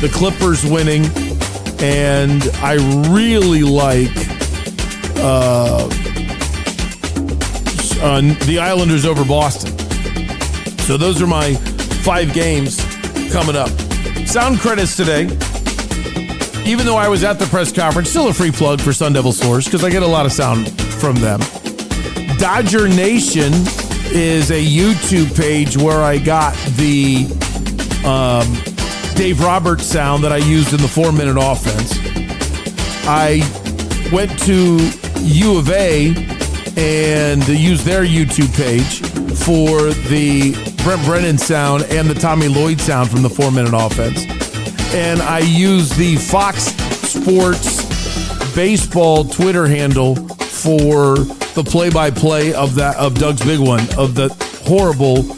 the Clippers winning, and I really like the Islanders over Boston. So those are my 5 games coming up. Sound credits today. Even though I was at the press conference, still a free plug for Sun Devil Source because I get a lot of sound from them. Dodger Nation is a YouTube page where I got the Dave Roberts sound that I used in the 4-minute offense. I went to U of A and used their YouTube page for the Brent Brennan sound and the Tommy Lloyd sound from the 4-minute offense. And I used the Fox Sports baseball Twitter handle for the play-by-play of Doug's big one, of the horrible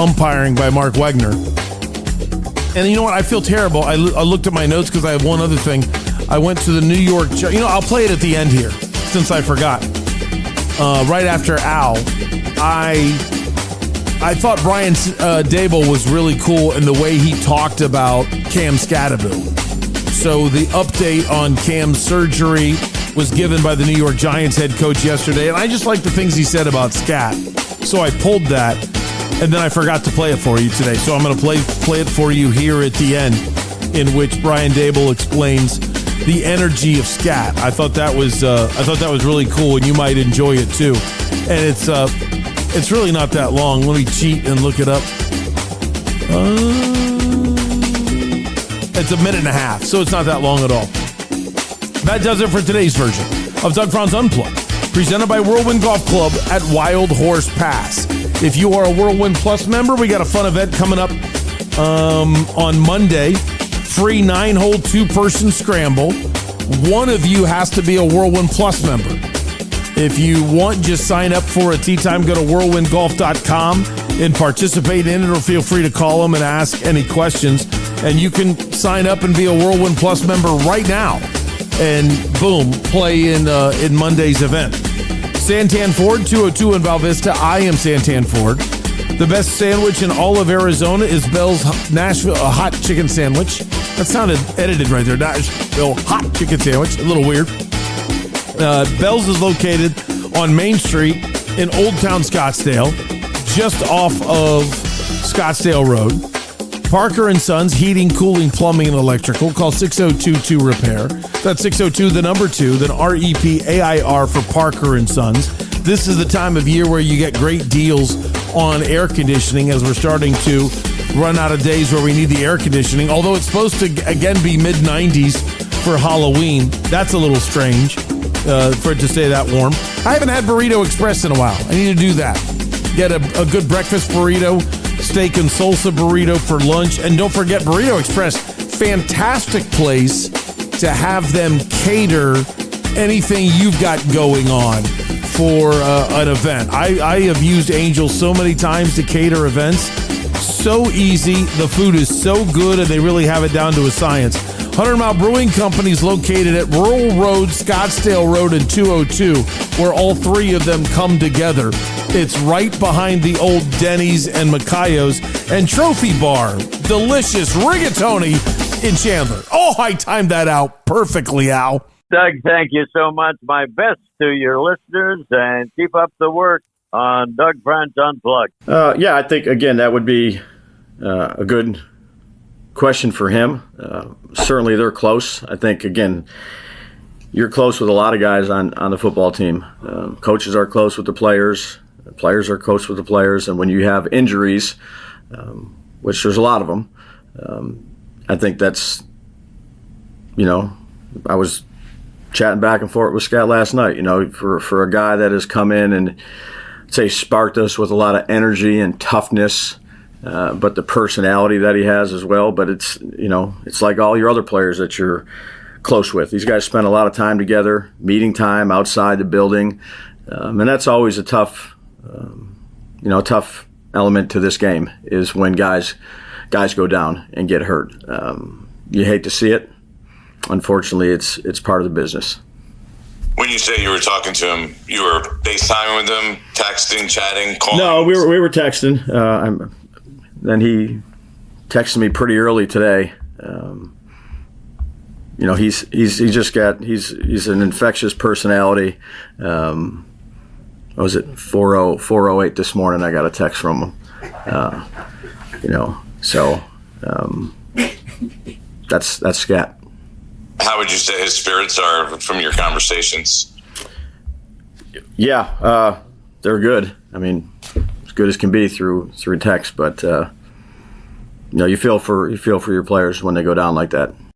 umpiring by Mark Wegner. And you know what? I feel terrible. I looked at my notes because I have one other thing. I went to the New York... I'll play it at the end here since I forgot. Right after Al, I thought Brian Dable was really cool in the way he talked about Cam Scatterbill. So the update on Cam's surgery was given by the New York Giants head coach yesterday, and I just like the things he said about Scat. So I pulled that, and then I forgot to play it for you today. So I'm going to play it for you here at the end, in which Brian Dable explains the energy of Scat. I thought that was really cool, and you might enjoy it too. And it's really not that long. Let me cheat and look it up. It's 1.5 minutes, so it's not that long at all. That does it for today's version of Doug Franz Unplugged, presented by Whirlwind Golf Club at Wild Horse Pass. If you are a Whirlwind Plus member, we got a fun event coming up on Monday. Free 9-hole 2-person scramble. One of you has to be a Whirlwind Plus member. If you want, just sign up for a tee time. Go to whirlwindgolf.com and participate in it, or feel free to call them and ask any questions. And you can sign up and be a Whirlwind Plus member right now. And boom, play in Monday's event. Santan Ford, 202 in Val Vista. I am Santan Ford. The best sandwich in all of Arizona is Bell's Nashville hot chicken sandwich. That sounded edited right there. Nashville hot chicken sandwich. A little weird. Bell's is located on Main Street in Old Town Scottsdale, just off of Scottsdale Road. Parker & Sons, heating, cooling, plumbing, and electrical. Call 602-2-REPAIR. That's 602, the number 2, then REPAIR for Parker & Sons. This is the time of year where you get great deals on air conditioning, as we're starting to run out of days where we need the air conditioning. Although it's supposed to, again, be mid-90s for Halloween. That's a little strange for it to stay that warm. I haven't had Burrito Express in a while. I need to do that. Get a good breakfast burrito, steak and salsa burrito for lunch. And don't forget Burrito Express, fantastic place to have them cater anything you've got going on for an event. I have used Angel so many times to cater events. So easy. The food is so good, and they really have it down to a science. 100 Mile Brewing Company is located at Rural Road, Scottsdale Road, and 202, where all three of them come together. It's right behind the old Denny's and Macayo's. And Trophy Bar, delicious rigatoni in Chandler. Oh, I timed that out perfectly, Al. Doug, thank you so much. My best to your listeners, and keep up the work on Doug Franz Unplugged. Yeah, I think, again, that would be a good question for him. Certainly they're close. I think, again, you're close with a lot of guys on the football team. Coaches are close with the players. Players are close with the players. And when you have injuries, which there's a lot of them, I think that's, I was chatting back and forth with Scott last night, for a guy that has come in and, say, sparked us with a lot of energy and toughness, but the personality that he has as well. But it's like all your other players that you're close with. These guys spend a lot of time together, meeting time outside the building, and that's always a tough element to this game is when guys go down and get hurt. You hate to see it. Unfortunately, it's part of the business. When you say you were talking to him, you were FaceTiming with him, texting, chatting, calling? No, we were texting. Then he texted me pretty early today. He's an infectious personality. What was it, 4:08 this morning? I got a text from him. That's Scott. How would you say his spirits are from your conversations? Yeah, they're good. I mean, as good as can be through text, but you feel for your players when they go down like that.